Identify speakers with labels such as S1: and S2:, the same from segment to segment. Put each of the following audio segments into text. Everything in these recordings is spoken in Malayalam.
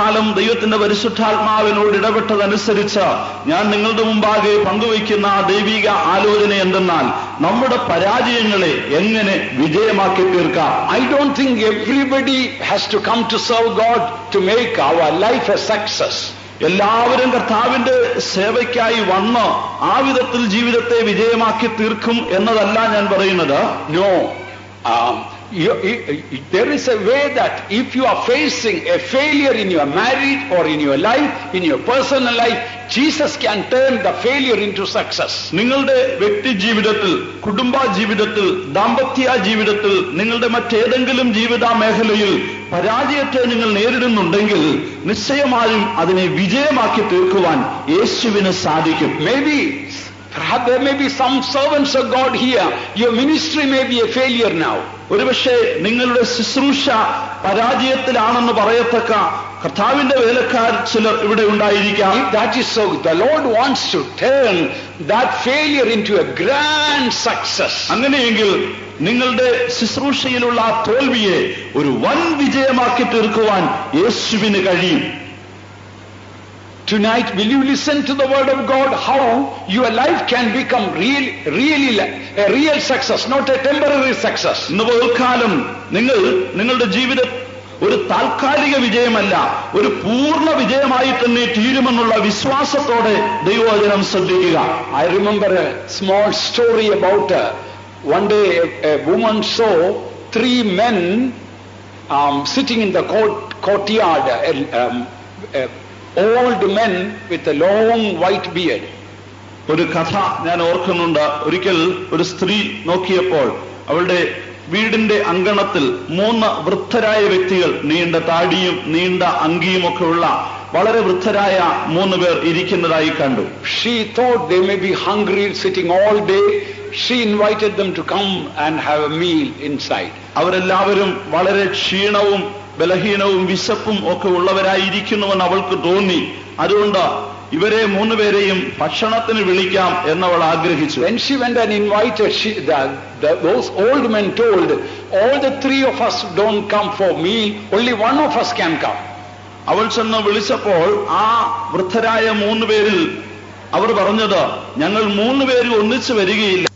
S1: പകൽക്കാലം ദൈവത്തിന്റെ പരിശുദ്ധാത്മാവിനോട് ഇടപെട്ടതനുസരിച്ച് ഞാൻ നിങ്ങളുടെ മുമ്പാകെ പങ്കുവയ്ക്കുന്ന ദൈവിക ആലോചന എന്തെന്നാൽ നമ്മുടെ പരാജയങ്ങളെ എങ്ങനെ വിജയമാക്കി തീർക്കാം.
S2: I don't think everybody has to come to serve God to make our life a success.
S1: എല്ലാവരും കർത്താവിന്റെ സേവയ്ക്കായി വന്ന് ആ വിധത്തിൽ ജീവിതത്തെ വിജയമാക്കി തീർക്കും എന്നതല്ല ഞാൻ പറയുന്നത്.
S2: No. There is a way that if you are facing a failure in your marriage or in your life, in your personal life, Jesus can turn the failure into success.
S1: നിങ്ങളുടെ വ്യക്തി ജീവിതത്തിൽ, കുടുംബ ജീവിതത്തിൽ, ദാമ്പത്യ ജീവിതത്തിൽ, നിങ്ങളുടെ മറ്റേതെങ്കിലും ജീവിത മേഖലയിൽ പരാജയത്തെ നിങ്ങൾ നേരിടുന്നുണ്ടെങ്കിൽ നിശ്ചയമായും അതിനെ വിജയമാക്കി തീർക്കുവാൻ യേശുവിന് സാധിക്കും.
S2: Perhaps there may be some servants of God here. Your ministry may be a failure now.
S1: ഒരുപക്ഷെ നിങ്ങളുടെ ശുശ്രൂഷ പരാജയത്തിലാണെന്ന് പറയത്തക്ക കർത്താവിന്റെ വേലക്കാർ ചിലർ ഇവിടെ ഉണ്ടായിരിക്കാം.
S2: If that is so, the Lord wants to turn that failure into a grand success.
S1: അങ്ങനെയെങ്കിൽ നിങ്ങളുടെ ശുശ്രൂഷയിലുള്ള തോൽവിയെ ഒരു വൻ വിജയമാക്കി തീർക്കുവാൻ യേശുവിന് കഴിയും.
S2: Tonight, will you listen to the word of God? How your life can become really a real success, not a temporary success.
S1: ഇന്ന് പകൽക്കാലം നിങ്ങളുടെ ജീവിതം ഒരു താൽക്കാലിക വിജയമല്ല, ഒരു പൂർണ്ണ വിജയമായി തന്നെ തീരുമെന്നുള്ള വിശ്വാസത്തോടെ ദൈവവചനം ശ്രദ്ധിക്കുക.
S2: I remember a small story about one day a woman saw 3 men sitting in the courtyard. Old men with a long white beard.
S1: ഒരു കഥ ഞാൻ ഓർക്കുന്നുണ്ട്. ഒരിക്കൽ ഒരു സ്ത്രീ നോക്കിയപ്പോൾ അവളുടെ വീടിന്റെ അങ്കണത്തിൽ 3 വൃദ്ധരായ വ്യക്തികൾ, നീണ്ട താടിയും നീണ്ട അങ്കിയും ഒക്കെ ഉള്ള വളരെ വൃദ്ധരായ 3 പേർ ഇരിക്കുന്നതായി കണ്ടു.
S2: She thought they may be hungry, sitting all day. She invited them to come and have a meal inside.
S1: അവരെല്ലാവരും വളരെ ക്ഷീണവും ബലഹീനവും വിശപ്പും ഒക്കെ ഉള്ളവരായിരിക്കുന്നുവെന്ന് അവൾക്ക് തോന്നി. അതുകൊണ്ട് ഇവരെ 3 പേരെയും ഭക്ഷണത്തിന് വിളിക്കാം എന്നവൾ ആഗ്രഹിച്ചു.
S2: When she went and invited, those old men told, all the 3 of us don't come for meal, only one of us can come.
S1: അവൾ ചെന്ന് വിളിച്ചപ്പോൾ ആ വൃദ്ധരായ 3 പേരിൽ അവർ പറഞ്ഞത്, ഞങ്ങൾ 3 പേരും ഒന്നിച്ചു വരികയില്ല,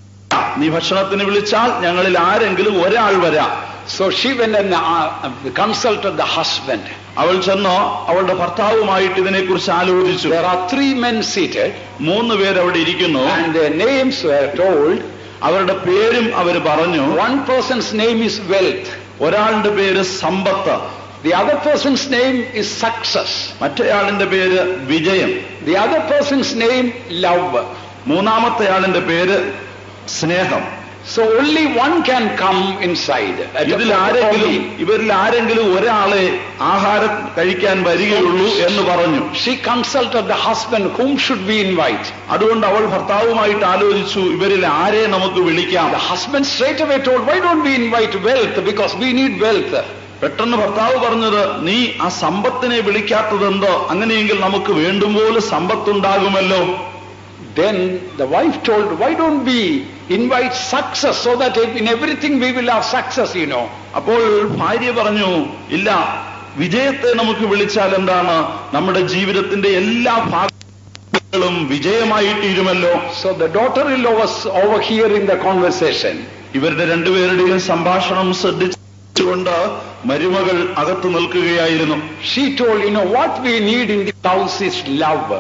S1: നീ ഭക്ഷണത്തിന് വിളിച്ചാൽ ഞങ്ങളിൽ ആരെങ്കിലും ഒരാൾ വരാം.
S2: So she went and consulted the husband.
S1: അവൾ ചെന്ന് അവളുടെ ഭർത്താവുമായിട്ട് ഇതിനെക്കുറിച്ച് ആലോചിച്ചു.
S2: There are 3 men seated.
S1: 3 പേർ അവിടെ ഇരിക്കുന്നു.
S2: And their names were told.
S1: അവരുടെ പേരും അവർ പറഞ്ഞു.
S2: One person's name is wealth.
S1: ഒരാളുടെ പേര് സമ്പത്ത്.
S2: The other person's name is success.
S1: മറ്റേയാളിന്റെ പേര് വിജയം.
S2: The other person's name love.
S1: മൂന്നാമത്തെ ആളിന്റെ പേര് സ്നേഹം.
S2: So only one can come inside.
S1: ഇവരിൽ ആരെങ്കിലും ഒരാളെ ആഹാരം കഴിക്കാൻ വരികയുള്ളൂ എന്ന് പറഞ്ഞു.
S2: She consulted the husband, whom should we invite?
S1: അതുകൊണ്ട് അവൾ ഭർത്താവുമായിട്ട് ആലോചിച്ചു, ഇവരിൽ ആരെ നമുക്ക് വിളിക്കാം.
S2: The husband straight away told, why don't we invite wealth, because we need wealth.
S1: പെട്ടെന്ന് ഭർത്താവ് പറഞ്ഞത്, നീ ആ സമ്പത്തിനെ വിളിക്കാത്തതെന്തോ, അങ്ങനെയെങ്കിൽ നമുക്ക് വേണ്ടുപോലെ സമ്പത്തുണ്ടാകുമല്ലോ.
S2: Then the wife told, why don't we invite success, so that in everything we will have success, you know.
S1: അപ്പോൾ ഭാര്യ പറഞ്ഞു, ഇല്ല, വിജയത്തെ നമുക്ക് വിളിച്ചാൽ എന്താണ്, നമ്മുടെ ജീവിതത്തിന്റെ എല്ലാ ഭാഗങ്ങളും വിജയമായി തീരുമല്ലോ.
S2: So the daughter-in-law was overhearing the conversation.
S1: ഇവരുടെ 2 പേരുടെയും സംഭാഷണം ശ്രദ്ധിച്ചുകൊണ്ട് മരുമകൾ അകത്തു നിൽക്കുകയായിരുന്നു.
S2: She told, you know, what we need in the house is love.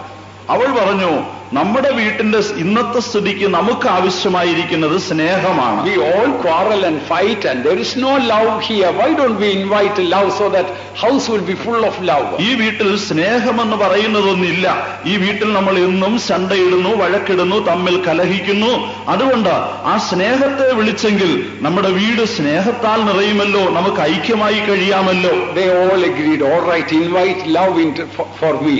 S1: അവൾ പറഞ്ഞു, നമ്മുടെ വീട്ടിന്റെ ഇന്നത്തെ സ്ഥിതിക്ക് നമുക്ക് ആവശ്യമായിരിക്കുന്നത് സ്നേഹമാണ്.
S2: We all quarrel and fight and there is no love here. Why don't we invite love, so that house will be full of love?
S1: ഈ വീട്ടിൽ സ്നേഹമെന്ന് പറയുന്നതൊന്നില്ല. ഈ വീട്ടിൽ നമ്മൾ എന്നും ശണ്ടയിടുന്നു, വഴക്കിടുന്നു, തമ്മിൽ കലഹിക്കുന്നു. അതുകൊണ്ട് ആ സ്നേഹത്തെ വിളിച്ചെങ്കിൽ നമ്മുടെ വീട് സ്നേഹത്താൽ നിറയുമല്ലോ, നമുക്ക് ഐക്യമായി കഴിയാമല്ലോ.
S2: They all agreed, all right, invite love for me.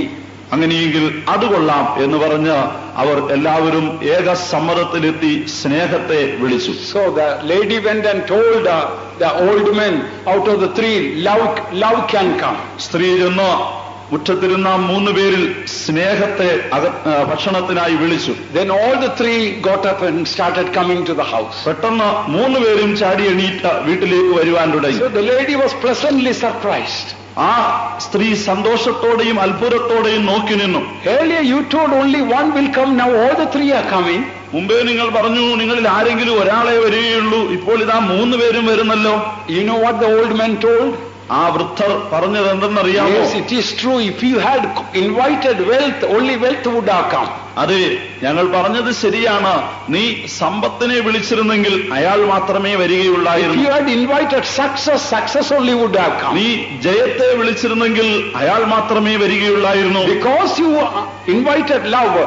S1: അങ്ങനെയെങ്കിൽ അത് കൊള്ളാം എന്ന് പറഞ്ഞ് അവർ എല്ലാവരും ഏകസമ്മതത്തിലെത്തി സ്നേഹത്തെ വിളിച്ചു.
S2: So the lady went and told the old men, out of the 3, love can come.
S1: സ്ത്രീ ചെന്ന് മുറ്റത്തിരുന്ന 3 പേരിൽ സ്നേഹത്തെ ഭക്ഷണത്തിനായി വിളിച്ചു.
S2: Then all the 3 got up and started coming to the house.
S1: പെട്ടെന്ന് 3 പേരും ചാടി എണീറ്റ് വീട്ടിലേക്ക് വരുവാൻ തുടങ്ങി.
S2: So the lady was pleasantly surprised.
S1: ആ സ്ത്രീ സന്തോഷത്തോടെയും അത്ഭുതത്തോടെയും നോക്കി നിന്നു.
S2: Earlier you told only one will come, now all the 3 are coming.
S1: മുമ്പേ നിങ്ങൾ പറഞ്ഞു നിങ്ങളിൽ ആരെങ്കിലും ഒരാളെ വരികയുള്ളൂ, ഇപ്പോൾ ഇതാ 3 പേരും വരുന്നല്ലോ.
S2: You know what the old man told?
S1: ആ വൃദ്ധർ പറഞ്ഞത് എന്തെന്നറിയാമോ?
S2: Yes, it is true. If you had invited wealth, only wealth would have come.
S1: അതെ, ഞങ്ങൾ പറഞ്ഞത് ശരിയാണ്. നീ സമ്പത്തിനെ വിളിച്ചിരുന്നെങ്കിൽ അയാൾ മാത്രമേ വരികയുള്ളായിരുന്നു.
S2: If you had invited success, success only would have come.
S1: നീ ജയത്തെ വിളിച്ചിരുന്നെങ്കിൽ അയാൾ മാത്രമേ വരികയുള്ളായിരുന്നു.
S2: Because you invited love,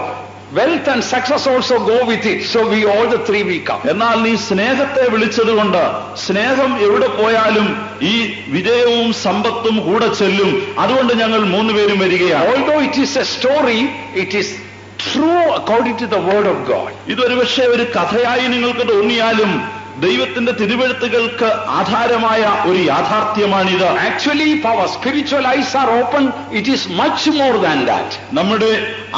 S2: wealth and success also go with it. So we all the 3 we come.
S1: എന്നാൽ നീ സ്നേഹത്തെ വിളിച്ചതുകൊണ്ട് സ്നേഹം എവിടെ പോയാലും ഈ വിജയവും സമ്പത്തും കൂടെ ചെല്ലും. അതുകൊണ്ട് ഞങ്ങൾ 3 പേരും വരികയാണ്.
S2: Although it is a story, it is true according to the word of God.
S1: ഇതൊരു പക്ഷേ ഒരു കഥയായി നിങ്ങൾക്ക് തോന്നിയാലും ദൈവത്തിന്റെ തിരുവെഴുത്തുകൾക്ക് ആധാരമായ ഒരു യാഥാർത്ഥ്യമാണിത്.
S2: Actually, if our spiritual eyes are open, it is much more than that.
S1: നമ്മുടെ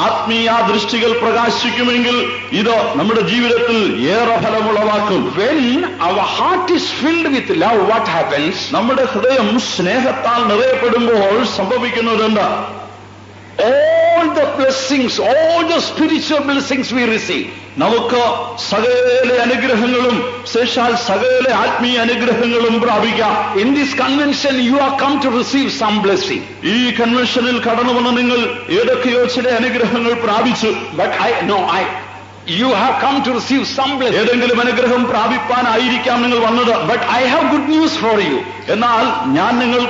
S1: ആത്മീയ ദൃഷ്ടികൾ പ്രകാശിക്കുമെങ്കിൽ ഇത് നമ്മുടെ ജീവിതത്തിൽ ഏറെ ഫലമുളവാക്കും.
S2: When our heart is filled with love, what happens?
S1: നമ്മുടെ ഹൃദയം സ്നേഹത്താൽ നിറയപ്പെടുമ്പോൾ സംഭവിക്കുന്നതെന്താ?
S2: All the blessings, all the spiritual blessings we receive.
S1: നമുക്ക് സകല അനുഗ്രഹങ്ങളും ശേഷാൽ സകല ആത്മീയ അനുഗ്രഹങ്ങളും പ്രാപിക്കാം.
S2: In this convention you are come to receive some blessing.
S1: ഈ കൺവെൻഷനിൽ കടന്നു വന്ന നിങ്ങൾ ഏതൊക്കെയോ ചില അനുഗ്രഹങ്ങൾ പ്രാപിച്ചു.
S2: But you have come to receive some blessing.
S1: ഏതെങ്കിലും അനുഗ്രഹം പ്രാപിപ്പാനായിരിക്കാം നിങ്ങൾ വന്നത്.
S2: But I have good news for you.
S1: എന്നാൽ ഞാൻ നിങ്ങൾ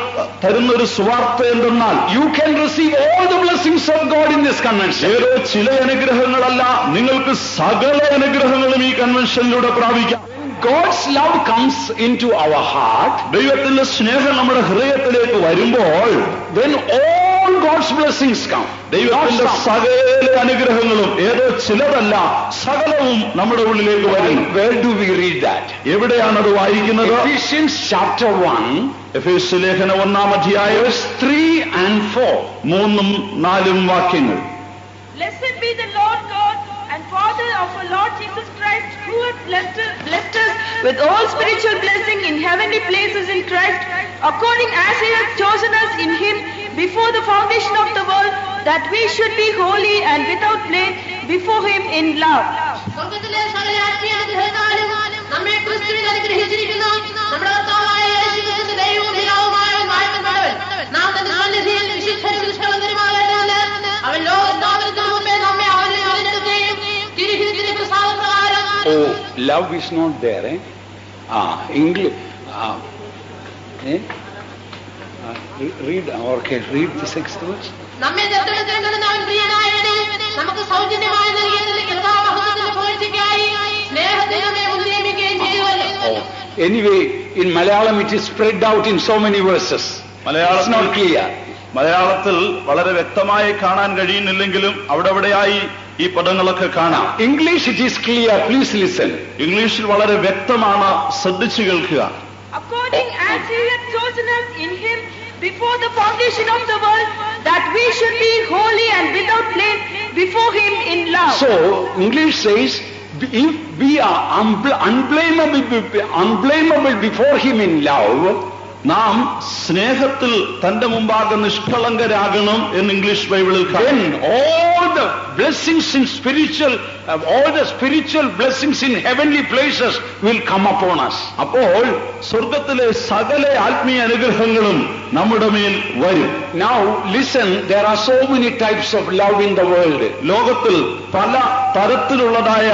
S1: തരുന്നൊരു സുവാർത്ത എന്തെന്നാൽ
S2: you can receive all the blessings of God in this convention.
S1: ഏതോ ചില അനുഗ്രഹങ്ങളല്ല, നിങ്ങൾക്ക് സകല അനുഗ്രഹങ്ങളും ഈ കൺവെൻഷനിലൂടെ പ്രാപിക്കാം.
S2: God's love comes into our heart.
S1: ദൈവത്തിന്റെ സ്നേഹം നമ്മുടെ ഹൃദയത്തിലേക്ക് വരുമ്പോൾ
S2: then all God's blessings come.
S1: ദൈവത്തിന്റെ സകല അനുഗ്രഹങ്ങളും ഏതോ ചിലതല്ല സകലവും നമ്മുടെ ഉള്ളിലേക്ക് വരും.
S2: Where do we read that?
S1: എവിടെയാണത് വായിക്കുന്നത്?
S2: Ephesians chapter 1,
S1: എഫേസ്യ ലേഖനം 1-ാം അധ്യായം
S2: verse 3 and 4.
S1: 3-4 വാക്യങ്ങൾ.
S3: Blessed be the Lord God and Father of our Lord Jesus Christ, who hath blessed us with all spiritual blessing in heavenly places in Christ, according as he hath chosen us in him before the foundation of the world, that we should be holy and without blame before him in love.
S4: സ്വർഗ്ഗത്തിലെ സകല ആത്മീയ അനുഗ്രഹങ്ങളാലും നമ്മെ ക്രിസ്തുവിൽ അനുഗ്രഹിച്ചിരിക്കുന്നു. നമ്മുടെ കർത്താവായ യേശുക്രിസ്തു ദൈവവും പിതാവുമായ വാഴ്ത്തപ്പെട്ടവൻ. നാം തന്റെ സന്നിധിയിൽ വിശുദ്ധരും നിഷ്കളങ്കരുമാകേണ്ടതിന് അവൻ ലോകസ്ഥാപനത്തിന് മുമ്പേ നമ്മെ അവനിൽ തിരഞ്ഞെടുക്കുകയും തിരികെ പ്രസാദപ്രകാരം.
S2: Oh, love is not there, eh? English. Read the 6th verse.
S4: നമ്മെ ദത്തെടുക്കേണ്ടതിന് അവൻ പ്രിയനായവനെ നമുക്ക് സൗജന്യമായി നൽകിയതിന്റെ കൃതാമഹത്വത്തിന്റെ പുകഴ്ചയ്ക്കായി സ്നേഹത്തിൽ നമ്മെ ഉദ്രമിക്കുകയും ചെയ്തുവല്ലോ.
S2: Anyway, in Malayalam it is spread out in so many verses. It's not clear.
S1: മലയാളത്തിൽ വളരെ വ്യക്തമായി കാണാൻ കഴിയുന്നില്ലെങ്കിലും അവിടെയായി ഈ പദങ്ങളൊക്കെ കാണാം.
S2: English it is clear, please listen.
S1: ഇംഗ്ലീഷിൽ വളരെ വ്യക്തമാണ്, ശ്രദ്ധിച്ചു കേൾക്കുക.
S3: According as he hath chosen us in him before the foundation of the world, that we should be holy and without blame before him in love.
S2: So English says, if we are unblameable before him in love,
S1: നാം സ്നേഹത്തിൽ തന്റെ മുമ്പാകെ നിഷ്കളങ്കരാകണം എന്ന് ഇംഗ്ലീഷ് ബൈബിളിൽ
S2: then all the blessings in all the spiritual blessings in heavenly places will come upon us.
S1: അപ്പോൾ സ്വർഗ്ഗത്തിലെ സകല ആത്മീയ അനുഗ്രഹങ്ങളും നമ്മുടെ മേൽ വരും.
S2: Now listen, there are so many types of love in the world.
S1: ലോകത്തിൽ പല തരത്തിലുള്ളതായ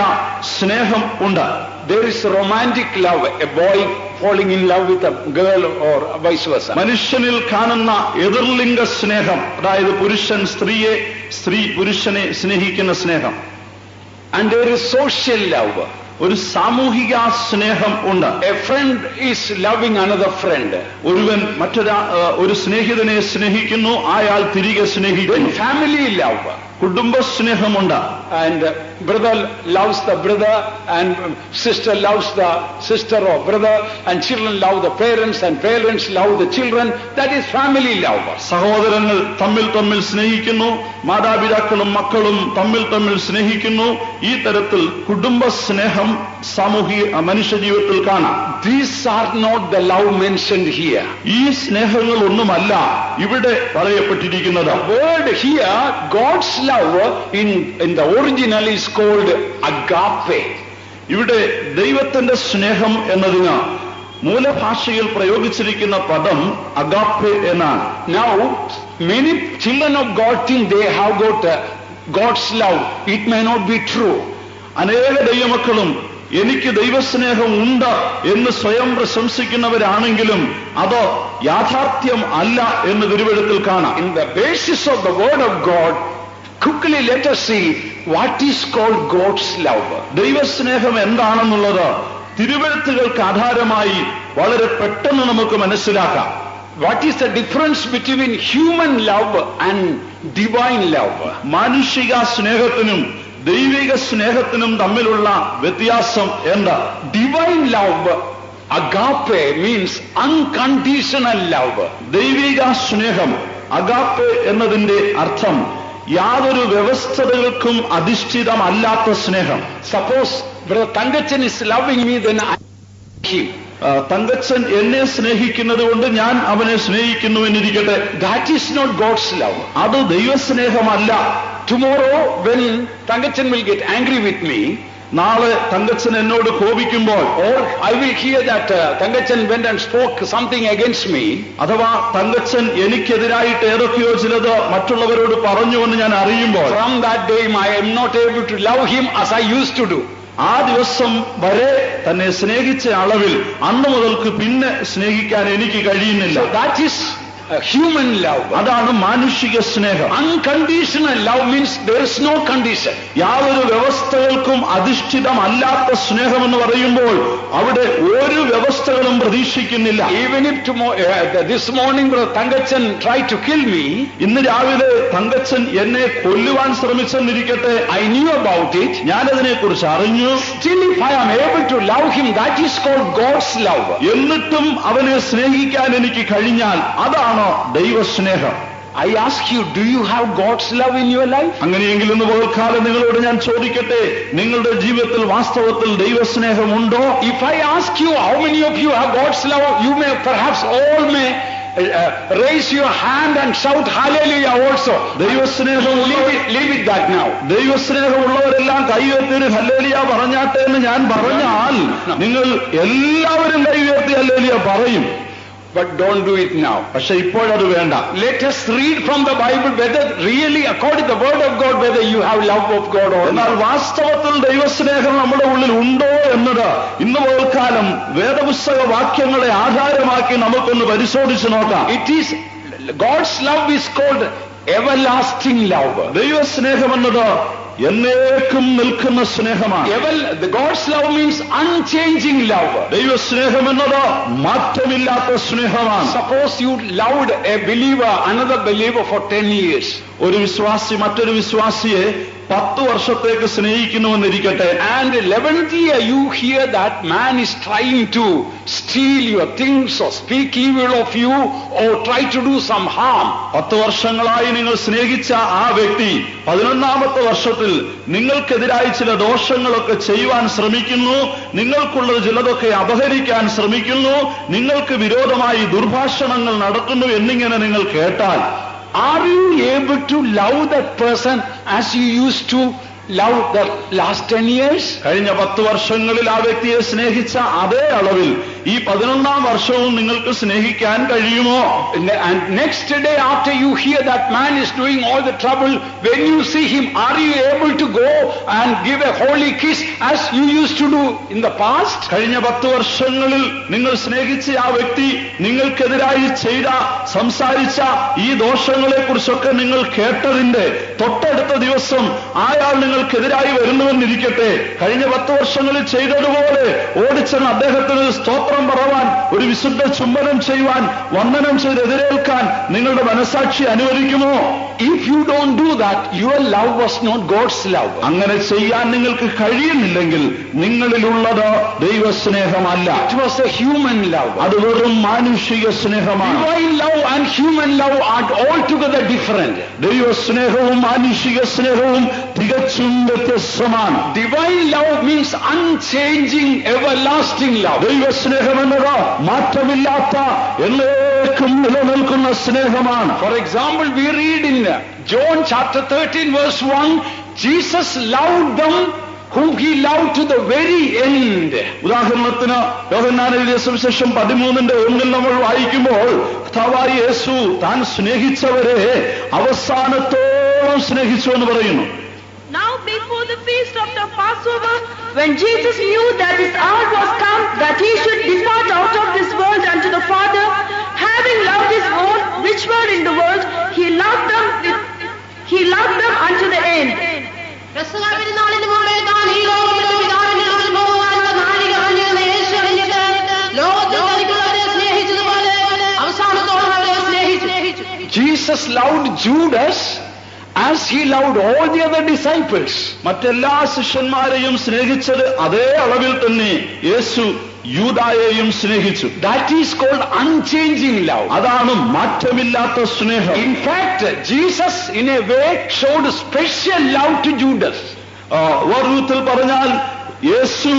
S1: സ്നേഹം ഉണ്ട്.
S2: There is romantic love, a boy falling in love with a girl or vice versa.
S1: മനുഷ്യനിൽ കാണുന്ന എതിർലിംഗ സ്നേഹം, അതായത് പുരുഷൻ സ്ത്രീയെ, സ്ത്രീ പുരുഷനെ സ്നേഹിക്കുന്ന സ്നേഹം.
S2: And there is social love.
S1: ഒരു സാമൂഹിക സ്നേഹം ഉണ്ട്.
S2: A friend is loving another friend.
S1: ഒരുവൻ ഒരു സ്നേഹിതനെ സ്നേഹിക്കുന്നു, അയാൾ തിരികെ
S2: Then
S1: സ്നേഹിക്കുന്നു.
S2: family love.
S1: കുടുംബ സ്നേഹമുണ്ട്.
S2: And brother loves the brother, and sister loves the sister or brother, and children love the parents, and parents love the children. That is family love.
S1: സഹോദരങ്ങൾ തമ്മിൽ സ്നേഹിക്കുന്നു, മാതാപിതാക്കളും മക്കളും തമ്മിൽ സ്നേഹിക്കുന്നു. ഈ തരത്തിൽ കുടുംബ സ്നേഹം മനുഷ്യ ജീവിതത്തിൽ കാണാം.
S2: These are not the love mentioned here.
S1: ഈ സ്നേഹങ്ങളൊന്നുമല്ല ഇവിടെ പറയപ്പെട്ടിരിക്കുന്നത്.
S2: The word here, God's love in the original is called agape.
S1: ഇവിടെ ദൈവത്തിന്റെ സ്നേഹം എന്നതിന് മൂലഭാഷയിൽ പ്രയോഗിച്ചിരിക്കുന്ന പദം അഗാപ്പെ എന്നാണ്.
S2: Now, many children of God think they have got God's love. It may not be true.
S1: അനേക ദൈവമക്കളും എനിക്ക് ദൈവസ്നേഹം ഉണ്ട് എന്ന് സ്വയം പ്രശംസിക്കുന്നവരാണെങ്കിലും അത് യാഥാർത്ഥ്യം അല്ല എന്ന് തിരുവെഴുത്തിൽ കാണാം.
S2: In the basis of the word of God, quickly let us see what is called God's love.
S1: ദൈവസ്നേഹം എന്താണെന്നുള്ളത് തിരുവെഴുത്തുകൾക്ക് ആധാരമായി വളരെ പെട്ടെന്ന് നമുക്ക് മനസ്സിലാക്കാം.
S2: What is the difference between human love and divine love?
S1: മാനുഷിക സ്നേഹത്തിനും ദൈവിക സ്നേഹത്തിനും തമ്മിലുള്ള വ്യത്യാസം എന്താ?
S2: Divine love, agape, means unconditional love.
S1: ദൈവിക സ്നേഹം അഗാപ്പെ എന്നതിന്റെ അർത്ഥം യാതൊരു വ്യവസ്ഥകൾക്കും അധിഷ്ഠിതമല്ലാത്ത സ്നേഹം.
S2: Suppose Brother Tangachan is loving me, then I love him.
S1: Thankachan എന്നെ സ്നേഹിക്കുന്നത് കൊണ്ട് ഞാൻ അവനെ സ്നേഹിക്കുന്നു എന്നിരിക്കട്ടെ.
S2: That is not God's love.
S1: അത് ദൈവസ്നേഹമല്ല.
S2: Tomorrow when Tangachan will get angry with me,
S1: നാളെ തങ്കച്ചൻ എന്നോട് കോപിക്കുമ്പോൾ,
S2: or I will hear that Tangachan went and spoke something against me,
S1: അഥവാ തങ്കച്ചൻ എനിക്കെതിരായിട്ട് ഏതൊക്കെയോ ചിലത് മറ്റുള്ളവരോട് പറഞ്ഞുവെന്ന് ഞാൻ അറിയുമ്പോൾ,
S2: from that day I am not able to love him as I used to do.
S1: ആ ദിവസം വരെ തന്നെ സ്നേഹിച്ച അളവിൽ അന്ന് മുതൽക്ക് പിന്നെ സ്നേഹിക്കാൻ എനിക്ക് കഴിയുന്നില്ല.
S2: So that is human love.
S1: അതാണ് മാനുഷിക സ്നേഹം.
S2: Unconditional love means there is no condition.
S1: യാതൊരു വ്യവസ്ഥകൾക്കും അധിഷ്ഠിതമല്ലാത്ത സ്നേഹം എന്ന് പറയുമ്പോൾ അവിടെ ഒരു വ്യവസ്ഥകളും പ്രതീക്ഷിക്കുന്നില്ല.
S2: Even if this morning Brother Tangachan tried to kill me,
S1: ഇന്ന് രാവിലെ തങ്കച്ചൻ എന്നെ കൊല്ലുവാൻ ശ്രമിച്ചെന്നിരിക്കട്ടെ,
S2: I knew about it.
S1: ഞാനതിനെ കുറിച്ച് അറിഞ്ഞു.
S2: Still if I am able to love him, that is called God's love.
S1: എന്നിട്ടും അവനെ സ്നേഹിക്കാൻ എനിക്ക് കഴിഞ്ഞാൽ അതാണ് ദൈവസ്നേഹം.
S2: I ask you, do you have God's love in your life?
S1: അങ്ങനെയെങ്കിൽ ഇന്ന് പകൽക്കാലം നിങ്ങളോട് ഞാൻ ചോദിക്കട്ടെ, നിങ്ങളുടെ ജീവിതത്തിൽ വാസ്തവത്തിൽ ദൈവസ്നേഹമുണ്ടോ?
S2: If I ask you how many of you have God's love, you may perhaps all may raise your hand and shout hallelujah also.
S1: ദൈവസ്നേഹം
S2: Leave it that now.
S1: ദൈവസ്നേഹമുള്ളവരെല്ലാം കൈയുയർത്തി ഹല്ലേലൂയ പറഞ്ഞാട്ടെ എന്ന് ഞാൻ പറഞ്ഞാൽ നിങ്ങൾ എല്ലാവരും കൈയുയർത്തി ഹല്ലേലൂയ പറയും.
S2: But don't do it now.
S1: പക്ഷെ ഇപ്പോഴത് വേണ്ട.
S2: Let us read from the Bible whether really according to the word of God whether you have love of God or
S1: എന്നാൽ
S2: not.
S1: വാസ്തവത്തിൽ ദൈവസ്നേഹം നമ്മുടെ ഉള്ളിൽ ഉണ്ടോ എന്നത് ഇന്ന് പകൽക്കാലം വേദപുസ്തക വാക്യങ്ങളെ ആധാരമാക്കി നമുക്കൊന്ന് പരിശോധിച്ച് നോക്കാം.
S2: It is God's love is called everlasting love.
S1: ദൈവസ്നേഹം എന്നത് എന്നേക്കും നിൽക്കുന്ന സ്നേഹമാണ്.
S2: The God's love means unchanging love.
S1: ദൈവസ്നേഹം എന്നത് മാറ്റമില്ലാത്ത സ്നേഹമാണ്.
S2: Suppose you loved a believer, another believer for 10 years.
S1: ഒരു വിശ്വാസി മറ്റൊരു വിശ്വാസിയെ 10 വർഷത്തേക്ക് സ്നേഹിക്കുന്നുവെന്നിരിക്കട്ടെ.
S2: And 11th year you hear that man is trying to steal your things or speak evil of you or try to do some harm.
S1: 10 വർഷങ്ങളായി നിങ്ങൾ സ്നേഹിച്ച ആ വ്യക്തി 11ാമത്തെ വർഷത്തിൽ നിങ്ങൾക്കെതിരായി ചില ദോഷങ്ങളൊക്കെ ചെയ്യുവാൻ ശ്രമിക്കുന്നു, നിങ്ങൾക്കുള്ളത് ചിലതൊക്കെ അപഹരിക്കാൻ ശ്രമിക്കുന്നു, നിങ്ങൾക്ക് വിരോധമായി ദുർഭാഷണങ്ങൾ നടത്തുന്നു എന്നിങ്ങനെ നിങ്ങൾ കേട്ടാൽ,
S2: Are you able to love that person as you used to love the last 10 years?
S1: കഴിഞ്ഞ 10 വർഷങ്ങളിൽ ആ വ്യക്തിയെ സ്നേഹിച്ച അതേ അളവിൽ ഈ 11ാം വർഷവും നിങ്ങൾക്ക് സ്നേഹിക്കാൻ കഴിയുമോ?
S2: And next day after you hear that man is doing all the trouble, when you see him, are you able to go and give a holy kiss as you used to do in the past?
S1: കഴിഞ്ഞ 10 വർഷങ്ങളിൽ നിങ്ങൾ സ്നേഹിച്ച ആ വ്യക്തി നിങ്ങൾക്കെതിരായി ചെയ്ത സംസാരിച്ച ഈ ദോഷങ്ങളെ കുറിച്ചൊക്കെ നിങ്ങൾ കേട്ടതിന്റെ തൊട്ടടുത്ത ദിവസം അയാൾ നിങ്ങൾക്കെതിരായി വരുന്നുവെന്നിരിക്കട്ടെ, കഴിഞ്ഞ 10 വർഷങ്ങളിൽ ചെയ്തതുപോലെ ഓടിച്ചെന്ന് അദ്ദേഹത്തിന് സ്തോത്രം പറവാൻ, ഒരു വിശുദ്ധ ചുംബനം ചെയ്യുവാൻ, വന്ദനം ചെയ്ത് എതിരേൽക്കാൻ നിങ്ങളുടെ മനസാക്ഷി അനുവദിക്കുമോ?
S2: If you don't do that, your love was not God's love.
S1: അങ്ങനെ ചെയ്യാൻ നിങ്ങൾക്ക് കഴിയുന്നില്ലെങ്കിൽ നിങ്ങളിലുള്ളത് ദൈവസ്നേഹമല്ല.
S2: It was a human love.
S1: അത് വെറും മാനുഷിക സ്നേഹമാണ്.
S2: Divine love and human love are altogether different.
S1: ദൈവസ്നേഹവും മാനുഷിക സ്നേഹവും തികച്ചും വ്യത്യസ്തമാണ്.
S2: Divine love means unchanging, everlasting love.
S1: ദൈവസ്നേഹം എന്നത് മാറ്റമില്ലാത്ത എന്നേക്കും നിലനിൽക്കുന്ന സ്നേഹമാണ്.
S2: For example, we read in John chapter 13 verse 1, Jesus loved them whom he loved to the very end.
S1: ഉദാഹരണത്തിന് യോഹന്നാൻ എഴുതിയ സുവിശേഷം 13:1 നമ്മൾ വായിക്കുമ്പോൾ കർത്താവായ യേശു താൻ സ്നേഹിച്ചവരെ അവസാനത്തോളം സ്നേഹിച്ചു എന്ന് പറയുന്നു.
S3: Now before the feast of the Passover, when Jesus knew that his hour was come, that he should depart out of this world unto the Father, having loved his own which were in the world, he loved them unto the end.
S4: പെസഹ പെരുന്നാളിന് മുമ്പേ താൻ ഈ ലോകത്തിലെ പിതാവിന്റെ അടുക്കൽ പോകുവാനുള്ള നാഴിക കഴിഞ്ഞിരുന്ന യേശു അറിഞ്ഞിട്ട് ലോകത്തിൽ തനിക്കുള്ളവരെ സ്നേഹിച്ചതുപോലെ അവസാനത്തോളം അവരെ സ്നേഹിച്ചു.
S2: Jesus loved Judas as he loved all the other disciples.
S1: മറ്റെല്ലാ ശിഷ്യന്മാരെയും സ്നേഹിച്ചത് അതേ അളവിൽ തന്നെ യേശു യൂദായെയും സ്നേഹിച്ചു.
S2: That is called unchanging love.
S1: അതാണ് മാറ്റമില്ലാത്ത സ്നേഹം.
S2: In fact, Jesus in a way showed special love to Judas.
S1: വേറെ വിധത്തിൽ പറഞ്ഞാൽ യേശു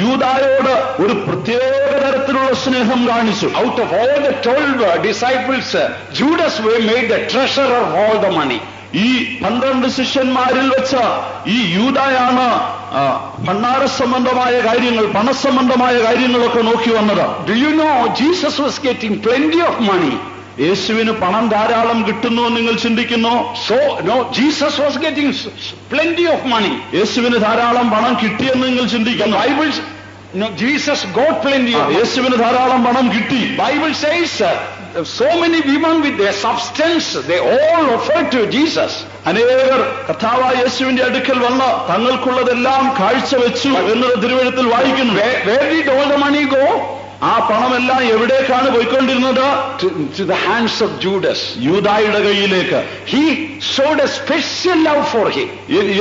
S1: യൂദായോട് ഒരു പ്രത്യേക തരത്തിലുള്ള സ്നേഹം കാണിച്ചു.
S2: Out of all the 12 disciples, Judas made the treasurer of all the money.
S1: ഈ 12 ശിഷ്യന്മാരിൽ വെച്ച് ഈ യൂദായാണ് ഭണ്ഡാര സംബന്ധമായ കാര്യങ്ങൾ, പണസംബന്ധമായ കാര്യങ്ങളൊക്കെ നോക്കി വന്നത്.
S2: Do you know Jesus was getting plenty of money?
S1: യേശുവിന് പണം ധാരാളം കിട്ടുന്നു നിങ്ങൾ ചിന്തിക്കുന്നു?
S2: So no, Jesus was getting plenty of money.
S1: യേശുവിന് ധാരാളം പണം കിട്ടിയെന്ന് നിങ്ങൾ ചിന്തിക്കുന്നു?
S2: Bible, no, Jesus got plenty of money.
S1: യേശുവിന് ധാരാളം പണം കിട്ടി.
S2: Bible says so many women with their substance, they all offered to Jesus.
S1: അനേകർ കർത്താവായ യേശുവിന്റെ അടുക്കൽ വന്ന് തങ്ങൾക്കുള്ളതെല്ലാം കാഴ്ചവെച്ചു എന്നത് തിരുവെഴുത്തിൽ വായിക്കുന്നു.
S2: Where did all the money go?
S1: ആ പണമെല്ലാം എവിടേക്കാണ് പോയിക്കൊണ്ടിരുന്നത്?
S2: To the hands of Judas.
S1: യൂദായുടെ കയ്യിലേക്ക്.
S2: He showed a special love for him.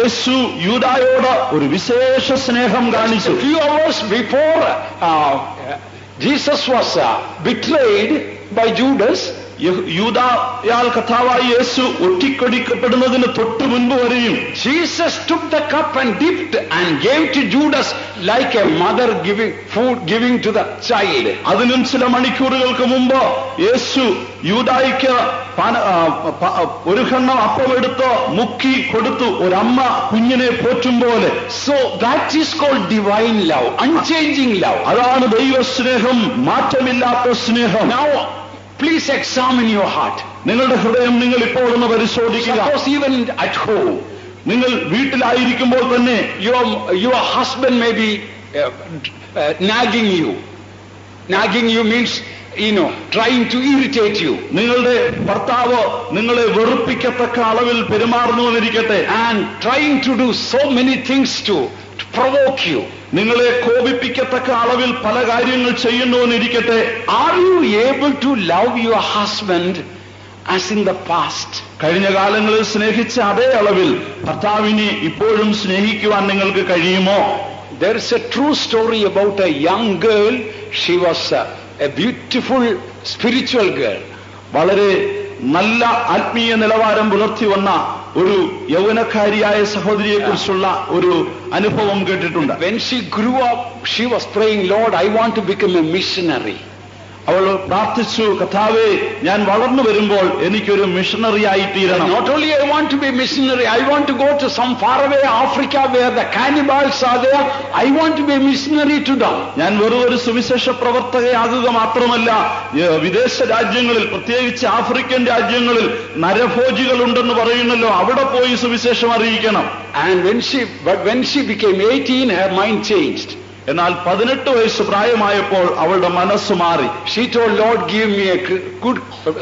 S1: യേശു യൂദായോട് ഒരു വിശേഷ സ്നേഹം കാണിച്ചു.
S2: A few hours before Jesus was betrayed by Judas,
S1: യൂദായാൽ കർത്താവായ യേശു ഒറ്റിക്കൊടിക്കപ്പെടുന്നതിന് തൊട്ട് മുൻപ് വരെയും
S2: Jesus took the cup and dipped and gave to Judas like a mother giving food giving to the child.
S1: അതിനും ചില മണിക്കൂറുകൾക്ക് മുമ്പ് യേശു യൂദായിക്ക് ഒരു ഖണ്ഡം അപ്പമെടുത്ത് മുക്കി കൊടുത്തു, ഒരമ്മ കുഞ്ഞിനെ പോറ്റും പോലെ.
S2: So that is called divine love, unchanging love.
S1: അതാണ് ദൈവസ്നേഹം, മാറ്റമില്ലാത്ത സ്നേഹം.
S2: Now please examine your heart.
S1: നിങ്ങളുടെ ഹൃദയം നിങ്ങൾ ഇപ്പോൾ ഒന്ന് പരിശോധിക്കുക.
S2: Suppose even at home,
S1: നിങ്ങൾ വീട്ടിലായിരിക്കുമ്പോൾ തന്നെ
S2: your husband may be nagging you. Nagging you means, trying to irritate you.
S1: നിങ്ങളുടെ ഭർത്താവ് നിങ്ങളെ വെറുപ്പിക്കത്തക്ക അളവിൽ പെരുമാറുന്നുവെന്നിരിക്കട്ടെ.
S2: And trying to do so many things to provoke you.
S1: നിങ്ങളെ കോപിപ്പിക്കത്തക്ക അളവിൽ പല കാര്യങ്ങൾ ചെയ്യുന്നുവെന്നിരിക്കട്ടെ.
S2: Are you able to love your husband as in the past?
S1: കഴിഞ്ഞ കാലങ്ങളിൽ സ്നേഹിച്ച അതേ അളവിൽ ഭർത്താവിനെ ഇപ്പോഴും സ്നേഹിക്കുവാൻ നിങ്ങൾക്ക് കഴിയുമോ?
S2: There is a true story about a young girl. She was a beautiful spiritual girl.
S1: വളരെ നല്ല ആത്മീയ നിലവാരം പുലർത്തി വന്ന ഒരു യൗവനക്കാരിയായ സഹോദരിയെ കുറിച്ചുള്ള ഒരു അനുഭവം കേട്ടിട്ടുണ്ട്.
S2: When she grew up, she was praying, Lord, I want to become a missionary.
S1: അവൾ പ്രാർത്ഥിച്ചു, കർത്താവേ, ഞാൻ വളർന്നു വരുമ്പോൾ എനിക്കൊരു മിഷണറി ആയി തീരണം.
S2: Not only I want to be a missionary, I want to go to some faraway Africa where the cannibals are there. I want to be a missionary to them.
S1: ഞാൻ വെറും ഒരു സുവിശേഷ പ്രവർത്തകയാകുക മാത്രമല്ല, വിദേശ രാജ്യങ്ങളിൽ, പ്രത്യേകിച്ച് ആഫ്രിക്കൻ രാജ്യങ്ങളിൽ നരഭോജികൾ ഉണ്ടെന്ന് പറയുന്നല്ലോ, അവിടെ പോയി സുവിശേഷം അറിയിക്കണം.
S2: And when she became 18, her mind changed.
S1: എന്നാൽ 18 വയസ്സ് പ്രായമായപ്പോൾ അവളുടെ മനസ്സ് മാറി.
S2: She told, Lord, give me a good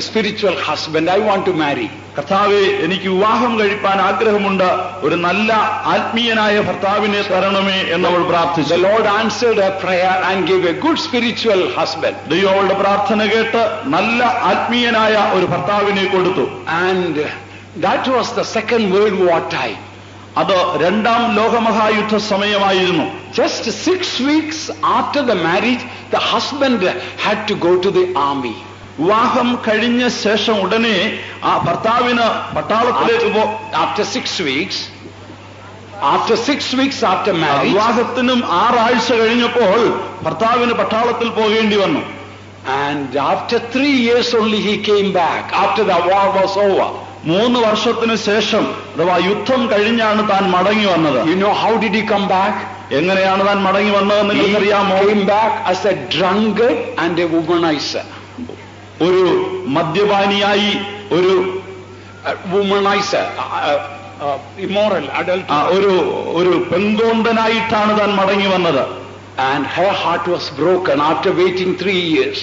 S2: spiritual husband. I want to marry.
S1: കർത്താവേ, എനിക്ക് വിവാഹം കഴിപ്പാൻ ആഗ്രഹമുണ്ട്, ഒരു നല്ല ആത്മീയനായ ഭർത്താവിനെ തരണമേ എന്നവൾ പ്രാർത്ഥിച്ചു.
S2: The Lord answered her prayer and gave a good spiritual husband.
S1: ദൈവം അവളുടെ പ്രാർത്ഥന കേട്ട് നല്ല ആത്മീയനായ ഒരു ഭർത്താവിനെ കൊടുത്തു.
S2: And that was the Second World War time.
S1: അത് രണ്ടാം ലോകമഹായുദ്ധ സമയമായിരുന്നു.
S2: Just 6 weeks after the marriage, the husband had to go to the army.
S1: വിവാഹം കഴിഞ്ഞ ശേഷം ഉടനെ ആ ഭർത്താവിന് പട്ടാളത്തിലേക്ക്
S2: After 6 weeks after marriage,
S1: വിവാഹത്തിനും 6 ആഴ്ച കഴിഞ്ഞപ്പോൾ ഭർത്താവിന് പട്ടാളത്തിൽ പോകേണ്ടി വന്നു.
S2: and after 3 years only he came back after the war was over.
S1: 3 വർഷത്തിന് ശേഷം അഥവാ യുദ്ധം കഴിഞ്ഞാണ് താൻ മടങ്ങി വന്നത്.
S2: You know how did he come back?
S1: എങ്ങനെയാണ് താൻ മടങ്ങി വന്നതെന്ന് നിങ്ങൾക്കറിയാമോ?
S2: He came back as a drunkard and a womanizer.
S1: ഒരു മദ്യപാനിയായി, ഒരു
S2: womanizer, immoral, adulterous.
S1: ഒരു പെൺകോന്തനായിട്ടാണ് താൻ മടങ്ങി വന്നത്.
S2: And her heart was broken after waiting 3 years.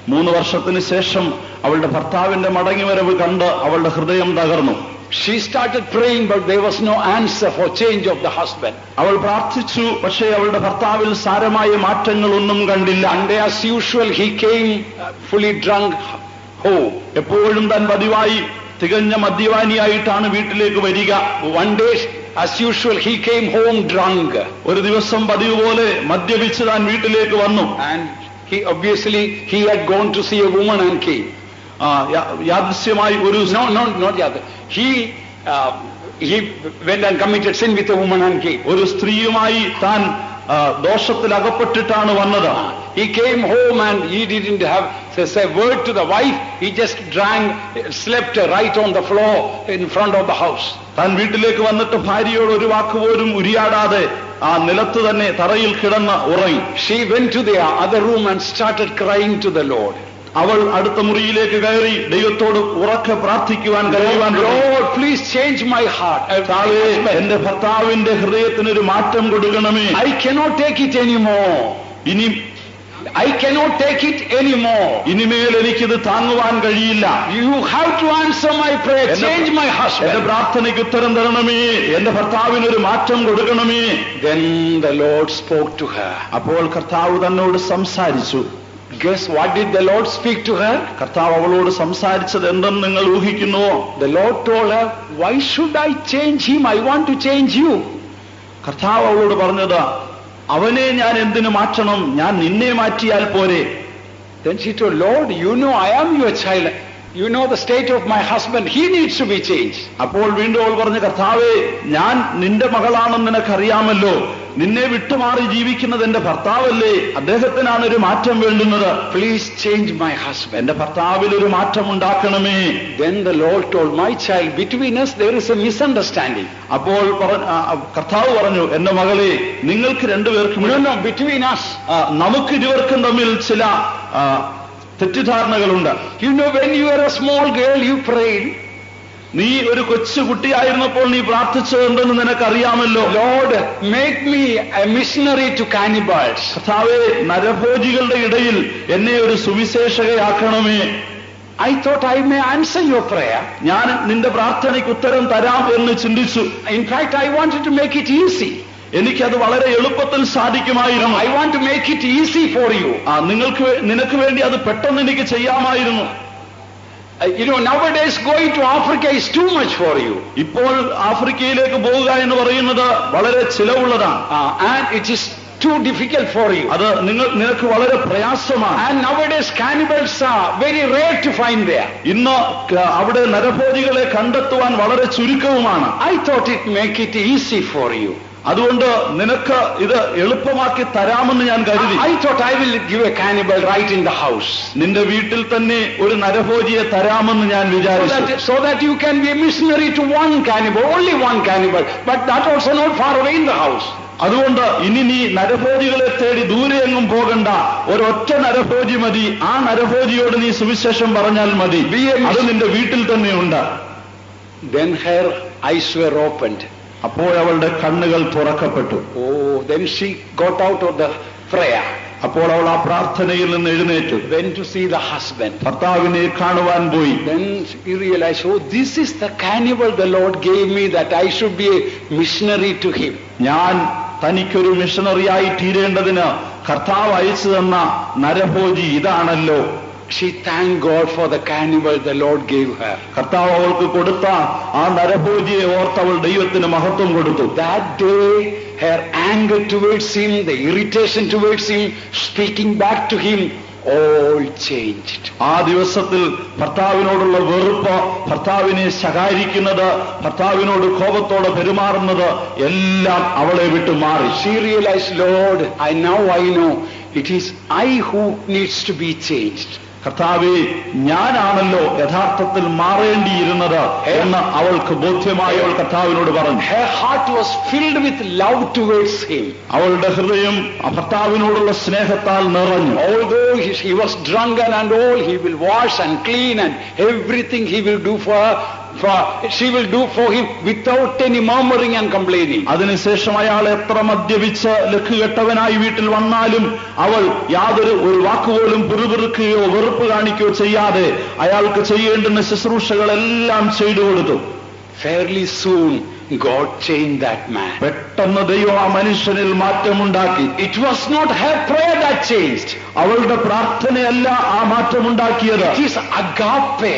S1: 3 വർഷത്തിന് ശേഷം അവളുടെ ഭർത്താവിന്റെ മടങ്ങിവരവ് കണ്ട് അവളുടെ ഹൃദയം തകർന്നു.
S2: She started praying, but there was no answer for change of the husband.
S1: അവൾ പ്രാർത്ഥിച്ചു, പക്ഷേ അവളുടെ ഭർത്താവിൽ സാരമായ മാറ്റങ്ങളൊന്നും കണ്ടില്ല.
S2: And as usual, he came fully drunk home.
S1: എപ്പോഴും താൻ പതിവായി തികഞ്ഞ മദ്യപാനിയായിട്ടാണ് വീട്ടിലേക്ക് വരിക.
S2: One day, as usual, he came home drunk.
S1: ഒരു ദിവസം പതിവ് പോലെ മദ്യപിച്ച് താൻ വീട്ടിലേക്ക് വന്നു.
S2: And he had gone to see a woman and came.
S1: യാദൃശ്യമായി ഒരു
S2: not yada. He went and committed sin with a woman and came.
S1: ഒരു സ്ത്രീയുമായി താൻ ദോഷത്തിൽ അകപ്പെട്ടിട്ടാണ് വന്നത്.
S2: He came home and he didn't have say word to the wife. He just slept right on the floor in front of the house.
S1: താൻ വീട്ടിലേക്ക് വന്നിട്ട് ഭാര്യയോട് ഒരു വാക്കുപോലും ഉരിയാടാതെ ആ നിലത്ത് തന്നെ തറയിൽ കിടന്ന് ഉറങ്ങി.
S2: She went to the other room and started crying to the Lord.
S1: അവൾ അടുത്ത മുറിയിലേക്ക് കയറി ദൈവത്തോട് ഉറക്കെ പ്രാർത്ഥിക്കുവാൻ കഴിയുവാൻ,
S2: Lord, please change my heart.
S1: എന്റെ ഭർത്താവിന്റെ ഹൃദയത്തിനൊരു മാറ്റം കൊടുക്കണമേ.
S2: I cannot take it anymore. ഇനിമേൽ
S1: എനിക്കിത് താങ്ങുവാൻ കഴിയില്ല.
S2: You have to answer my prayer. Change my husband.
S1: എന്റെ പ്രാർത്ഥനയ്ക്ക് ഉത്തരം തരണമേ, എന്റെ ഭർത്താവിനൊരു മാറ്റം കൊടുക്കണമേ.
S2: Then the Lord spoke to her.
S1: അപ്പോൾ കർത്താവ് തന്നോട് സംസാരിച്ചു.
S2: Guess what did the Lord speak to her?
S1: കർത്താവ് അവളോട് സംസാരിച്ചത് എന്തെന്ന് നിങ്ങൾ ഊഹിക്കുന്നുവോ?
S2: The Lord told her, why should I change him? I want to change you.
S1: കർത്താവ് അവളോട് പറഞ്ഞത്, അവനെ ഞാൻ എന്തിനു മാറ്റണം, ഞാൻ നിന്നെ മാറ്റിയാൽ പോരെ.
S2: Then she told, Lord, you know I am your child. You know the state of my husband. He needs to be changed.
S1: അപ്പോൾ വീണ്ടും അവൾ പറഞ്ഞു, കർത്താവേ, ഞാൻ നിന്റെ മകളാണെന്ന് നിനക്കറിയാമല്ലോ, നിന്നെ വിട്ടുമാറി ജീവിക്കുന്നത് എന്റെ ഭർത്താവല്ലേ, അദ്ദേഹത്തിനാണ് ഒരു മാറ്റം വേണ്ടുന്നത്.
S2: Please change my husband.
S1: എന്റെ ഭർത്താവിൽ ഒരു മാറ്റം ഉണ്ടാക്കണമേ.
S2: Then the Lord told, my child, between us there is a misunderstanding.
S1: അപ്പോൾ കർത്താവ് പറഞ്ഞു, എന്റെ മകളെ, നിങ്ങൾക്ക് രണ്ടുപേർക്കും
S2: No, between us.
S1: നമുക്ക് ഇരുവർക്കും തമ്മിൽ ചില തെറ്റിദ്ധാരണകളുണ്ട്.
S2: You know, when you were a small girl, you prayed.
S1: നീ ഒരു കൊച്ചു കുട്ടിയായിരുന്നപ്പോൾ നീ പ്രാർത്ഥിച്ചതെന്തെന്ന് നിനക്കറിയാമല്ലോ.
S2: Lord, make me a missionary to cannibals.
S1: കർത്താവേ, നരഭോജികളുടെ ഇടയിൽ എന്നെ ഒരു സുവിശേഷകയാക്കണമേ.
S2: I thought I may answer your prayer.
S1: ഞാൻ നിന്റെ പ്രാർത്ഥനയ്ക്ക് ഉത്തരം തരാം എന്ന് ചിന്തിച്ചു.
S2: In fact, I wanted to make it easy.
S1: എനിക്കത് വളരെ എളുപ്പത്തിൽ സാധിക്കുമായിരുന്നു.
S2: I want to make it easy for you.
S1: നിനക്ക് വേണ്ടി അത് പെട്ടെന്ന് എനിക്ക് ചെയ്യാമായിരുന്നു.
S2: You know, nowadays going to Africa is too much for you.
S1: ഇപ്പോൾ ആഫ്രിക്കയിലേക്ക് പോവുക എന്ന് പറയുന്നത് വളരെ ചിലവുള്ളതാണ്.
S2: And it is too difficult for you.
S1: അത് നിനക്ക് വളരെ പ്രയാസമാണ്.
S2: And nowadays cannibals are very rare to find there.
S1: ഇന്ന് അവിടെ നരഭോജികളെ കണ്ടെത്തുവാൻ വളരെ ചുരുക്കവുമാണ്.
S2: I thought it make it easy for you.
S1: അതുകൊണ്ട് നിനക്ക് ഇത് എളുപ്പമാക്കി തരാമെന്ന് ഞാൻ കരുതി.
S2: I thought I will give a cannibal right in the house.
S1: നിന്റെ വീട്ടിൽ തന്നെ ഒരു നരഭോജിയെ തരാമെന്ന് ഞാൻ വിചാരിച്ചു.
S2: So that you can be a missionary to one cannibal, only one cannibal, but that also not far away in the house.
S1: അതുകൊണ്ട് ഇനി നീ നരഭോജികളെ തേടി ദൂരെ എങ്ങും പോകണ്ട, ഒരൊറ്റ നരഭോജി മതി. ആ നരഭോജിയോട് നീ സുവിശേഷം പറഞ്ഞാൽ മതി, അത് നിന്റെ വീട്ടിൽ തന്നെയുണ്ട്.
S2: Then her eyes were opened.
S1: അപ്പോൾ അവളുടെ കണ്ണുകൾ തുറക്കപ്പെട്ടു.
S2: Oh, then she got out of the prayer.
S1: അപ്പോൾ അവൾ ആ പ്രാർത്ഥനയിൽ നിന്ന് എഴുന്നേറ്റു.
S2: Went to see the husband.
S1: ഭർത്താവിനെ കാണുവാൻ പോയി.
S2: Then he realized, oh, this is the cannibal the Lord gave me, that I should be a missionary to him.
S1: ഞാൻ തനിക്കൊരു മിഷണറിയായി തീരേണ്ടതിന് കർത്താവ് അയച്ചു തന്ന നരഭോജി ഇതാണല്ലോ.
S2: She thanked God for the cannibal the Lord gave her.
S1: കർത്താവ് അവൾക്ക് കൊടുത്ത ആ നരഭോജിയെ ഓർത്തവൾ ദൈവത്തിന് മഹത്വം കൊടുത്തു.
S2: That day, her anger towards him, the irritation towards him, speaking back to him, all changed.
S1: ആ ദിവസത്തിൽ ഭർത്താവിനോടുള്ള വെറുപ്പ്, ഭർത്താവിനെ ശകാരിക്കുന്നത്, ഭർത്താവിനോട് കോപത്തോടെ പെരുമാറുന്നത് എല്ലാം അവളെ വിട്ടു മാറി.
S2: She realized, Lord, I know it is I who needs to be changed.
S1: കർത്താവേ, ഞാനാണല്ലോ യഥാർത്ഥത്തിൽ മാറേണ്ടിയിരുന്നത് എന്ന് അവൾക്ക് ബോധ്യമായി അവൾ കർത്താവിനോട് പറഞ്ഞു.
S2: Her heart was filled with love towards him.
S1: അവളുടെ ഹൃദയം ഭർത്താവിനോടുള്ള സ്നേഹത്താൽ നിറഞ്ഞു.
S2: Although he was drunken and all, he will wash and clean and everything he will do for her. She will do for him without any murmuring and complaining.
S1: അതിനുശേഷം അയാൾ എത്ര മദ്യപിച്ച് ലക്കുകെട്ടവനായി വീട്ടിൽ വന്നാലും അവൾ യാതൊരു ഒരു വാക്കുപോലും പിറുപിറുക്കുകയോ വെറുപ്പ് കാണിക്കുകയോ ചെയ്യാതെ അയാൾക്ക് ചെയ്യേണ്ടുന്ന ശുശ്രൂഷകളെല്ലാം ചെയ്തു കൊടുത്തു.
S2: Fairly soon God changed that man.
S1: പെട്ടെന്ന് ദൈവം ആ മനുഷ്യനിൽ മാറ്റമുണ്ടാക്കി.
S2: It was not her prayer that changed.
S1: അവളുടെ പ്രാർത്ഥനയല്ല ആ മാറ്റമുണ്ടാക്കിയത്.
S2: It is agape.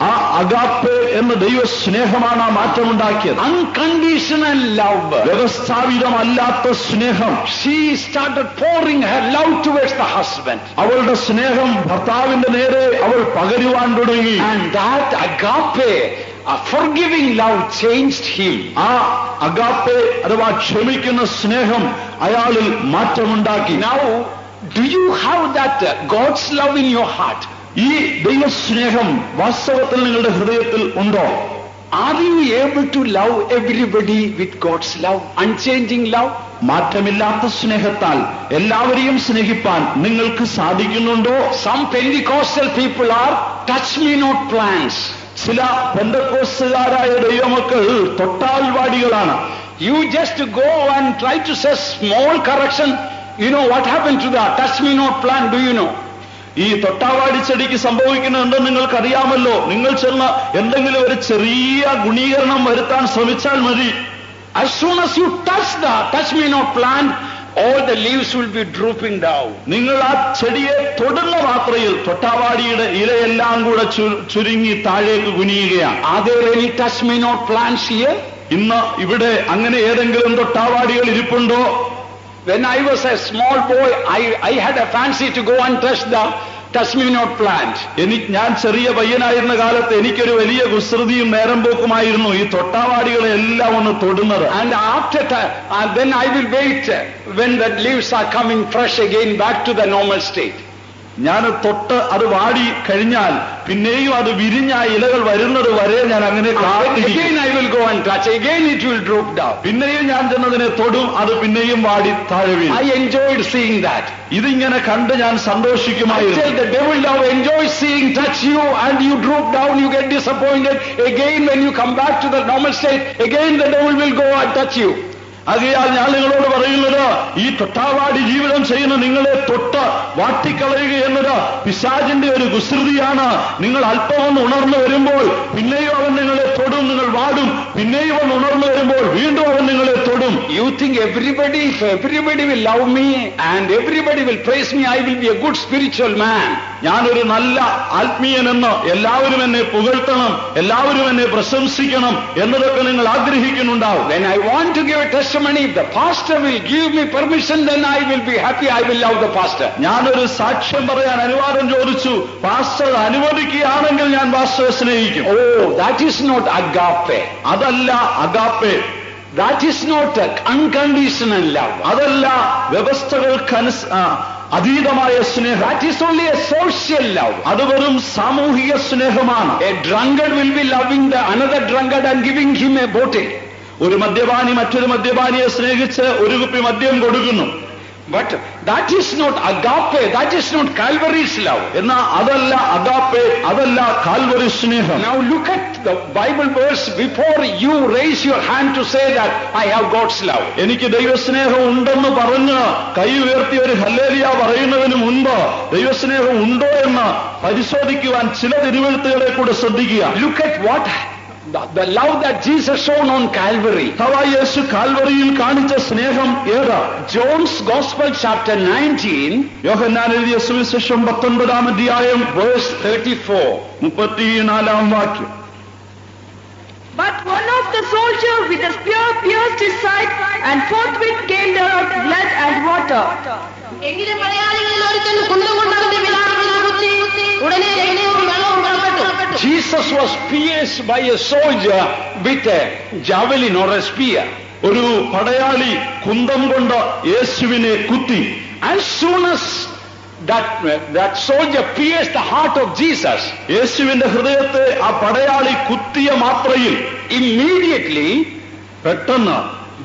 S1: ആ അഗാപ്പെ എന്ന ദൈവ സ്നേഹമാണ് ആ മാറ്റമുണ്ടാക്കിയത്.
S2: Unconditional love.
S1: വ്യവസ്ഥാപിതമല്ലാത്ത സ്നേഹം.
S2: She started pouring her love towards the husband.
S1: അവളുടെ സ്നേഹം ഭർത്താവിന്റെ നേരെ അവൾ പകരുവാൻ തുടങ്ങി.
S2: And that agape, a forgiving love, changed him.
S1: ആ അഗാപ്പെ അഥവാ ക്ഷമിക്കുന്ന സ്നേഹം അയാളിൽ മാറ്റമുണ്ടാക്കി.
S2: Now, do you have that God's love in your heart?
S1: ഈ ദൈവസ്നേഹം വാസ്തവത്തിൽ നിങ്ങളുടെ ഹൃദയത്തിൽ ഉണ്ടോ?
S2: Are you able to love everybody with God's love, unchanging love?
S1: മാറ്റമില്ലാത്ത സ്നേഹത്താൽ എല്ലാവരെയും സ്നേഹിപ്പാൻ നിങ്ങൾക്ക് സാധിക്കുന്നുണ്ടോ?
S2: Some Pentecostal people are touch me not plants.
S1: ചില പെന്തക്കോസ്തുകാരായ ദൈവമക്കൾ തൊട്ടാൽവാടികളാണ്.
S2: You just go and try to say small correction. You know what happened to the touch me not plant? Do you know?
S1: ഈ തൊട്ടാവാടി ചെടിക്ക് സംഭവിക്കുന്നുണ്ടെന്ന് നിങ്ങൾക്കറിയാമല്ലോ. നിങ്ങൾ ചെന്ന് എന്തെങ്കിലും ഒരു ചെറിയ ഗുണീകരണം വരുത്താൻ ശ്രമിച്ചാൽ മതി.
S2: As soon as you touch me not plant, all the leaves will be drooping down.
S1: നിങ്ങൾ ആ ചെടിയെ തൊടുന്ന മാത്രയിൽ തൊട്ടാവാടിയുടെ ഇലയെല്ലാം കൂടെ ചുരുങ്ങി താഴേക്ക് കുനിയുകയാണ്.
S2: Are there any touch me not plants here?
S1: ഇന്ന് ഇവിടെ അങ്ങനെ ഏതെങ്കിലും തൊട്ടാവാടികൾ ഇരിപ്പുണ്ടോ?
S2: When I was a small boy, I had a fancy to go and touch me not plant.
S1: ഞാൻ ചെറിയ പയ്യനായിരുന്ന കാലത്ത് എനിക്കൊരു വലിയ കുസൃതിയും നേരം പോക്കുമായിരുന്നു ഈ തൊട്ടാവാടികളെ എല്ലാം ഒന്ന് തൊടുന്നത്.
S2: And after then I will wait when the leaves are coming fresh again back to the normal state.
S1: ഞാൻ തൊട്ട് അത് വാടി കഴിഞ്ഞാൽ പിന്നെയും അത് വിരിഞ്ഞ ഇലകൾ വരുന്നത് വരെ ഞാൻ അങ്ങനെ കാത്തിരിക്കും.
S2: Again I will go and touch. Again it will droop down.
S1: പിന്നെയും ഞാൻ ചെന്നതിനെ തൊടും, അത് പിന്നെയും വാടി താഴെ വീഴും.
S2: I enjoyed seeing that.
S1: ഇതിങ്ങനെ കണ്ട് ഞാൻ സന്തോഷിക്കുമായിരുന്നു.
S2: Until the devil now enjoys seeing touch you and you droop down, you get disappointed. Again when you come back to the normal state, again the devil will go and touch you.
S1: ആകയാൽ ഞാൻ നിങ്ങളോട് പറയുന്നത്, ഈ തൊട്ടാവാടി ജീവിതം ചെയ്യുന്ന നിങ്ങളെ തൊട്ട് വാട്ടിക്കളയുക എന്നത് പിശാചിന്റെ ഒരു കുസൃതിയാണ്. നിങ്ങൾ അല്പം ഒന്ന് ഉണർന്നു വരുമ്പോൾ പിന്നെയും അവൻ നിങ്ങളെ തൊടും, നിങ്ങൾ വാടും. പിന്നെയും അവൻ ഉണർന്നു വരുമ്പോൾ വീണ്ടും അവൻ നിങ്ങളെ തൊടും.
S2: You think if everybody will love me and everybody will praise me, I will be a good spiritual man.
S1: ഞാനൊരു നല്ല ആത്മീയനെന്ന് എല്ലാവരും എന്നെ പുകഴ്ത്തണം, എല്ലാവരും എന്നെ പ്രശംസിക്കണം എന്നതൊക്കെ നിങ്ങൾ ആഗ്രഹിക്കുന്നുണ്ടാവും.
S2: When I want to give a testimony, if the pastor will give me permission, then I will be happy. I will love the pastor.
S1: ഞാനൊരു സാക്ഷ്യം പറയാൻ അനുവാദം ചോദിച്ചു, പാസ്റ്റർ അനുവദിക്കുകയാണെങ്കിൽ ഞാൻ പാസ്റ്ററെ സ്നേഹിക്കും.
S2: Oh, that is not agape.
S1: അതല്ല agape.
S2: That is not unconditional love.
S1: അതല്ല വ്യവസ്ഥകൾക്ക് അതീതമായ സ്നേഹം.
S2: That is only a social love.
S1: അത് വെറും സാമൂഹിക സ്നേഹമാണ്.
S2: A drunkard will be loving the another drunkard and giving him a bottle.
S1: ഒരു മദ്യപാനി മറ്റൊരു മദ്യപാനിയെ സ്നേഹിച്ച് ഒരു കുപ്പി മദ്യം കൊടുക്കുന്നു.
S2: But that is not agape, that is not Calvary's love.
S1: എന്നാ അതല്ല അഗാപ്പെ, അതല്ല കാൽവരി സ്നേഹം.
S2: Now look at the Bible verse before you raise your hand to say that I have God's love.
S1: എനിക്ക് ദൈവസ്നേഹം ഉണ്ടെന്ന് പറഞ്ഞ് കൈ ഉയർത്തി ഒരു ഹല്ലേലൂയ പറയുന്നതിന് മുൻപ് ദൈവസ്നേഹം ഉണ്ടോ എന്ന് പരിശോധിക്കുവാൻ ചില തിരുവെഴുത്തുകളെ കൂടെ ശ്രദ്ധിക്കുക.
S2: Look at what the love that Jesus shown on Calvary.
S1: യേശു കാൽവറിയിൽ കാണിച്ച സ്നേഹം ഏതാ?
S2: John's Gospel chapter 19,
S1: യോഹന്നാൻ എഴുതിയ സുവിശേഷം 19-ാം അധ്യായം
S2: verse 34.
S1: 34-ാം വാക്യം.
S3: But one of the soldiers with a spear pierced his side, and forthwith came there out blood and water.
S4: എങ്കിലും പടയാളികളിൽ ഒരുത്തൻ കുന്തം കൊണ്ട് അവന്റെ വിലാപത്തിൽ കുത്തി, ഉടനെ രക്തവും വെള്ളവും പുറപ്പെട്ടു.
S2: Jesus was pierced by a soldier with a javelin or a spear.
S1: ഒരു പടയാളി കുന്തം കൊണ്ട് യേശുവിനെ കുത്തി.
S2: As soon as that soldier pierced the heart of Jesus,
S1: യേശുവിന്റെ ഹൃദയത്തെ ആ പടയാളി കുത്തിയ മാത്രയിൽ
S2: immediately
S1: പെട്ടെന്ന്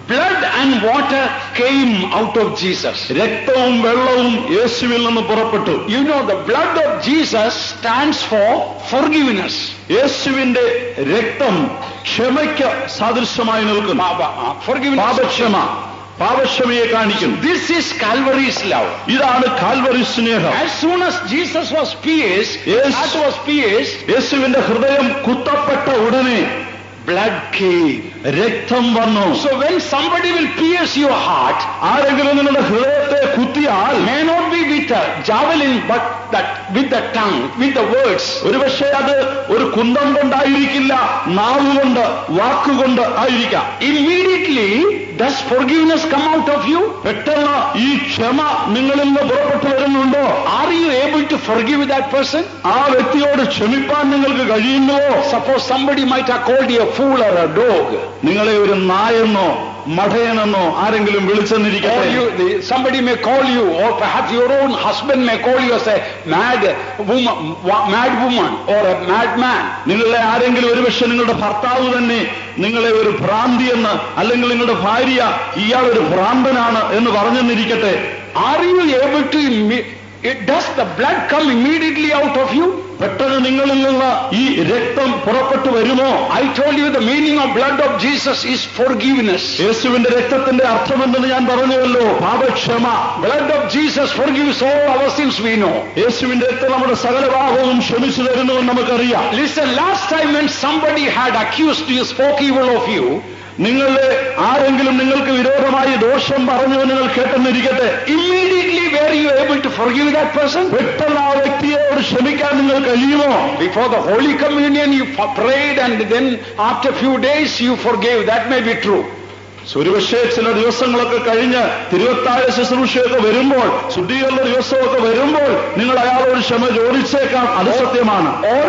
S2: blood and water came out of Jesus.
S1: രക്തവും വെള്ളവും യേശുവിൽ നിന്ന് പുറപ്പെട്ടു.
S2: You know, the blood of Jesus stands for forgiveness.
S1: യേശുവിന്റെ രക്തം ക്ഷമയ്ക്ക് സാദൃശ്യമായി നിൽക്കുന്നു.
S2: Forgiveness.
S1: പാപക്ഷമയെ കാണിക്കുന്നു.
S2: This is Calvary's love.
S1: ഇതാണ് കാൽവരി സ്നേഹം.
S2: As soon as Jesus was pierced,
S1: യേശുവിന്റെ ഹൃദയം കുത്തപ്പെട്ട ഉടനെ
S2: blood came.
S1: രക്തം വന്നു.
S2: So when somebody will pierce your heart,
S1: ആരെങ്കിലും നിങ്ങളുടെ ഹൃദയത്തെ കുത്തിയാൽ
S2: may not be with a javelin, but that with the tongue, with the words.
S1: ഒരുപക്ഷെ അത് ഒരു കുന്തം കൊണ്ടായിരിക്കില്ല, നാവുകൊണ്ട്, വാക്കുകൊണ്ട് ആയിരിക്കാം.
S2: Immediately does forgiveness come out of you?
S1: പെട്ടെന്ന് ഈ ക്ഷമ നിങ്ങളിൽ നിന്ന് പുറപ്പെട്ടു വരുന്നുണ്ടോ?
S2: Are you able to forgive that person?
S1: ആ വ്യക്തിയോട് ക്ഷമിപ്പാൻ നിങ്ങൾക്ക് കഴിയുന്നുവോ?
S2: Suppose somebody might have called you a fool or a dog.
S1: നിങ്ങളെ ഒരു നായെന്നോ മഠയനെന്നോ ആരെങ്കിലും വിളിച്ചെന്നിരിക്കട്ടെ.
S2: Or somebody may call you, or perhaps your own husband may call you as a mad woman or a madman.
S1: നിങ്ങളെ ആരെങ്കിലും ഒരുപക്ഷെ നിങ്ങളുടെ ഭർത്താവ് തന്നെ നിങ്ങളെ ഒരു ഭ്രാന്തിയെന്ന്, അല്ലെങ്കിൽ നിങ്ങളുടെ ഭാര്യ ഇയാൾ ഒരു ഭ്രാന്തനാണ് എന്ന് പറഞ്ഞെന്നിരിക്കട്ടെ.
S2: Are you able to does the blood come immediately out of you?
S1: പെട്ടെന്ന് നിങ്ങളിൽ നിന്ന് ഈ രക്തം പുറപ്പെട്ടു വരുമോ?
S2: I told you the meaning of blood of Jesus is forgiveness.
S1: യേശുവിന്റെ രക്തത്തിന്റെ അർത്ഥമെന്തെന്ന് ഞാൻ പറഞ്ഞുവല്ലോ, പാപക്ഷമ.
S2: Blood of Jesus forgives all our sins, we know.
S1: യേശുവിന്റെ രക്തം നമ്മുടെ സകല പാപവും ക്ഷമിച്ചു തരുന്നുവെന്ന് നമുക്കറിയാം.
S2: Listen, last time when somebody had accused you, spoke evil of you,
S1: നിങ്ങളെ ആരെങ്കിലും നിങ്ങൾക്ക് വിരോധമായി ദോഷം പറഞ്ഞു നിങ്ങൾ കേട്ടെന്നിരിക്കട്ടെ.
S2: immediately were you able to forgive that person?
S1: പെട്ടെന്ന് ആ വ്യക്തിയോട് ക്ഷമിക്കാൻ നിങ്ങൾ കഴിയുമോ?
S2: Before the Holy Communion you prayed, and then after few days you forgave. That may be true.
S1: ഒരുപക്ഷെ ചില ദിവസങ്ങളൊക്കെ കഴിഞ്ഞ് തിരുവത്താഴ ശുശ്രൂഷയൊക്കെ വരുമ്പോൾ, ശുദ്ധീകരണ ദിവസമൊക്കെ വരുമ്പോൾ നിങ്ങൾ അയാളോട് ക്ഷമ ചോദിച്ചേക്കാം. അത് സത്യമാണ്.
S2: Or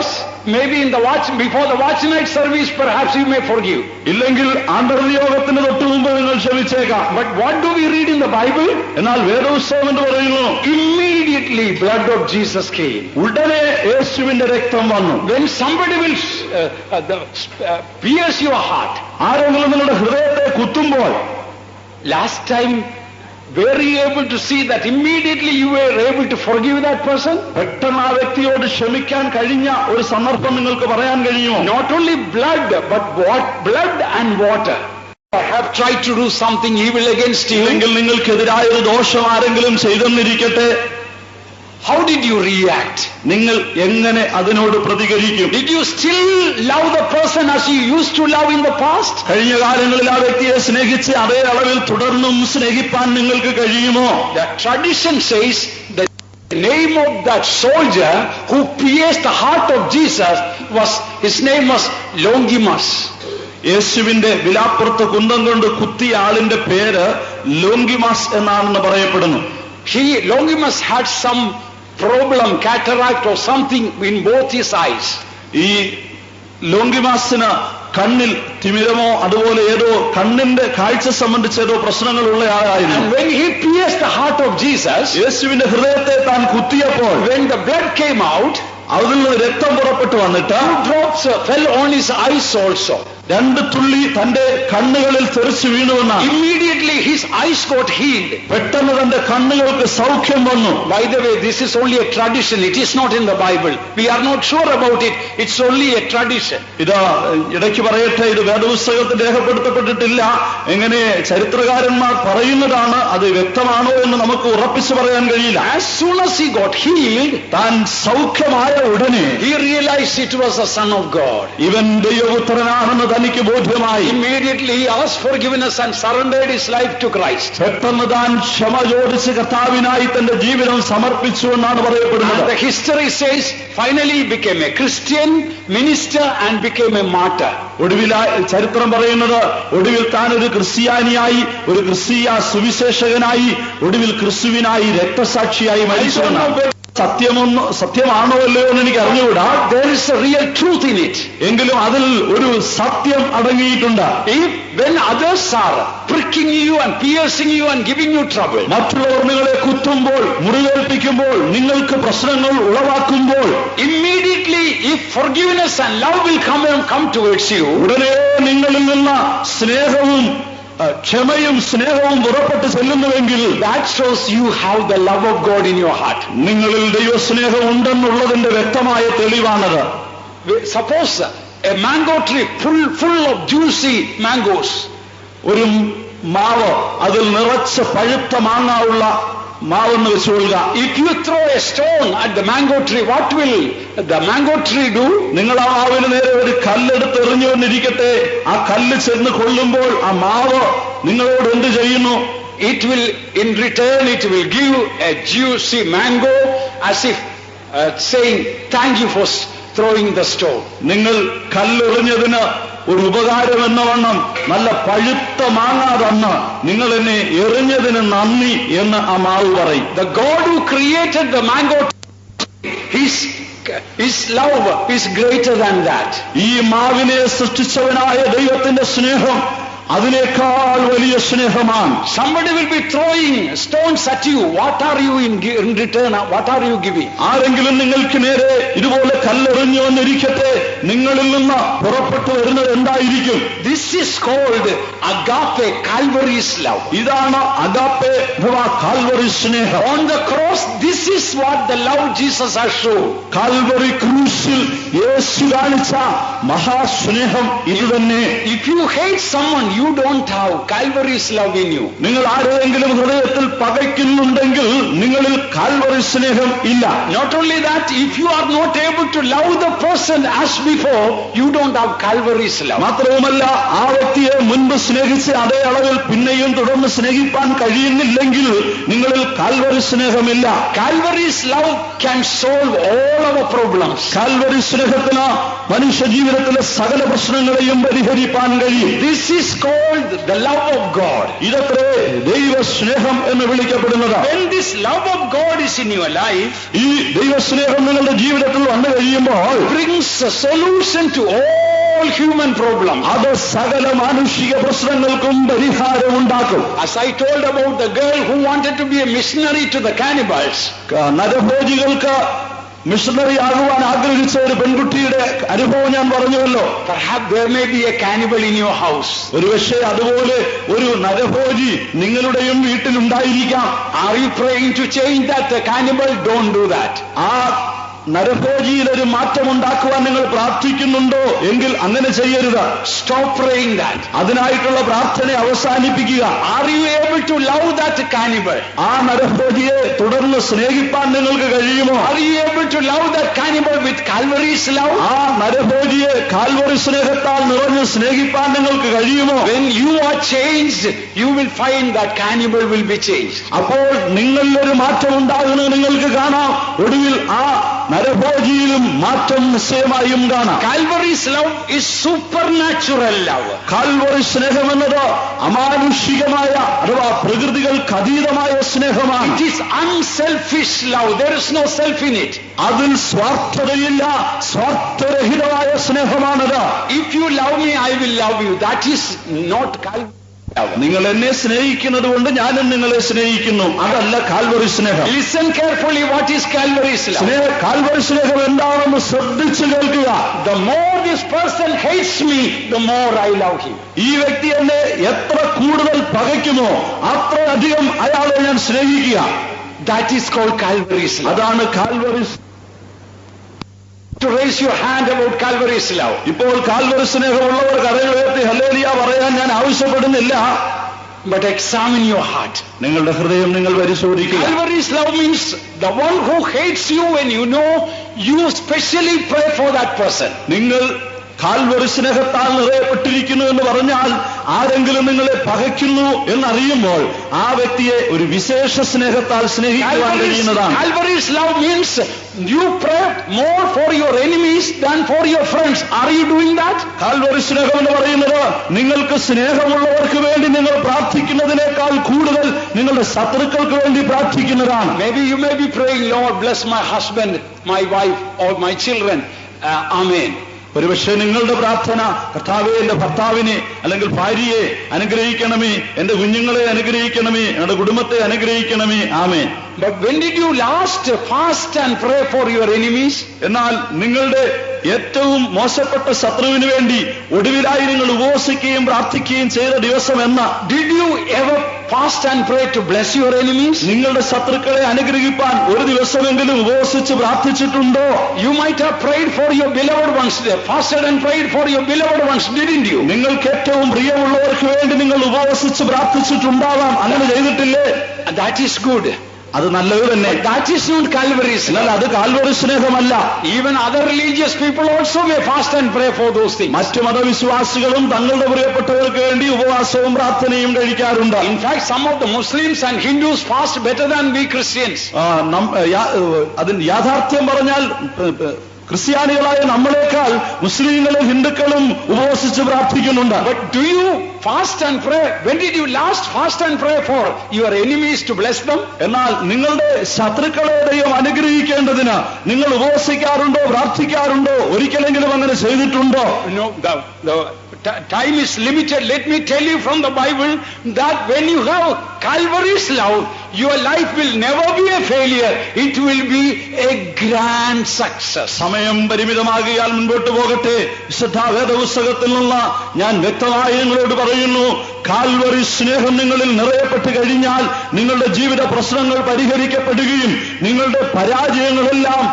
S2: maybe in the before the watch night service perhaps you may forgive.
S1: ഇല്ലെങ്കിൽ ആന്തർനിയോഗത്തിന് തൊട്ട് മുമ്പ് നിങ്ങൾ ക്ഷമിച്ചേക്കാം.
S2: But what do we read in the Bible?
S1: എന്നാൽ വേദപുസ്തകം എന്ന് പറയുന്നു,
S2: immediately blood of Jesus came.
S1: ഉടനെ യേശുവിന്റെ രക്തം വന്നു.
S2: When somebody will pierce your heart,
S1: ആരെങ്കിലും നിങ്ങളുടെ ഹൃദയത്തെ കുത്തുമ്പോൾ,
S2: last time were you able to see that immediately you were able to forgive that person?
S1: പെട്ടെന്ന് ആ വ്യക്തിയോട് ക്ഷമിക്കാൻ കഴിഞ്ഞ ഒരു സന്ദർഭം നിങ്ങൾക്ക് പറയാൻ കഴിയുമോ?
S2: Not only blood, but blood and water. I have tried to do something evil against you.
S1: എങ്കിൽ നിങ്ങൾക്കെതിരായ ഒരു ദോഷം ആരെങ്കിലും ചെയ്തെന്നിരിക്കട്ടെ,
S2: how did you react?
S1: നിങ്ങൾ എങ്ങനെ അതിനോട് പ്രതികരിക്കും?
S2: Did you still love the person as you used to love in the past?
S1: കഴിഞ്ഞ കാലങ്ങളിൽ ആ വ്യക്തിയെ സ്നേഹിച്ച് അതേ അളവിൽ തുടർന്നും സ്നേഹിപ്പാൻ നിങ്ങൾക്ക് കഴിയുമോ?
S2: The tradition says the name of that soldier who pierced the heart of Jesus his name was Longimas.
S1: യേശുവിന്റെ വിലാപ്പുറത്ത് കുന്തം കൊണ്ട് കുത്തിയ ആളിന്റെ പേര് ലോങ്കിമാസ് എന്നാണെന്ന് പറയപ്പെടുന്നു.
S2: Longimas had some problem, cataract or something in both his eyes.
S1: ഈ ലോങ്കിമാസിന് കണ്ണിൽ തിമിരമോ അതുപോലെ ഏതോ കണ്ണിന്റെ കാഴ്ച സംബന്ധിച്ച് ഏതോ പ്രശ്നങ്ങളുള്ള ആളായിരുന്നു.
S2: And when he pierced the heart of Jesus,
S1: യേശുവിന്റെ ഹൃദയത്തെ താൻ കുത്തിയപ്പോൾ,
S2: when the blood came out,
S1: അതിൽ നിന്ന് രക്തം പുറപ്പെട്ടു വന്നിട്ട്
S2: 2 drops fell on his eyes also.
S1: 2 തുള്ളി തന്റെ കണ്ണുകളിൽ തെറിച്ചു വീണുവെന്നാണ്.
S2: Immediately his eyes got healed.
S1: പെട്ടെന്ന് തന്റെ കണ്ണുകൾക്ക് സൗഖ്യം വന്നു.
S2: By the way, this is only a tradition. It is not in the Bible. We are not sure about it. It's only a tradition.
S1: ഇതാ ഇടയ്ക്ക് പറയട്ടെ, ഇത് വേദപുസ്തകത്തിൽ രേഖപ്പെടുത്തപ്പെട്ടിട്ടില്ല. എങ്ങനെ ചരിത്രകാരന്മാർ പറയുന്നതാണ്, അത് വ്യക്തമാണോ എന്ന് നമുക്ക് ഉറപ്പിച്ചു പറയാൻ കഴിയില്ല.
S2: As soon as he got healed,
S1: താൻ സൗഖ്യമായ ഉടനെ
S2: he realized it was the Son of God.
S1: ഇവൻ ദൈവപുത്രനാണെന്ന് തനിക്ക് ബോധ്യമായി.
S2: Immediately he asked forgiveness and surrendered his life to Christ.
S1: പെട്ടെന്ന് താൻ ക്ഷമ ചോദിച്ച് കർത്താവിനായി തന്റെ ജീവിതം സമർപ്പിച്ചു എന്നാണ് പറയപ്പെടുന്നത്.
S2: And the history says finally he became a Christian minister and became a martyr.
S1: ഒടുവിൽ ചരിത്രം പറയുന്നത്, ഒടുവിൽ താൻ ഒരു ക്രിസ്ത്യാനിയായി, ഒരു ക്രിസ്തീയ സുവിശേഷകനായി, ഒടുവിൽ ക്രിസ്തുവിനായി രക്തസാക്ഷിയായി മരിച്ചു. സത്യമാണോ അല്ലയോ എന്ന് എനിക്ക് അറിഞ്ഞുകൂടാ.
S2: There is a real truth in it.
S1: എങ്കിലും അതിൽ ഒരു സത്യം അടങ്ങിയിട്ടുണ്ട്.
S2: When others are pricking you and piercing you and giving you trouble,
S1: മറ്റുള്ളവർ നിങ്ങളെ കുത്തുമ്പോൾ, മുറിവേൽപ്പിക്കുമ്പോൾ, നിങ്ങൾക്ക് പ്രശ്നങ്ങൾ ഉളവാക്കുമ്പോൾ,
S2: immediately if forgiveness and love will come towards you,
S1: ഉടനെ നിങ്ങളിൽ നിന്ന് സ്നേഹവും ക്ഷമയും സ്നേഹവും പുറപ്പെട്ട് ചെല്ലുന്നുവെങ്കിൽ,
S2: that shows you have the love of God in your heart.
S1: നിങ്ങളിൽ ദൈവസ്നേഹം ഉണ്ടെന്നുള്ളതിന്റെ വ്യക്തമായ തെളിവാണത്.
S2: Suppose a mango tree full of juicy mangoes.
S1: ഒരു മാവ്, അതിൽ നിറച്ച് പഴുത്ത മാങ്ങ ഉള്ള മാവെന്ന് വെച്ചുകൊള്ളുക.
S2: If you throw a stone at the mango tree, what will the mango tree do?
S1: നിങ്ങൾ ആ മാവിന് നേരെ ഒരു കല്ലെടുത്ത് എറിഞ്ഞുകൊണ്ടിരിക്കട്ടെ, ആ കല്ല് ചെന്ന് കൊള്ളുമ്പോൾ ആ മാവ് നിങ്ങളോട് എന്ത് ചെയ്യുന്നു?
S2: It will, in return, it will give a juicy mango, as if saying, thank you for throwing the stone.
S1: നിങ്ങൾ കല്ലെറിഞ്ഞതിന് ഒരു ഉപകാരം എന്ന വണ്ണം നല്ല പഴുത്ത മാങ്ങ തന്ന് നിങ്ങൾ എന്നെ എറിഞ്ഞതിന് നന്ദി എന്ന് ആ മാവ് പറയും.
S2: The God who created the mango, his love is greater than that.
S1: ഈ മാവിനെ സൃഷ്ടിച്ചവനായ ദൈവത്തിന്റെ സ്നേഹം അതിനേക്കാൾ വലിയ സ്നേഹമാണ്.
S2: Somebody will be throwing stones at you. What are you in return? What are you giving?
S1: ആരെങ്കിലും നിങ്ങൾക്ക് നേരെ ഇതുപോലെ കല്ലെറിഞ്ഞു വന്നിരിക്കട്ടെ, നിങ്ങളിൽ നിന്ന് പുറപ്പെട്ടു വരുന്നത് എന്തായിരിക്കും?
S2: This is called agape, Calvary's love.
S1: ഇതാണ് അഗാപ്പെ അഥവാ കാൽവറി സ്നേഹം.
S2: On the cross, this is what the love Jesus has shown.
S1: Calvary ക്രൂശിൽ യേശു കാണിച്ച മഹാസ്നേഹം ഇത് തന്നെ.
S2: If you hate someone, you don't have Calvary's love in you.
S1: നിങ്ങൾ ആരെയെങ്കിലും ഹൃദയത്തിൽ പകയ്ക്കുന്നുണ്ടെങ്കിൽ നിങ്ങളിൽ കാൽവറി സ്നേഹം ഇല്ല.
S2: Not only that, if you are not able to love the person as before, you don't have Calvary's love.
S1: മാത്രവുമല്ല, ആ വ്യക്തിയെ മുൻപ് സ്നേഹിച്ച് അതേ അളവിൽ പിന്നെയും തുടർന്ന് സ്നേഹിപ്പാൻ കഴിയുന്നില്ലെങ്കിൽ നിങ്ങളിൽ കാൽവറി സ്നേഹമില്ല.
S2: Calvary's love can solve all our problems.
S1: Calvary സ്നേഹത്തിന് മനുഷ്യ ജീവിതത്തിലെ സകല പ്രശ്നങ്ങളെയും പരിഹരിപ്പാൻ കഴിയും.
S2: This is called the love of God.
S1: ഇതത്രേ ദൈവ സ്നേഹം എന്ന് വിളിക്കപ്പെടുന്നത്.
S2: When this love of God is in your life,
S1: ഈ ദൈവ സ്നേഹം നിങ്ങളുടെ ജീവിതത്തിൽ വന്നു കഴിയുമ്പോൾ
S2: brings a solution to all human problems.
S1: അത് സകല മാനുഷിക പ്രശ്നങ്ങൾക്കും പരിഹാരം ഉണ്ടാക്കും.
S2: As I told about the girl who wanted to be a missionary to the cannibals,
S1: നരഭോജികൾക്ക് മിഷണറി ആകുവാൻ ആഗ്രഹിച്ച ഒരു പെൺകുട്ടിയുടെ അനുഭവം ഞാൻ പറഞ്ഞുവല്ലോ.
S2: perhaps there may be a cannibal in your house.
S1: ഒരുപക്ഷെ അതുപോലെ ഒരു നരഭോജി നിങ്ങളുടെയും വീട്ടിലുണ്ടായിരിക്കാം.
S2: Are you praying to change that? The cannibal, don't do that.
S1: ആ നരഭോജിയിൽ ഒരു മാറ്റം ഉണ്ടാക്കുവാൻ നിങ്ങൾ പ്രാർത്ഥിക്കുന്നുണ്ടോ എങ്കിൽ അങ്ങനെ ചെയ്യരുത്.
S2: Stop praying that.
S1: അതിനായിട്ടുള്ള പ്രാർത്ഥന അവസാനിപ്പിക്കുക.
S2: Are you able to love that cannibal?
S1: ആ നരഭോജിയെ തുടർന്ന് സ്നേഹിപ്പാൻ നിങ്ങൾക്ക് കഴിയുമോ?
S2: Are you able to love that cannibal with Calvary's love?
S1: ആ നരഭോജിയെ കാൽവറി സ്നേഹത്താൽ നിറഞ്ഞ് സ്നേഹിപ്പാൻ നിങ്ങൾക്ക് കഴിയുമോ?
S2: When you are changed, you will find that cannibal will be changed.
S1: അപ്പോൾ നിങ്ങളിലൊരു മാറ്റം ഉണ്ടാകുന്നത് നിങ്ങൾക്ക് കാണാം. ഒടുവിൽ ആ നരഭോജിയിലും മാറ്റം നിശ്ചയമായും കാണാം.
S2: Calvary's love is supernatural love.
S1: Calvary സ്നേഹം എന്നത് അമാനുഷികമായ അഥവാ പ്രകൃതികൾക്ക് അതീതമായ സ്നേഹമാണ്.
S2: It is unselfish love. There is no self in it.
S1: അതിൽ സ്വാർത്ഥതയില്ല, സ്വാർത്ഥരഹിതമായ സ്നേഹമാണത്.
S2: If you love me, I will love you. That is not Calvary.
S1: നിങ്ങൾ എന്നെ സ്നേഹിക്കുന്നത് കൊണ്ട് ഞാനും നിങ്ങളെ സ്നേഹിക്കുന്നു. അതല്ല കാൽവറി സ്നേഹം.
S2: Listen carefully, what is Calvary's love?
S1: Calvary സ്നേഹം എന്താണെന്ന് ശ്രദ്ധിച്ചു കേൾക്കുക.
S2: The more this person hates me, the more I love him.
S1: ഈ വ്യക്തി എന്നെ എത്ര കൂടുതൽ പകയ്ക്കുമോ അത്ര അധികം അയാളെ ഞാൻ സ്നേഹിക്കുക.
S2: That is called Calvary's love.
S1: അതാണ് Calvary.
S2: To raise your hand about Calvary's love.
S1: ഇപ്പോൾ കാൽവറി സ്നേഹമുള്ളവർ കരയുയർത്തി ഹല്ലേലൂയ പറയാൻ ഞാൻ ആവശ്യപ്പെടുന്നില്ല.
S2: But examine your heart.
S1: നിങ്ങളുടെ ഹൃദയം നിങ്ങൾ പരിശോധിക്കുക.
S2: Calvary's love means the one who hates you, when you know, you specially pray for that person.
S1: നിങ്ങൾ കാൽവറി സ്നേഹത്താൽ നിറയപ്പെട്ടിരിക്കുന്നു എന്ന് പറഞ്ഞാൽ ആരെങ്കിലും നിങ്ങളെ പകയ്ക്കുന്നു എന്നറിയുമ്പോൾ ആ വ്യക്തിയെ ഒരു വിശേഷ സ്നേഹത്താൽ സ്നേഹിക്കുവാൻ കഴിയുന്നതാണ്.
S2: Calvary's love means you pray more for your enemies than for your friends. Are you doing that?
S1: Calvary സ്നേഹം എന്ന് പറയുന്നത് നിങ്ങൾക്ക് സ്നേഹമുള്ളവർക്ക് വേണ്ടി നിങ്ങൾ പ്രാർത്ഥിക്കുന്നതിനേക്കാൾ കൂടുതൽ നിങ്ങളുടെ ശത്രുക്കൾക്ക് വേണ്ടി പ്രാർത്ഥിക്കുന്നതാണ്.
S2: Maybe you may be praying, Lord, bless my husband, my wife, or my children. Amen.
S1: ഒരുപക്ഷെ നിങ്ങളുടെ പ്രാർത്ഥന കർത്താവേ എന്റെ ഭർത്താവിനെ അല്ലെങ്കിൽ ഭാര്യയെ അനുഗ്രഹിക്കണമേ, എന്റെ കുഞ്ഞുങ്ങളെ അനുഗ്രഹിക്കണമേ, എന്റെ കുടുംബത്തെ അനുഗ്രഹിക്കണമേ. ആമേൻ.
S2: But when did you last fast and pray for your enemies?
S1: എന്നാൽ നിങ്ങളുടെ ഏറ്റവും മോശപ്പെട്ട ശത്രുവിന് വേണ്ടി ഒടുവിലായി നിങ്ങൾ ഉപവസിക്കുകയും പ്രാർത്ഥിക്കുകയും ചെയ്ത ദിവസം എന്ന?
S2: Did you ever fast and pray to bless your enemies?
S1: നിങ്ങളുടെ ശത്രുക്കളെ അനുഗ്രഹിപ്പാൻ ഒരു ദിവസമെങ്കിലും ഉപവസിച്ച് പ്രാർത്ഥിച്ചിട്ടുണ്ടോ?
S2: You might have prayed for your beloved ones, fasted and prayed for your beloved ones, didn't you?
S1: നിങ്ങൾക്ക് ഏറ്റവും പ്രിയമുള്ളവർക്ക് വേണ്ടി നിങ്ങൾ ഉപവസിച്ച് പ്രാർത്ഥിച്ചിട്ടുണ്ടാവാം. അങ്ങനെ ചെയ്തിട്ടില്ലേ?
S2: That is good.
S1: അത് നല്ലത് തന്നെ.
S2: That is not Calvary's love.
S1: അത് Calvary സ്നേഹമല്ല.
S2: Even other religious people also may fast and pray for those things.
S1: മറ്റു മതവിശ്വാസികളും തങ്ങളുടെ പ്രിയപ്പെട്ടവർക്ക് വേണ്ടി ഉപവാസവും പ്രാർത്ഥനയും കഴിക്കാറുണ്ട്.
S2: In fact, some of the Muslims and Hindus fast better than we Christians.
S1: അതിന് യാഥാർത്ഥ്യം പറഞ്ഞാൽ ക്രിസ്ത്യാനികളായ നമ്മളെക്കാൾ മുസ്ലിങ്ങളും ഹിന്ദുക്കളും ഉപവസിച്ച് പ്രാർത്ഥിക്കുന്നുണ്ട്.
S2: But do you fast and pray? When did you last fast and pray for your enemies to bless them?
S1: എന്നാൽ നിങ്ങളുടെ ശത്രുക്കളെ ദൈവം അനുഗ്രഹിക്കേണ്ടതിന് നിങ്ങൾ ഉപവസിക്കാറുണ്ടോ, പ്രാർത്ഥിക്കാറുണ്ടോ? ഒരിക്കലെങ്കിലും അങ്ങനെ ചെയ്തിട്ടുണ്ടോ?
S2: No, the time is limited. Let me tell you from the Bible that when you have Calvary's love, your life will never be a failure. It will be a grand success.
S1: സമയം പരിമിതമാകിയാൽ മുൻപോട്ട് പോകട്ടെ. വിശുദ്ധ വേദപുസ്തകത്തിൽ നിന്ന് ഞാൻ വ്യക്തമായി നിങ്ങളോട് പറയുന്നു, കാൽവറി സ്നേഹം നിങ്ങളിൽ നിറയപ്പെട്ട് കഴിഞ്ഞാൽ നിങ്ങളുടെ ജീവിത പ്രശ്നങ്ങൾ പരിഹരിക്കപ്പെടുകയും നിങ്ങളുടെ പരാജയങ്ങളെല്ലാം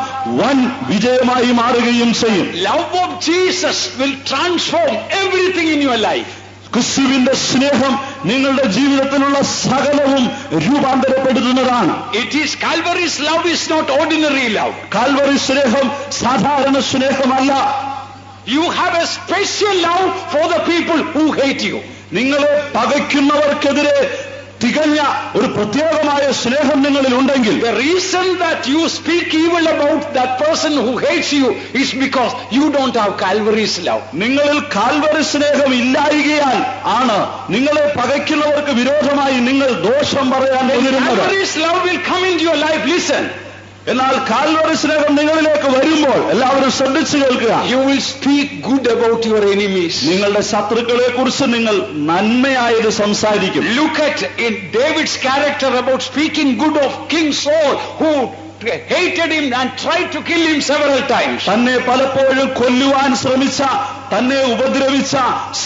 S1: വൻ വിജയമായി മാറുകയും ചെയ്യും.
S2: Love of Jesus will transform everything in your life.
S1: ക്രിസ്തുവിന്റെ സ്നേഹം നിങ്ങളുടെ ജീവിതത്തിലുള്ള സകലവും രൂപാന്തരപ്പെടുത്തുന്നതാണ്.
S2: It is Calvary's love is not ordinary love.
S1: Calvary സ്നേഹം സാധാരണ സ്നേഹമല്ല.
S2: You have a special love for the people who hate you.
S1: നിങ്ങളെ പകയ്ക്കുന്നവർക്കെതിരെ തികഞ്ഞ ഒരു പ്രത്യേകമായ സ്നേഹം നിങ്ങളിൽ ഉണ്ടെങ്കിൽ,
S2: The reason that you speak evil about that person who hates you is because you don't have Calvary's love.
S1: നിങ്ങളിൽ കാൽവറി സ്നേഹം ഇല്ലായികയാൽ ആണ് നിങ്ങളെ പകയ്ക്കുന്നവർക്ക് വിരോധമായി നിങ്ങൾ ദോഷം പറയാൻ വരുന്നത്.
S2: Calvary's love will come into your life. Listen.
S1: എന്നാൽ കാൽവറി സ്നേഹം നിങ്ങളിലേക്ക് വരുമ്പോൾ എല്ലാവരും ശ്രദ്ധിച്ചു കേൾക്കുക.
S2: You will speak good about your enemies.
S1: നിങ്ങളുടെ ശത്രുക്കളെ കുറിച്ച് നിങ്ങൾ നന്മയായത് സംസാരിക്കും.
S2: Look at in David's character about speaking good of King Saul, who hated him and tried to kill him several times.
S1: തന്നെ പലപ്പോഴും കൊല്ലുവാൻ ശ്രമിച്ച, തന്നെ ഉപദ്രവിച്ച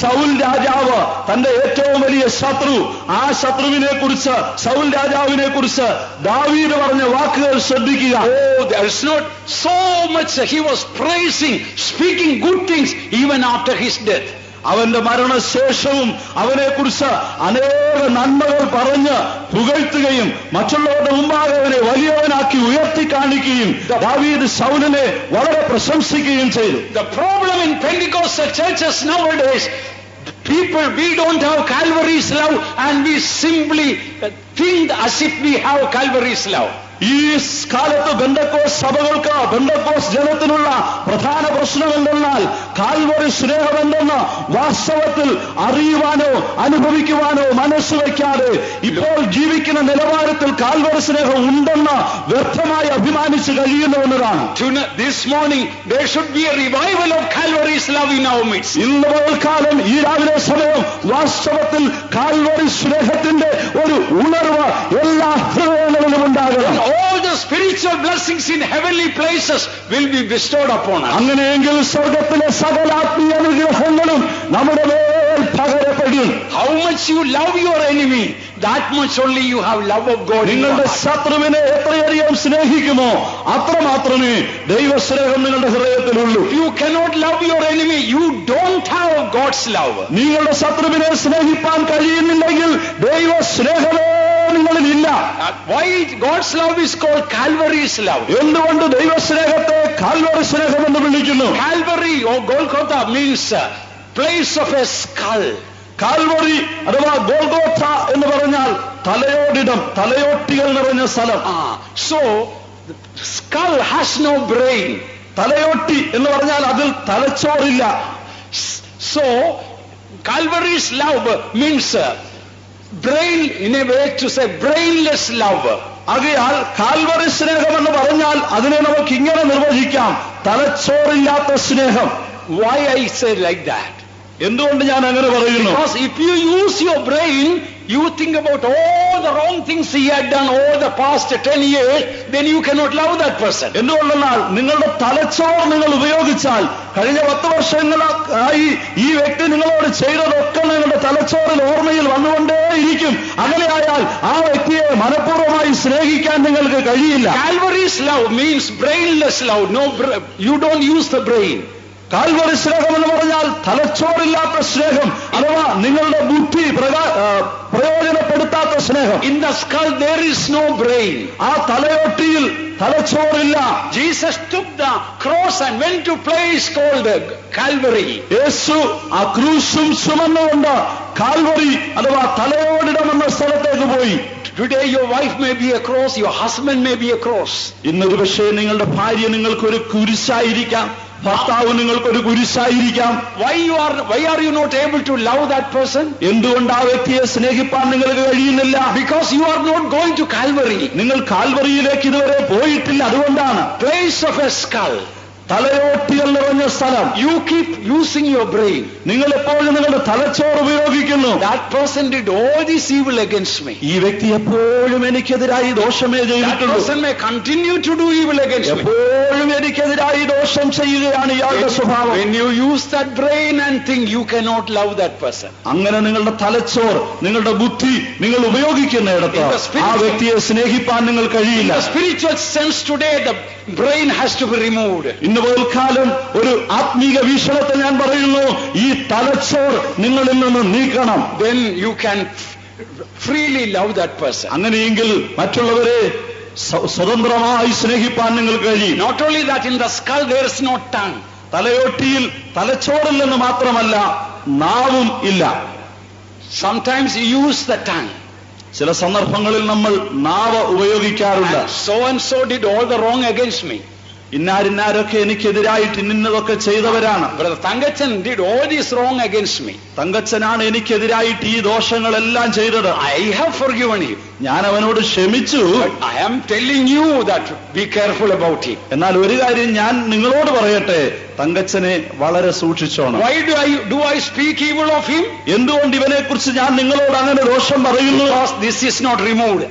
S1: സൗൽ രാജാവ്, തന്റെ ഏറ്റവും വലിയ ശത്രു, ആ ശത്രുവിനെ കുറിച്ച്, സൗൽ രാജാവിനെ കുറിച്ച് ദാവീദ് പറഞ്ഞ വാക്കുകൾ ശ്രദ്ധിക്കുക.
S2: Oh, there's not so much he was praising, speaking good things even after his death.
S1: അവന്റെ മരണശേഷവും അവനെക്കുറിച്ച് അനേക നന്മകൾ പറഞ്ഞ് പുകഴ്ത്തുകയും മറ്റുള്ളവരുടെ മുമ്പാകെ അവനെ വലിയവനാക്കി ഉയർത്തി കാണിക്കുകയും ദാവീദ് സൗലിനെ വളരെ പ്രശംസിക്കുകയും ചെയ്തു.
S2: The problem in Pentecostal churches nowadays, people, we don't have Calvary's love and we simply think as if we have Calvary's love.
S1: ഈ കാലത്ത് ബെന്തക്കോസ് സഭകൾക്ക്, ബെന്തക്കോസ് ജനത്തിനുള്ള പ്രധാന പ്രശ്നം എന്തെന്നാൽ കാൽവറി സ്നേഹം എന്തെന്ന് വാസ്തവത്തിൽ അറിയുവാനോ അനുഭവിക്കുവാനോ മനസ്സ് വയ്ക്കാതെ ഇപ്പോൾ ജീവിക്കുന്ന നിലവാരത്തിൽ കാൽവറി സ്നേഹം ഉണ്ടെന്ന് വ്യർത്ഥമായി അഭിമാനിച്ച് കഴിയുന്നു എന്നതാണ്.
S2: This morning there should be a revival of Calvary's love in our midst.
S1: ഇന്ന് പകൽക്കാലം ഈ രാവിലെ സമയം വാസ്തവത്തിൽ കാൽവറി സ്നേഹത്തിന്റെ ഒരു ഉണർവ് എല്ലാ ഹൃദയങ്ങളിലും ഉണ്ടാകണം.
S2: All the spiritual blessings in heavenly places will be bestowed upon us.
S1: അങ്ങനെയെങ്കിൽ സ്വർഗത്തിലെ സകല ആത്മീയ അനുഗ്രഹങ്ങളും നമ്മുടെ മേൽ പകരപ്പെടും.
S2: How much you love your enemy, that much only you have love of God in your
S1: നിങ്ങളുടെ
S2: heart.
S1: ശത്രുവിനെ എത്രയധികം സ്നേഹിക്കുമോ അത്രമാത്രമേ ദൈവസ്നേഹം നിങ്ങളുടെ ഹൃദയത്തിലുള്ളൂ.
S2: You cannot love your enemy, you don't have God's love.
S1: നിങ്ങളുടെ ശത്രുവിനെ സ്നേഹിപ്പാൻ കഴിയുന്നില്ലെങ്കിൽ ദൈവസ്നേഹമേ നിങ്ങളിലില്ല.
S2: Why God's love is called Calvary's love?
S1: എന്തുകൊണ്ട് ദൈവസ്നേഹത്തെ കാൽവറി സ്നേഹം എന്ന് വിളിക്കുന്നു?
S2: Calvary or Golgotha means place of a skull.
S1: Calvary അഥവാ ഗോൽഗോഥ എന്ന് പറഞ്ഞാൽ തലയോടിടം, തലയോട്ടികൾ നിറഞ്ഞ സ്ഥലം.
S2: So the skull has no brain.
S1: തലയോട്ടി എന്ന് പറഞ്ഞാൽ അതിൽ തലച്ചോറില്ല.
S2: So Calvary's love means brain, in a way to say brainless love.
S1: ആകയാൽ കാൽവറി സ്നേഹം എന്ന് പറഞ്ഞാൽ അതിനെ നമുക്ക് ഇങ്ങനെ നിർവചിക്കാം, തലച്ചോറില്ലാത്ത സ്നേഹം.
S2: Why I say like that?
S1: എന്തുകൊണ്ട് ഞാൻ അങ്ങനെ പറയുന്നു?
S2: Because if you use your brain, you think about all the wrong things he had done over the past 10 years, then you cannot love that person.
S1: എന്തുകൊണ്ടെന്നാൽ നിങ്ങളുടെ തലച്ചോർ നിങ്ങൾ ഉപയോഗിച്ചാൽ കഴിഞ്ഞ 10 വർഷങ്ങളായി ഈ വ്യക്തി നിങ്ങളോട് ചെയ്തതൊക്കെ നിങ്ങളുടെ തലച്ചോറിൽ ഓർമ്മയിൽ വന്നുകൊണ്ടേയിരിക്കും. അങ്ങനെയായാൽ ആ വ്യക്തിയെ മനഃപൂർവ്വമായി സ്നേഹിക്കാൻ നിങ്ങൾക്ക് കഴിയില്ല.
S2: Calvary's love means brainless love. You don't use the brain.
S1: Calvary സ്നേഹം എന്ന് പറഞ്ഞാൽ തലച്ചോറില്ലാത്ത സ്നേഹം അഥവാ നിങ്ങളുടെ ബുദ്ധി പ്രയോജനപ്പെടുത്താത്ത സ്നേഹം.
S2: In the skull there is no brain.
S1: ആ തലയോട്ടിയിൽ തലച്ചോറില്ല.
S2: Jesus took the cross and went to a place called Calvary.
S1: യേശു ആ ക്രൂശും ചുമന്നുകൊണ്ട് കാൽവറി അഥവാ തലയോടിടം എന്ന സ്ഥലത്തേക്ക് പോയി.
S2: Today your wife may be a cross, your husband may be a cross.
S1: ഇന്നൊരു പക്ഷേ നിങ്ങളുടെ ഭാര്യ നിങ്ങൾക്കൊരു കുരിശായിരിക്കാം, ഭർത്താവ് നിങ്ങൾക്കൊരു കുരിശായിരിക്കാം.
S2: Why are you not able to love that person?
S1: എന്തുകൊണ്ട് ആ വ്യക്തിയെ സ്നേഹിപ്പാൻ നിങ്ങൾക്ക് കഴിയുന്നില്ല?
S2: Because you are not going to Calvary.
S1: നിങ്ങൾ കാൽവറിയിലേക്ക് ഇതുവരെ പോയിട്ടില്ല. അതുകൊണ്ടാണ്.
S2: Place of a skull.
S1: തലയോട്ടികൾ നിറഞ്ഞ സ്ഥലം.
S2: You keep using your brain.
S1: നിങ്ങൾ എപ്പോഴും നിങ്ങളുടെ തലച്ചോറ് ഉപയോഗിക്കുന്നു.
S2: That person did all this evil against me.
S1: ഈ വ്യക്തി എപ്പോഴും എനിക്കെതിരായി ദോഷമേ
S2: That
S1: ചെയ്തിട്ടുള്ളൂ.
S2: person may continue to do evil against me.
S1: എപ്പോഴും എനിക്കെതിരായി ദോഷം ചെയ്യുകയാണ് ഇയാളുടെ സ്വഭാവം.
S2: When you use that brain and think, you cannot love that person.
S1: അങ്ങനെ നിങ്ങളുടെ തലച്ചോർ, നിങ്ങളുടെ ബുദ്ധി നിങ്ങൾ ഉപയോഗിക്കുന്നിടത്ത് ആ വ്യക്തിയെ സ്നേഹിപ്പാൻ നിങ്ങൾ
S2: In
S1: കഴിയില്ല.
S2: the spiritual sense today, the brain has to be removed.
S1: ഇന്ന് പോൽക്കാലം ഒരു ആത്മീക വീക്ഷണത്തിൽ ഞാൻ പറയുന്നു, ഈ തലച്ചോർ നിങ്ങളിൽ നിന്ന് നീക്കണം.
S2: Then you can freely love that person.
S1: അങ്ങനെയെങ്കിൽ മറ്റുള്ളവരെ സ്വതന്ത്രമായി സ്നേഹിപ്പാൻ നിങ്ങൾക്ക് കഴിയും.
S2: Not only that, in the skull there is no tongue.
S1: തലയോട്ടിയിൽ തലച്ചോറിൽ നിന്ന് മാത്രമല്ല നാവും ഇല്ല.
S2: Sometimes you use the tongue.
S1: ചില സന്ദർഭങ്ങളിൽ നമ്മൾ നാവ് ഉപയോഗിക്കാറുണ്ട്.
S2: And so did all the wrong against me.
S1: ഇന്നാരിന്നാരൊക്കെ എനിക്കെതിരായിട്ട് ഇന്നതൊക്കെ ചെയ്തവരാണ്.
S2: Brother Thangachan did all this wrong against me.
S1: തങ്കച്ചനാണ് എനിക്കെതിരായിട്ട് ഈ ദോഷങ്ങളെല്ലാം ചെയ്തത്.
S2: I have forgiven him.
S1: ഞാൻ അവനോട് ക്ഷമിച്ചു.
S2: But I am telling you that be careful about him.
S1: എന്നാൽ ഒരു കാര്യം ഞാൻ നിങ്ങളോട് പറയട്ടെ, തങ്കച്ചനെ വളരെ സൂക്ഷിച്ചോണം.
S2: Why do I speak evil of him?
S1: എന്തുകൊണ്ട് ഇവനെ കുറിച്ച് ഞാൻ നിങ്ങളോട് അങ്ങനെ ദോഷം പറയുന്നു?
S2: Because this is not removed.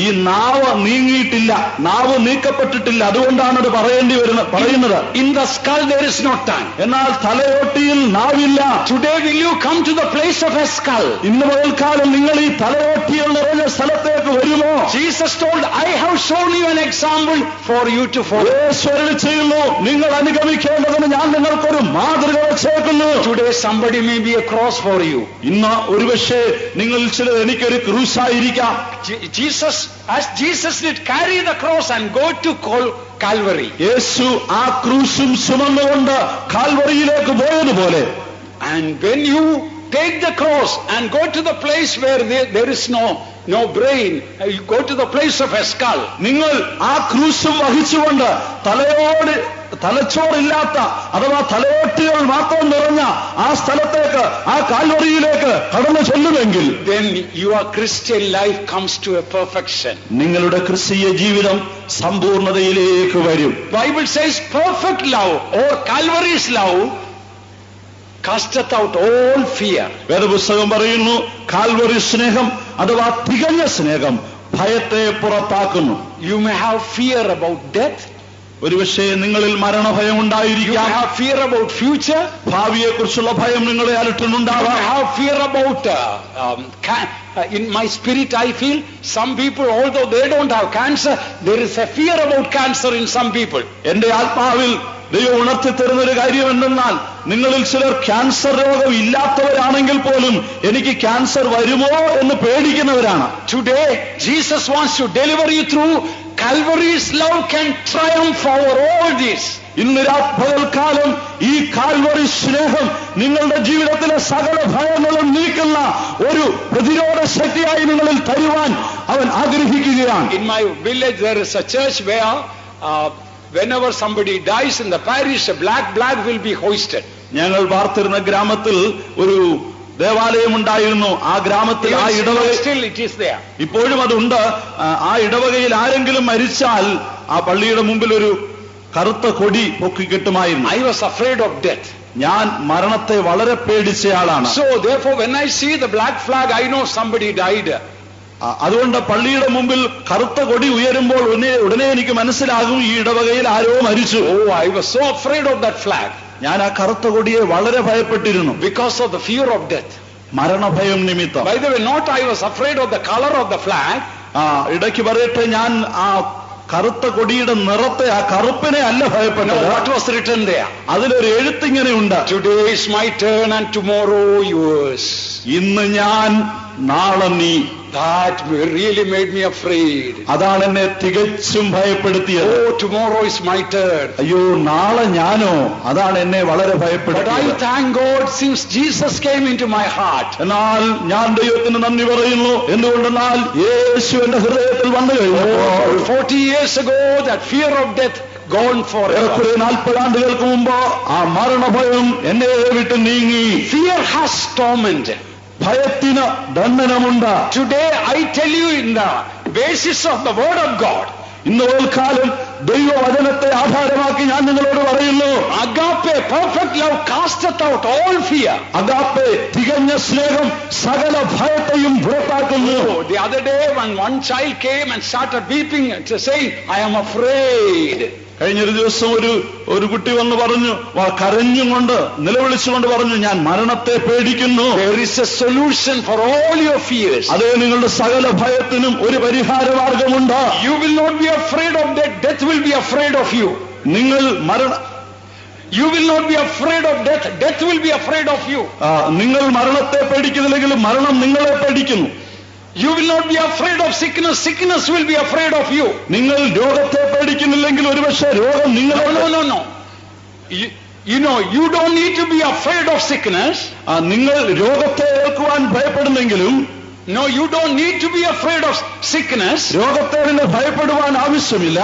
S1: ഈ നാവ് നീങ്ങിയിട്ടില്ല, നാവ് നീക്കപ്പെട്ടിട്ടില്ല. അതുകൊണ്ടാണ് അത് പറയുന്നത്.
S2: In the skull there is no tongue.
S1: എന്നാൽ തലയോട്ടിയിൽ നാവില്ല.
S2: Today will you come to the place of a skull?
S1: ഇന്ന് പകൽക്കാലം നിങ്ങൾ ഈ തലയോട്ടിയിൽ നിറഞ്ഞ സ്ഥലത്തേക്ക് വരുമോ?
S2: Jesus told, I have shown you an example for you to follow.
S1: യേശു ചെയ്യുന്നു, നിങ്ങൾ അനുഗമിക്കേണ്ടതിന് ഞാൻ നിങ്ങൾക്കൊരു മാതൃക വെച്ചേക്കുന്നു.
S2: Today somebody may be a cross for you.
S1: ഇന്ന് ഒരുപക്ഷെ നിങ്ങൾ ചിലർ എനിക്കൊരു ക്രൂശായിരിക്കാം.
S2: As Jesus did carry the cross and go to Calvary.
S1: യേശു ആ ക്രൂശും ചുമന്നുകൊണ്ട് കാൽവറിയിലേക്ക് പോയതുപോലെ,
S2: and when you take the cross and go to the place where there is no no brain. You go to the place of a skull.
S1: നിങ്ങൾ ആ ക്രൂശും വഹിച്ചുകൊണ്ട് തലച്ചോറില്ലാത്ത അഥവാ തലയോട്ടുകൾ മാത്രം നിറഞ്ഞ ആ സ്ഥലത്തേക്ക്, ആ കാൽവറിയിലേക്ക് കടന്നു ചെല്ലുമെങ്കിൽ
S2: then your Christian life comes to a perfection.
S1: നിങ്ങളുടെ ക്രിസ്തീയ ജീവിതം സമ്പൂർണതയിലേക്ക് വരും.
S2: Bible says perfect love or Calvary's love casteth out all fear.
S1: വേദപുസ്തകം പറയുന്നു, കാൽവറി സ്നേഹം അഥവാ തികഞ്ഞ സ്നേഹം ഭയത്തെ പുറത്താക്കുന്നു.
S2: You may have fear about death.
S1: ഒരുപക്ഷേ നിങ്ങളിൽ മരണഭയം
S2: You may
S1: ഉണ്ടായിരിക്കാം.
S2: have fear about future.
S1: ഭാവിയെക്കുറിച്ചുള്ള ഭയം നിങ്ങളെ
S2: You
S1: അലട്ടുന്നുണ്ടാവാം.
S2: may have fear about in my spirit I feel some people, although they don't have cancer, there is a fear about cancer in some people.
S1: എന്റെ ആത്മാവിൽ ദൈവം ഉണർത്തി തരുന്നൊരു കാര്യം എന്തെന്നാൽ, നിങ്ങളിൽ ചിലർ ക്യാൻസർ രോഗം ഇല്ലാത്തവരാണെങ്കിൽ പോലും എനിക്ക് ക്യാൻസർ വരുമോ എന്ന് പേടിക്കുന്നവരാണ്.
S2: Today Jesus wants to deliver you through Calvary's love can triumph over all this.
S1: ഇന്ന് പകൽക്കാലം ഈ കാൽവറി സ്നേഹം നിങ്ങളുടെ ജീവിതത്തിലെ സകല ഭയങ്ങളും നീക്കുന്ന ഒരു പ്രതിരോധ ശക്തിയായി നിങ്ങളിൽ തരുവാൻ അവൻ ആഗ്രഹിക്കുകയാണ്.
S2: In my village there is a church where whenever somebody dies in the parish, a black flag will be hoisted.
S1: ഞങ്ങൾ വാർത്തിരുന്ന ഗ്രാമത്തിൽ ഒരു ദേവാലയം ഉണ്ടായിരുന്നു. ആ ഗ്രാമത്തിൽ ആ ഇടവക
S2: Still it is there.
S1: ഇപ്പോഴും അതുണ്ട്. ആ ഇടവകയിൽ ആരെങ്കിലും മരിച്ചാൽ ആ പള്ളിയുടെ മുമ്പിൽ ഒരു കറുത്ത കൊടി പൊക്കിക്കെട്ടുമായിരുന്നു.
S2: I was afraid of death.
S1: ഞാൻ മരണത്തെ വളരെ പേടിച്ചയാളാണ്.
S2: So therefore when I see the black flag, I know somebody died.
S1: അതുകൊണ്ട് പള്ളിയുടെ മുമ്പിൽ കറുത്ത കൊടി ഉയരുമ്പോൾ ഉടനെ എനിക്ക് മനസ്സിലാകും ഈ ഇടവകയിൽ ആരോ മരിച്ചു.
S2: Oh, I was so afraid of that flag.
S1: ഞാൻ ആ കറുത്ത കൊടിയെ വളരെ ഭയപ്പെട്ടിരുന്നു.
S2: Because of the fear of death.
S1: മരണഭയം നിമിത്തം.
S2: By the way, not I was afraid of the color of the flag.
S1: ഇടയ്ക്ക് പറയട്ടെ, ഞാൻ ആ കറുത്ത കൊടിയുടെ നിറത്തെ, ആ കറുപ്പിനെ അല്ല ഭയപ്പെട്ടത്.
S2: What was written there?
S1: അതിലൊരു എഴുത്തിങ്ങനെയുണ്ട്,
S2: Today is my turn and tomorrow yours.
S1: ഇന്ന് ഞാൻ നാളെ നീ.
S2: That really made me afraid.
S1: അതാണ് എന്നെ തികച്ചും ഭയപ്പെടുത്തിയത്.
S2: Oh, tomorrow is my turn.
S1: അയ്യോ, നാളെ ഞാനോ? അതാണ് എന്നെ വളരെ
S2: But I
S1: ഭയപ്പെടുത്തിയത്.
S2: thank God since Jesus came into my heart.
S1: എന്നാൽ ഞാൻ ദൈവത്തിന് നന്ദി പറയുന്നു. എന്തുകൊണ്ടെന്നാൽ യേശു എന്റെ ഹൃദയത്തിൽ വന്നു കഴിഞ്ഞപ്പോൾ
S2: 40 years ago, that fear of death gone forever.
S1: 40 ആണ്ടുകൾക്ക് മുമ്പ് ആ മരണഭയം എന്നെ വിട്ട് നീങ്ങി.
S2: Fear has torment.
S1: ഭയത്തിന് ദണ്ഡനമുണ്ട്.
S2: Today I tell you, in the basis of the word of God,
S1: ഇന്ന് കാലം ദൈവവചനത്തെ ആധാരമാക്കി ഞാൻ നിങ്ങളോട് പറയുന്നു,
S2: agape, perfect love casteth out all fear.
S1: Agape, തികഞ്ഞ സ്നേഹം സകല ഭയത്തെയും പുറത്താക്കുന്നു.
S2: Oh, the other day when one child came and started weeping and saying, I am afraid.
S1: കഴിഞ്ഞൊരു ദിവസം ഒരു കുട്ടി വന്ന് പറഞ്ഞു, കരഞ്ഞുകൊണ്ട് നിലവിളിച്ചുകൊണ്ട് പറഞ്ഞു, ഞാൻ മരണത്തെ പേടിക്കുന്നു.
S2: There is a solution for all your fears.
S1: അതേ, നിങ്ങളുടെ സകല ഭയത്തിനും ഒരു പരിഹാര മാർഗമുണ്ട്.
S2: You will not be afraid of death. Death will be afraid of you. You will not be afraid of death. Death will be afraid of you.
S1: നിങ്ങൾ മരണത്തെ പേടിക്കുന്നില്ലെങ്കിൽ മരണം നിങ്ങളെ പേടിക്കുന്നു.
S2: You will not be afraid of sickness. Sickness will be afraid of you.
S1: നിങ്ങൾ രോഗത്തെ പേടിക്കുന്നില്ലെങ്കിൽ ഒരുപക്ഷെ രോഗം നിങ്ങളെ.
S2: No. You know, you don't need to be afraid of sickness.
S1: നിങ്ങൾ രോഗത്തെ ഏൽക്കുവാൻ ഭയപ്പെടുന്നെങ്കിലും,
S2: no, you don't need to be afraid of sickness.
S1: രോഗത്തെ നിങ്ങൾ ഭയപ്പെടുവാൻ ആവശ്യമില്ല.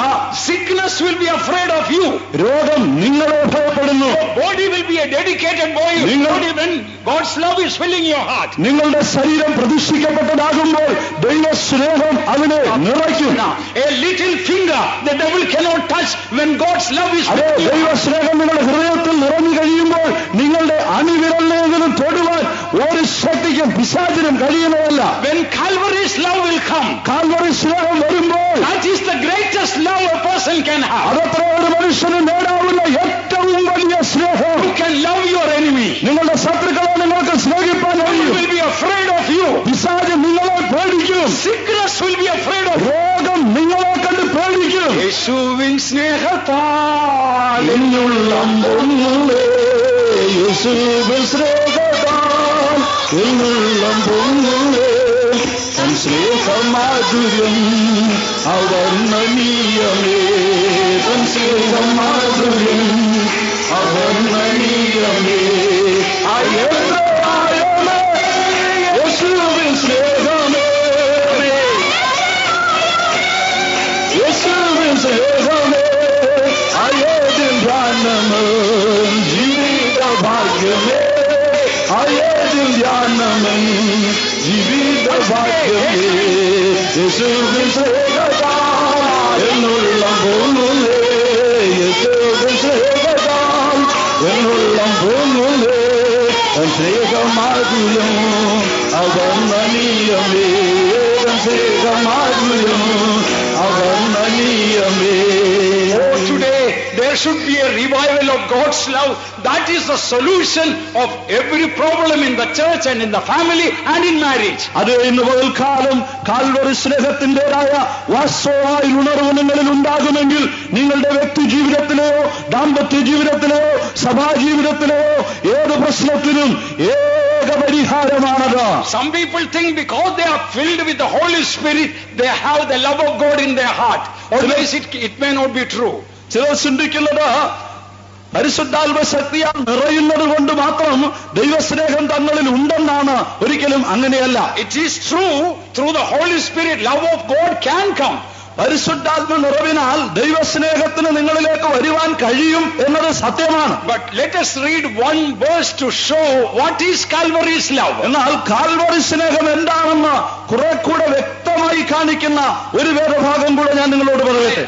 S2: Sickness will be afraid of you.
S1: രോഗം നിങ്ങളെ ഭയപ്പെടുന്നു.
S2: Your body will be a dedicated body when God's love is filling your heart.
S1: നിങ്ങളുടെ ശരീരം പ്രതിഷ്ഠിക്കപ്പെട്ടതാകുമ്പോൾ ദൈവ സ്നേഹം അതിനെ നിറയ്ക്കും.
S2: A little finger the devil cannot touch when God's love is filling you.
S1: ദൈവ സ്നേഹം നിങ്ങളുടെ ഹൃദയത്തിൽ നിറഞ്ഞു കഴിയുമ്പോൾ നിങ്ങളുടെ അണിവിരലിനെങ്കിലും തൊടുവാൻ ഒരു ശക്തിക്കും പിശാചിനും കഴിയുന്നതല്ല.
S2: When Calvary's love will come,
S1: Calvary സ്നേഹം വരുമ്പോൾ,
S2: that is the greatest love a person can have.
S1: അതത്ര ഒരു മനുഷ്യന് നേടാവുന്ന ഏറ്റവും വലിയ സ്നേഹം.
S2: You can love your enemy.
S1: നിങ്ങളുടെ ശത്രുക്കളെ നിങ്ങൾക്ക് സ്നേഹിപ്പാൻ
S2: He
S1: കഴിയും.
S2: will be afraid of you.
S1: പിശാച് നിങ്ങളെ പേടിക്കും.
S2: Sickness will be afraid of you.
S1: രോഗം നിങ്ങളെ കണ്ട് പേടിക്കും.
S2: യേശുവിൻ സ്നേഹത്താൽ
S1: എന്നുള്ളം പൊങ്ങുന്നേ, യേശുവിൻ സ്നേഹത്താൽ എന്നുള്ളം പൊങ്ങുന്നേ, തൻ സ്നേഹമാധുര്യം അവർണ്ണനീയമേ, തൻ സ്നേഹമാധുര്യം അവർണ്ണനീയമേ. യേശുവിൻ സ്നേഹമേ, ഭാഗ്യമേ യേശുവിൻ സ്നേഹത്താൽ എന്നുള്ളം പൊങ്ങുന്നേ യേശുവിൻ സ്നേഹത്താൽ എന്നുള്ളം പൊങ്ങുന്നേ സ്നേഹമാകുലും അവർണ്ണനീയമേ സ്നേഹമാകുലും അവർണ്ണനീയമേ.
S2: Oh, today there should be a revival of God's love. That is the solution of every problem in the church and in the family and in marriage.
S1: അത് ഇന്ന് പകൽക്കാലം കാൽവറി സ്നേഹത്തിൻ്റെതായ വാസ്തവമായ ഉണർവ് നിങ്ങളിൽ ഉണ്ടാകുമെങ്കിൽ നിങ്ങളുടെ വ്യക്തി ജീവിതത്തിലെയോ ദാമ്പത്യ ജീവിതത്തിലെയോ സഭാ ജീവിതത്തിലെയോ ഏത് പ്രശ്നത്തിനും ഏക പരിഹാരമാണത്.
S2: Some people think because they are filled with the Holy Spirit, they have the love of God in their heart. Otherwise it may not be true.
S1: ചിലർ ചിന്തിക്കുന്നത് പരിശുദ്ധാത്മ ശക്തിയാൽ നിറയുന്നത് കൊണ്ട് മാത്രം ദൈവസ്നേഹം തങ്ങളിൽ ഉണ്ടെന്നാണ്. ഒരിക്കലും അങ്ങനെയല്ല.
S2: It is true, through the Holy Spirit, love of God can come.
S1: പരിശുദ്ധാത്മ നിറവിനാൽ ദൈവസ്നേഹത്തിന് നിങ്ങളിലേക്ക് വരുവാൻ കഴിയും എന്നത് സത്യമാണ്.
S2: But let us read one verse to show what is Calvary's love.
S1: എന്നാൽ കാൽവറി സ്നേഹം എന്താണെന്ന് കുറെ കൂടെ വ്യക്തമായി കാണിക്കുന്ന ഒരു വേദഭാഗം കൂടെ ഞാൻ നിങ്ങളോട് പറയട്ടെ.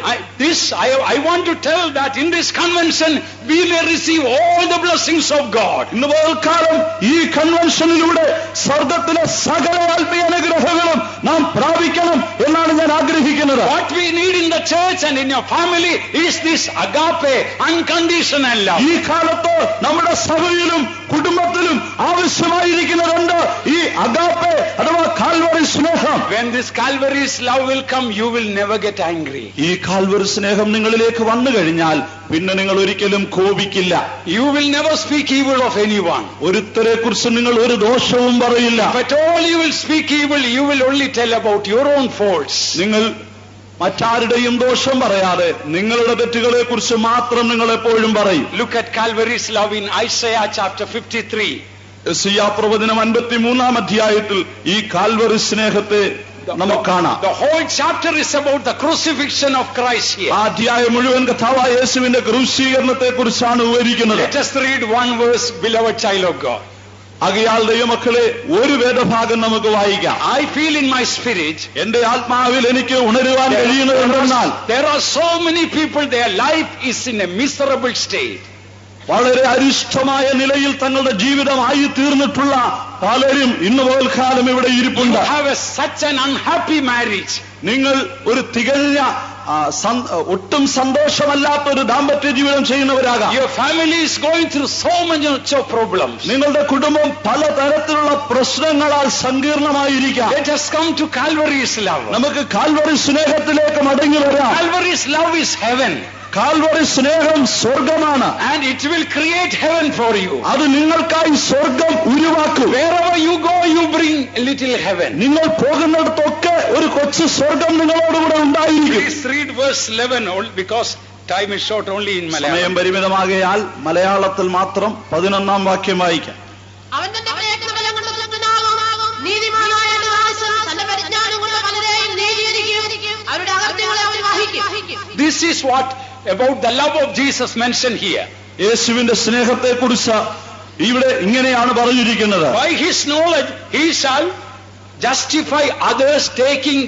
S2: I want to tell that in this convention we may receive all the blessings of God.
S1: ഇന്ന് പകൽക്കാലം ഈ കൺവെൻഷനിലൂടെ സ്വർഗത്തിലെ സകല ആത്മീയ അനുഗ്രഹങ്ങളും നാം പ്രാപിക്കണം എന്നാണ് ഞാൻ ആഗ്രഹിക്കുന്നത്.
S2: What we need in the church and in your family is this agape, unconditional love.
S1: ഈ കാലത്ത് നമ്മുടെ സഭയിലും കുടുംബത്തിലും ആവശ്യമായിരിക്കുന്നതുണ്ട് ഈ അഗാപ്പെ അഥവാ കാൽവറി സ്നേഹം.
S2: When this Calvary's love will come, you will never get angry.
S1: ഈ കാൽവറി സ്നേഹം നിങ്ങളിലേക്ക് വന്നു കഴിഞ്ഞാൽ പിന്നെ നിങ്ങൾ ഒരിക്കലും കോപിക്കില്ല.
S2: You will never speak evil of anyone.
S1: ഒരുത്തരെ കുറിച്ച് നിങ്ങൾ ഒരു ദോഷവും പറയില്ല.
S2: If at all you will speak evil, you will only tell about your own faults.
S1: നിങ്ങൾ മറ്റാരുടെയും ദോഷം പറയാതെ നിങ്ങളുടെ തെറ്റുകളെ കുറിച്ച് മാത്രം നിങ്ങൾ എപ്പോഴും പറയും.
S2: Look at Calvary's love in Isaiah chapter 53.
S1: യെശയ്യാ പ്രവചനം 53-ാം അധ്യായത്തിൽ ഈ കാൽവറി സ്നേഹത്തെ നമുക്ക് കാണാം.
S2: The whole chapter is about the crucifixion of Christ here.
S1: ആ അധ്യായം മുഴുവൻ കർത്താവായ യേശുവിന്റെ ക്രൂശീകരണത്തെ കുറിച്ചാണ് വിവരിക്കുന്നത്.
S2: Let us read one verse, beloved child of God.
S1: ആകയാൽ ദൈവമക്കളെ ഒരു വേദഭാഗം നമുക്ക് വായിക്കാം.
S2: I feel in my spirit,
S1: എന്റെ ആത്മാവിൽ എനിക്ക് ഉണരുവാൻ കഴിയുന്നത് എന്തെന്നാൽ
S2: there are so many people, their life is in a miserable state.
S1: വളരെ അരിഷ്ടമായ നിലയിൽ തങ്ങളുടെ ജീവിതമായി തീർന്നിട്ടുള്ള പലരും ഇന്ന് പകൽക്കാലം ഇവിടെ
S2: You
S1: ഇരിപ്പുണ്ട്.
S2: have such an unhappy marriage.
S1: നിങ്ങൾ ഒരു തികഞ്ഞ ഒട്ടും സന്തോഷമല്ലാത്ത ഒരു ദാമ്പത്യ ജീവിതം ചെയ്യുന്നവരാകാം.
S2: Your family is going through so much of problems.
S1: നിങ്ങളുടെ കുടുംബം പലതരത്തിലുള്ള പ്രശ്നങ്ങളാൽ സങ്കീർണമായിരിക്കാം.
S2: Let us come to Calvary's love.
S1: നമുക്ക് കാൽവറി സ്നേഹത്തിലേക്ക് മടങ്ങി വരാം.
S2: Calvary's love is heaven.
S1: Calvary സ്നേഹം സ്വർഗമാണ്.
S2: And it will create heaven for you.
S1: അത് നിങ്ങൾക്കായി സ്വർഗം ഉരുവാക്കും.
S2: Wherever you go, you bring a little heaven.
S1: നിങ്ങൾ പോകുന്നിടത്തൊക്കെ ഒരു കൊച്ചു സ്വർഗം നിങ്ങളോടുകൂടെ ഉണ്ടായിരിക്കും.
S2: Please read verse 11 because time is short only in
S1: സമയം
S2: Malayalam.
S1: പരിമിതമാകയാൽ മലയാളത്തിൽ മാത്രം 11-ാം വാക്യം വായിക്കാം.
S4: അവൻ തന്റെ പ്രയത്നബലം കൊണ്ട് തൃപ്തനാകും. നീതിമാനായ ദാസൻ തന്റെ പരിജ്ഞാനം കൊണ്ട് പലരെയും നീതീകരിക്കും. അവരുടെ അകൃത്യങ്ങളെ അവൻ വഹിക്കും.
S2: This is what about the love of Jesus mentioned here.
S1: യേശുവിന്റെ സ്നേഹത്തെ കുറിച്ച് ഇവിടെ ഇങ്ങനെയാണ് പറഞ്ഞിരിക്കുന്നത്.
S2: By his knowledge he shall justify others, taking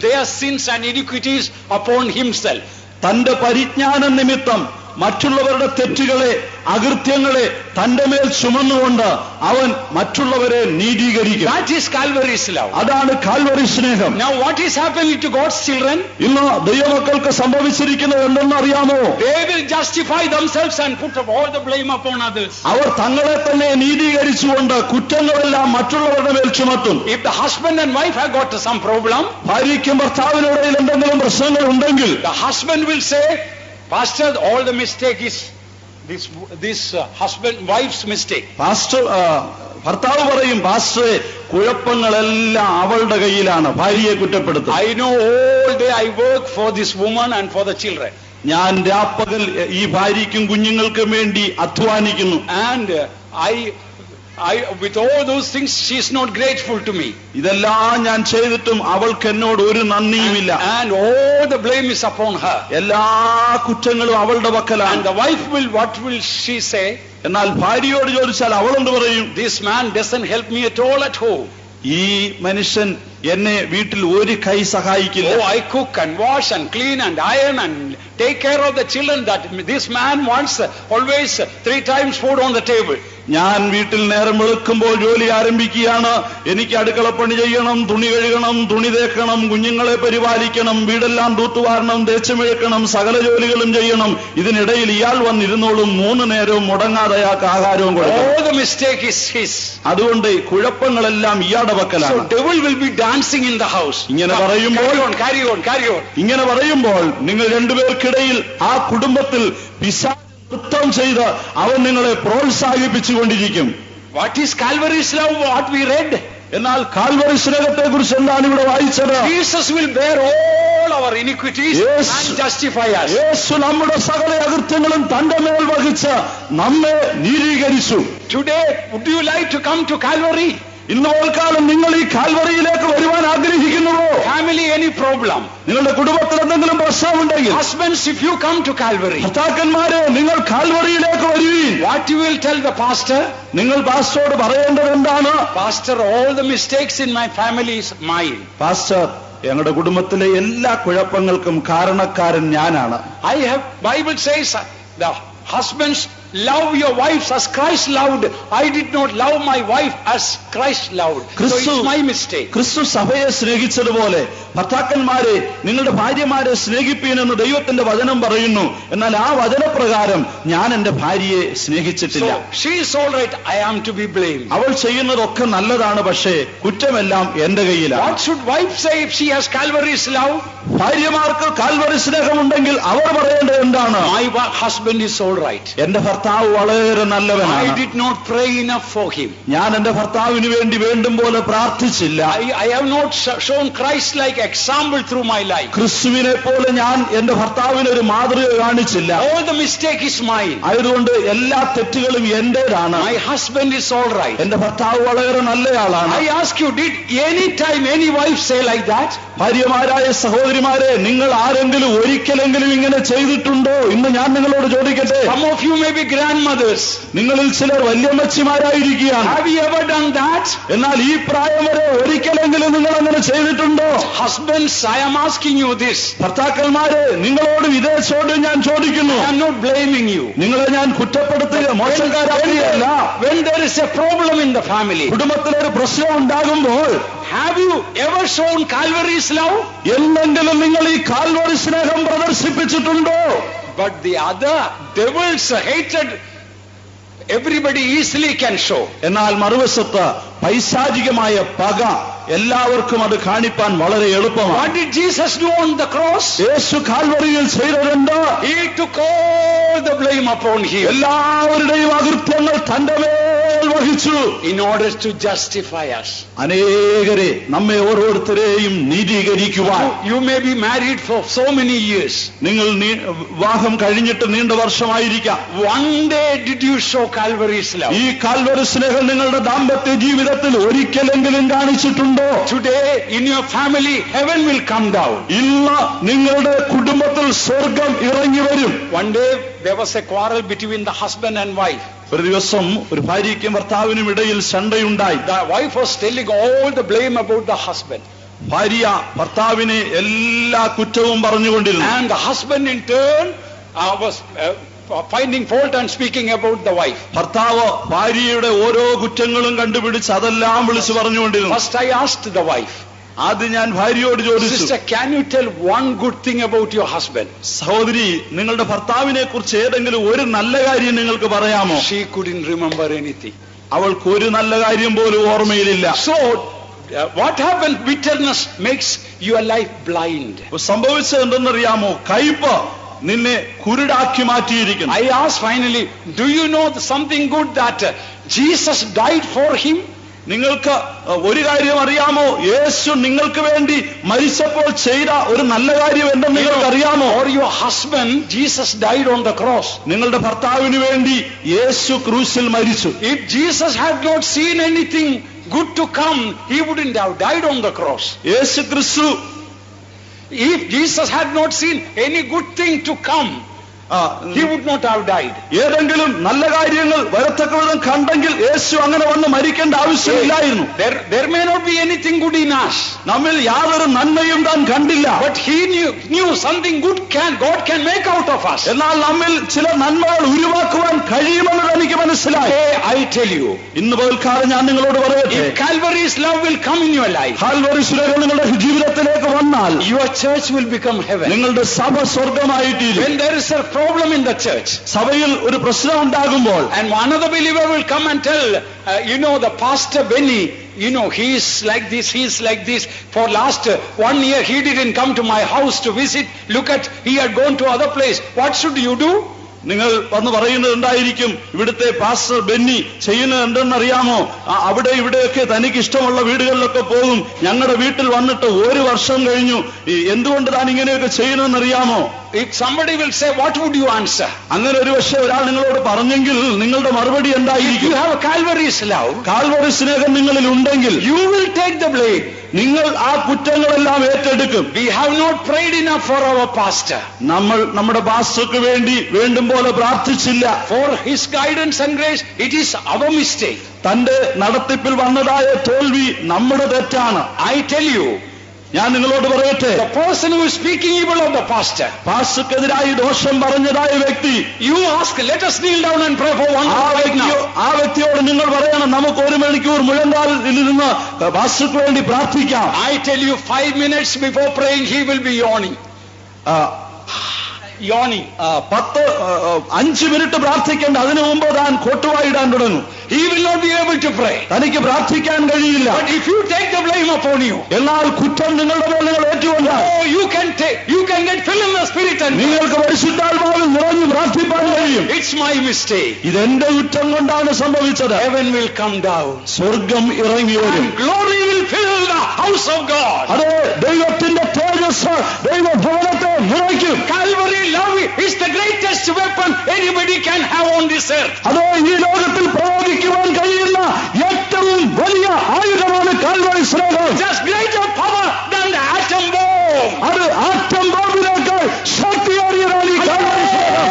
S2: their sins and iniquities upon himself.
S1: തന്റെ പരിജ്ഞാന നിമിത്തം മറ്റുള്ളവരുടെ തെറ്റുകളെ അകൃത്യങ്ങളെ തന്റെ മേൽ ചുമന്നുകൊണ്ട് അവൻ മറ്റുള്ളവരെ നീതീകരിക്കും.
S2: That is Calvary's love.
S1: അതാണ് കാൽവറി സ്നേഹം.
S2: Now what is happening to God's children?
S1: ഇന്ന് ദൈവമക്കൾക്ക് സംഭവിച്ചിരിക്കുന്നത് എന്തെന്ന് അറിയാമോ?
S2: They will justify themselves and put up all the blame upon others.
S1: അവർ തങ്ങളെ തന്നെ നീതീകരിച്ചുകൊണ്ട് കുറ്റങ്ങളെല്ലാം മറ്റുള്ളവരുടെ മേൽ ചുമത്തും.
S2: If the husband and wife have got some problem,
S1: ഭാര്യയ്ക്കും ഭർത്താവിനിടയിൽ എന്തെങ്കിലും പ്രശ്നങ്ങൾ ഉണ്ടെങ്കിൽ
S2: the husband will say, Pastor, all the mistake is this husband wife's mistake.
S1: ഭർത്താവ് പറയും, പാസ്റ്ററെ കുഴപ്പങ്ങളെല്ലാം അവളുടെ കയ്യിലാണ്, ഭാര്യയെ കുറ്റപ്പെടുത്തും.
S2: I know all day I work for this woman and for the children.
S1: ഞാൻ രാപ്പകൽ ഈ ഭാര്യയ്ക്കും കുഞ്ഞുങ്ങൾക്കും വേണ്ടി അധ്വാനിക്കുന്നു.
S2: And I with all those things she is not grateful to me.
S1: ഇതെല്ലാം ഞാൻ ചെയ്തിട്ടും അവൾക്ക് എന്നോട് ഒരു നന്ദിയുമില്ല.
S2: And all the blame is upon her.
S1: എല്ലാ കുറ്റങ്ങളും അവളുടെ പക്കലാണ്.
S2: And the wife will, what will she say?
S1: എന്നാൽ ഭാര്യയോട് ചോദിച്ചാൽ അവൾ എന്ത് പറയും?
S2: This man doesn't help me at all at home.
S1: ഈ മനുഷ്യൻ എന്നെ വീട്ടിൽ ഒരു കൈ സഹായിക്കില്ല.
S2: Oh, I cook and wash and clean and iron and take care of the children. That this man wants always 3 times food on the table.
S1: ഞാൻ വീട്ടിൽ നേരം വെളുക്കുമ്പോൾ ജോലി ആരംഭിക്കുകയാണ്. എനിക്ക് അടുക്കളപ്പണി ചെയ്യണം, തുണി കഴുകണം, തുണി തേക്കണം, കുഞ്ഞുങ്ങളെ പരിപാലിക്കണം, വീടെല്ലാം തൂത്തുവാരണം, തേച്ചുമെഴുക്കണം, സകല ജോലികളും ചെയ്യണം. ഇതിനിടയിൽ ഇയാൾ വന്നിരുന്നോളും 3 നേരവും മുടങ്ങാതെ അയാൾക്ക് ആഹാരവും കൊടുക്കണം.
S2: All the mistake is his.
S1: അതുകൊണ്ട് കുഴപ്പങ്ങളെല്ലാം ഇയാളുടെ പക്കലാണ്.
S2: So devil will be dancing in the house.
S1: ഇങ്ങനെ പറയുമ്പോൾ
S2: carry on.
S1: ഇങ്ങനെ പറയുമ്പോൾ നിങ്ങൾ രണ്ടുപേർക്കിടയിൽ ആ കുടുംബത്തിൽ പിശാച് നൃത്തം ചെയ്ത് അവൻ നിങ്ങളെ പ്രോത്സാഹിപ്പിച്ചുകൊണ്ടിരിക്കും.
S2: What is Calvary's love? What we read?
S1: എന്നാൽ കാൽവറി സ്നേഹത്തെ കുറിച്ച് എന്താണ് ഇവിടെ വായിച്ചത്?
S2: Jesus will bear all our iniquities and justify us.
S1: യേശു നമ്മുടെ സകല അകൃത്യങ്ങളും തന്റെ മേൽ വഹിച്ച് നമ്മെ നീതീകരിച്ചു.
S2: Today, would you like to come to Calvary?
S1: ഇന്ന് പോൽക്കാലം നിങ്ങൾ ഈ കാൽവറിയിലേക്ക് വരുവാൻ ആഗ്രഹിക്കുന്നുവോ?
S2: Family, any problem?
S1: നിങ്ങളുടെ കുടുംബത്തിൽ എന്തെങ്കിലും പ്രശ്നമുണ്ടെങ്കിൽ,
S2: Husbands, if you come to Calvary,
S1: ഭർത്താക്കന്മാരെ നിങ്ങൾ കാൽവറിയിലേക്ക് വരുവീൻ.
S2: what you will tell the pastor?
S1: നിങ്ങൾ പാസ്റ്ററോട് പറയേണ്ടത് എന്താണ്?
S2: Pastor, all the mistakes in my family is mine.
S1: Pastor, ഞങ്ങളുടെ കുടുംബത്തിലെ എല്ലാ കുഴപ്പങ്ങൾക്കും കാരണക്കാരൻ ഞാനാണ്.
S2: Bible says the husbands love your wives as Christ loved. I did not love my wife as Christ loved. So it's my mistake.
S1: ക്രിസ്തു സഭയെ സ്നേഹിച്ചതുപോലെ ഭർത്താക്കന്മാരെ നിങ്ങളുടെ ഭാര്യമാരെ സ്നേഹിപ്പീനെന്ന് ദൈവത്തിന്റെ വചനം പറയുന്നു. എന്നാൽ ആ വചനപ്രകാരം ഞാൻ എന്റെ ഭാര്യയെ സ്നേഹിച്ചിട്ടില്ല.
S2: So she is all right, I am to be blamed.
S1: അവൾ ചെയ്യുന്നതൊക്കെ നല്ലതാണ്, പക്ഷേ കുറ്റമെല്ലാം എന്റെ കയ്യിലാണ്.
S2: What should wife say if she has Calvary's love?
S1: ഭാര്യമാർക്ക് കാൽവറി സ്നേഹമുണ്ടെങ്കിൽ അവർ പറയേണ്ടത് എന്താണ്?
S2: My husband is all right.
S1: എന്റെ ഭർത്താവ് വളരെ നല്ലവനാണ്.
S2: I did not pray enough for him.
S1: ഞാൻ എന്റെ ഭർത്താവിന് വേണ്ടി വേണ്ടും പോലെ പ്രാർത്ഥിച്ചില്ല.
S2: I have not shown Christ-like example through my life.
S1: ക്രിസ്തുവിനെ പോലെ ഞാൻ എന്റെ ഭർത്താവിന് ഒരു മാതൃക കാണിച്ചില്ല.
S2: All the mistake is mine.
S1: അതുകൊണ്ട് എല്ലാ തെറ്റുകളും എന്റേതാണ്.
S2: My husband is all right.
S1: എന്റെ ഭർത്താവ് വളരെ നല്ലയാളാണ്.
S2: I ask you, did any time any wife say like that?
S1: ഭാര്യമാരായ സഹോദരിമാരെ, നിങ്ങൾ ആരെങ്കിലും ഒരിക്കലെങ്കിലും ഇങ്ങനെ ചെയ്തിട്ടുണ്ടോ? ഇന്ന് ഞാൻ നിങ്ങളോട് ചോദിക്കട്ടെ.
S2: Some of you may be grandmothers.
S1: നിങ്ങളിൽ ചിലർ വല്യമ്മച്ചിമാരായിരിക്കുകയാണ്.
S2: Have you ever done that?
S1: എന്നാൽ ഈ പ്രായം വരെ ഒരിക്കലെങ്കിലും നിങ്ങൾ അങ്ങനെ ചെയ്തിട്ടുണ്ടോ?
S2: Husbands, I am asking you this.
S1: ഭർത്താക്കന്മാരെ, നിങ്ങളോട് ഇതേ ചോദ്യം ഞാൻ ചോദിക്കുന്നു.
S2: I am not blaming you.
S1: നിങ്ങളെ ഞാൻ കുറ്റപ്പെടുത്തുക മോശക്കാരാക്കുകയല്ല.
S2: When there is a problem in the family,
S1: കുടുംബത്തിലൊരു പ്രശ്നം ഉണ്ടാകുമ്പോൾ,
S2: have you ever shown Calvary's love?
S1: എന്നെങ്കിലും നിങ്ങൾ ഈ കാൽവറി സ്നേഹം പ്രദർശിപ്പിച്ചിട്ടുണ്ടോ?
S2: But the other devil's hatred everybody easily can show.
S1: എന്നാൽ മറുവശത്ത് പൈശാചികമായ പക എല്ലാവർക്കും അത് കാണിപ്പാൻ വളരെ എളുപ്പമാണ്.
S2: What did Jesus do on the cross?
S1: യേശു കാൽവറിയിൽ ചെയ്തതെന്താ?
S2: He took all the blame upon him.
S1: എല്ലാവരുടെയും അകൃത്യങ്ങൾ തന്റെ മേൽ വഹിച്ചു.
S2: In order to justify us.
S1: അനേകരെ നമ്മെ ഓരോരുത്തരെയും നീതീകരിക്കുവാൻ.
S2: You may be married for so many years.
S1: നിങ്ങൾ വിവാഹം കഴിഞ്ഞിട്ട് നീണ്ട വർഷമായിരിക്കാം.
S2: One day did you show Calvary's love?
S1: ഈ കാൽവറി സ്നേഹം നിങ്ങളുടെ ദാമ്പത്യ ജീവിതത്തിൽ ഒരിക്കലെങ്കിലും കാണിച്ചിട്ടുണ്ടോ?
S2: Today in your family heaven will come down.
S1: ഇന്ന് നിങ്ങളുടെ കുടുംബത്തിൽ സ്വർഗം ഇറങ്ങി വരും.
S2: One day there was a quarrel between the husband and wife.
S1: ഒരു ദിവസം ഒരു ഭാര്യയ്ക്കും ഭർത്താവിനും ഇടയിൽ ശണ്ടയുണ്ടായി.
S2: The wife was telling all the blame about the husband.
S1: ഭാര്യ ഭർത്താവിനെ എല്ലാ കുറ്റവും പറഞ്ഞുകൊണ്ടിരുന്നു.
S2: And the husband in turn was finding fault and speaking about the wife.
S1: ഭർത്താവ് ഭാര്യയുടെ ഓരോ കുറ്റങ്ങളും കണ്ടുപിടിച്ച് അതെല്ലാം വിളിച്ചു പറഞ്ഞുകൊണ്ടിരുന്നു.
S2: First I asked the wife.
S1: ആദ്യം ഞാൻ ഭാര്യയോട് ചോദിച്ചു,
S2: Sister, can you tell one good thing about your husband?
S1: സഹോദരി, നിങ്ങളുടെ ഭർത്താവിനെ കുറിച്ച് ഏതെങ്കിലും ഒരു നല്ല കാര്യം നിങ്ങൾക്ക് പറയാമോ?
S2: She couldn't remember anything.
S1: അവൾക്ക് ഒരു നല്ല കാര്യം പോലും ഓർമ്മയിലില്ല.
S2: So what happened? Bitterness makes your life blind.
S1: സംഭവിച്ചത് എന്തെന്നറിയാമോ? കയ്പ് നിന്നെ കുരുടാക്കി മാറ്റിയിരിക്കുന്നു.
S2: I asked finally, do you know something good that Jesus died for him?
S1: നിങ്ങൾക്ക് ഒരു കാര്യം അറിയാമോ? യേശു നിങ്ങൾക്ക് വേണ്ടി മരിച്ചപ്പോൾ ചെയ്ത ഒരു നല്ല കാര്യം എന്തെന്ന് നിങ്ങൾക്ക് അറിയാമോ?
S2: Or your husband, Jesus died on the cross.
S1: നിങ്ങളുടെ ഭർത്താവിന് വേണ്ടി യേശു ക്രൂശിൽ മരിച്ചു.
S2: If Jesus had not seen anything good to come, he wouldn't have died on the cross.
S1: യേശു ക്രിസ്തു
S2: If Jesus had not seen any good thing to come, he would not have died.
S1: ഏതെങ്കിലും നല്ല കാര്യങ്ങൾ വരത്തക്ക വിധം കണ്ടെങ്കിൽ യേശു അങ്ങനെ വന്ന് മരിക്കേണ്ട ആവശ്യമില്ലായിരുന്നു.
S2: There may not be anything good in us,
S1: നമ്മിൽ യാതൊരു നന്മയും താൻ കണ്ടില്ല.
S2: but he knew something good God can make out of us.
S1: എന്നാൽ നമ്മിൽ ചില നന്മകൾ ഉരുവാക്കുവാൻ കഴിയുമെന്ന് എനിക്ക് മനസ്സിലായി.
S2: I tell you,
S1: ഇന്ന് പകൽക്കാലം ഞാൻ നിങ്ങളോട് പറയട്ടെ,
S2: if Calvary's love will come in your life,
S1: Calvary സ്നേഹം നിങ്ങളുടെ ജീവിതത്തിലേക്ക് വന്നാൽ
S2: your church will become heaven.
S1: നിങ്ങളുടെ സഭ സ്വർഗമായിത്തീരും.
S2: When there is a problem in the church,
S1: സഭയിൽ ഒരു പ്രശ്നം ഉണ്ടാകുമ്പോൾ
S2: and another believer will come and tell, the pastor Benny, he is like this. For last 1 year he didn't come to my house to visit. Look at, he had gone to other place. What should you do?
S1: നിങ്ങൾ വന്ന് പറയുന്നതുണ്ടായിരിക്കും, ഇവിടുത്തെ പാസ്റ്റർ ബെന്നി ചെയ്യുന്നത് എന്തെന്നറിയാമോ, അവിടെ ഇവിടെയൊക്കെ തനിക്ക് ഇഷ്ടമുള്ള വീടുകളിലൊക്കെ പോകും, ഞങ്ങളുടെ വീട്ടിൽ വന്നിട്ട് 1 വർഷം കഴിഞ്ഞു, എന്തുകൊണ്ട് താൻ ഇങ്ങനെയൊക്കെ ചെയ്യുന്നതെന്നറിയാമോ?
S2: If somebody will say, what would you answer?
S1: അങ്ങനെ ഒരു പക്ഷേ ഒരാൾ നിങ്ങളോട് പറഞ്ഞെങ്കിൽ നിങ്ങളുടെ മറുപടി
S2: If
S1: എന്തായിരിക്കും?
S2: you have Calvary's love,
S1: Calvary സ്നേഹം നിങ്ങളിൽ ഉണ്ടെങ്കിൽ
S2: you will take the blame.
S1: നിങ്ങൾ ആ കുറ്റങ്ങളെല്ലാം ഏറ്റെടുക്കും.
S2: We have not prayed enough for our pastor.
S1: നമ്മൾ നമ്മുടെ പാസ്റ്റർക്ക് വേണ്ടി വേണ്ടും പോലെ പ്രാർത്ഥിച്ചില്ല.
S2: For his guidance and grace, it is our mistake.
S1: തന്റെ നടത്തിപ്പിൽ വന്നതായ തോൽവി നമ്മുടെ തെറ്റാണ്.
S2: I tell you,
S1: ഞാൻ നിങ്ങളോട് പറയട്ടെ,
S2: the person who is speaking evil of the pastor,
S1: പാസ്റ്റർക്കെതിരായി ദോഷം പറഞ്ഞതായ വ്യക്തി,
S2: you ask, let us kneel down and pray for 1 hour right now.
S1: ആ വ്യക്തിയോട് നിങ്ങൾ പറയണം, നമുക്ക് 1 മണിക്കൂർ മുഴങ്കാലിൽ നിന്ന് പാസ്റ്റർക്ക് വേണ്ടി പ്രാർത്ഥിക്കാം.
S2: I tell you, 5 minutes before praying he will be yawning.
S1: 5 minute പ്രാർത്ഥിക്കേണ്ട, അതിനു മുമ്പ് താൻ കൊട്ടുവായിടാൻ തുടങ്ങും.
S2: He will not be able to pray.
S1: തനിക്ക് പ്രാർത്ഥിക്കാൻ കഴിയില്ല.
S2: But if you take the blame upon you,
S1: എന്നാൽ കുറ്റം നിങ്ങളുടെ മേൽ നിങ്ങൾ ഏറ്റുകൊണ്ടാൽ
S2: you can get filled in the spirit and
S1: നിങ്ങൾക്ക് പരിശുദ്ധാത്മാവിൽ നിറഞ്ഞു പ്രാർത്ഥിപ്പാൻ കഴിയും.
S2: it's my mistake.
S1: ഇതെന്റെ കുറ്റം കൊണ്ടാണ് സംഭവിച്ചത്.
S2: Heaven will come down.
S1: സ്വർഗം ഇറങ്ങി വരും.
S2: And glory will fill the house of God.
S1: അത് ദൈവത്തിന്റെ തേജസ് ദൈവഭവനത്തെ നിറയ്ക്കും.
S2: Calvary love is the greatest weapon anybody can have on this earth.
S1: അത് ഈ ലോകത്തിൽ പ്രയോഗിക്കുവാൻ കഴിയുന്ന ഏറ്റവും വലിയ ആയുധമാണ് കാൽവറി സ്നേഹം.
S2: Just greater power than the atom bomb.
S1: അത് ആറ്റം ബോംബിനേക്കാൾ ശക്തിയേറിയതാണ് ഈ കാൽവറി സ്നേഹം.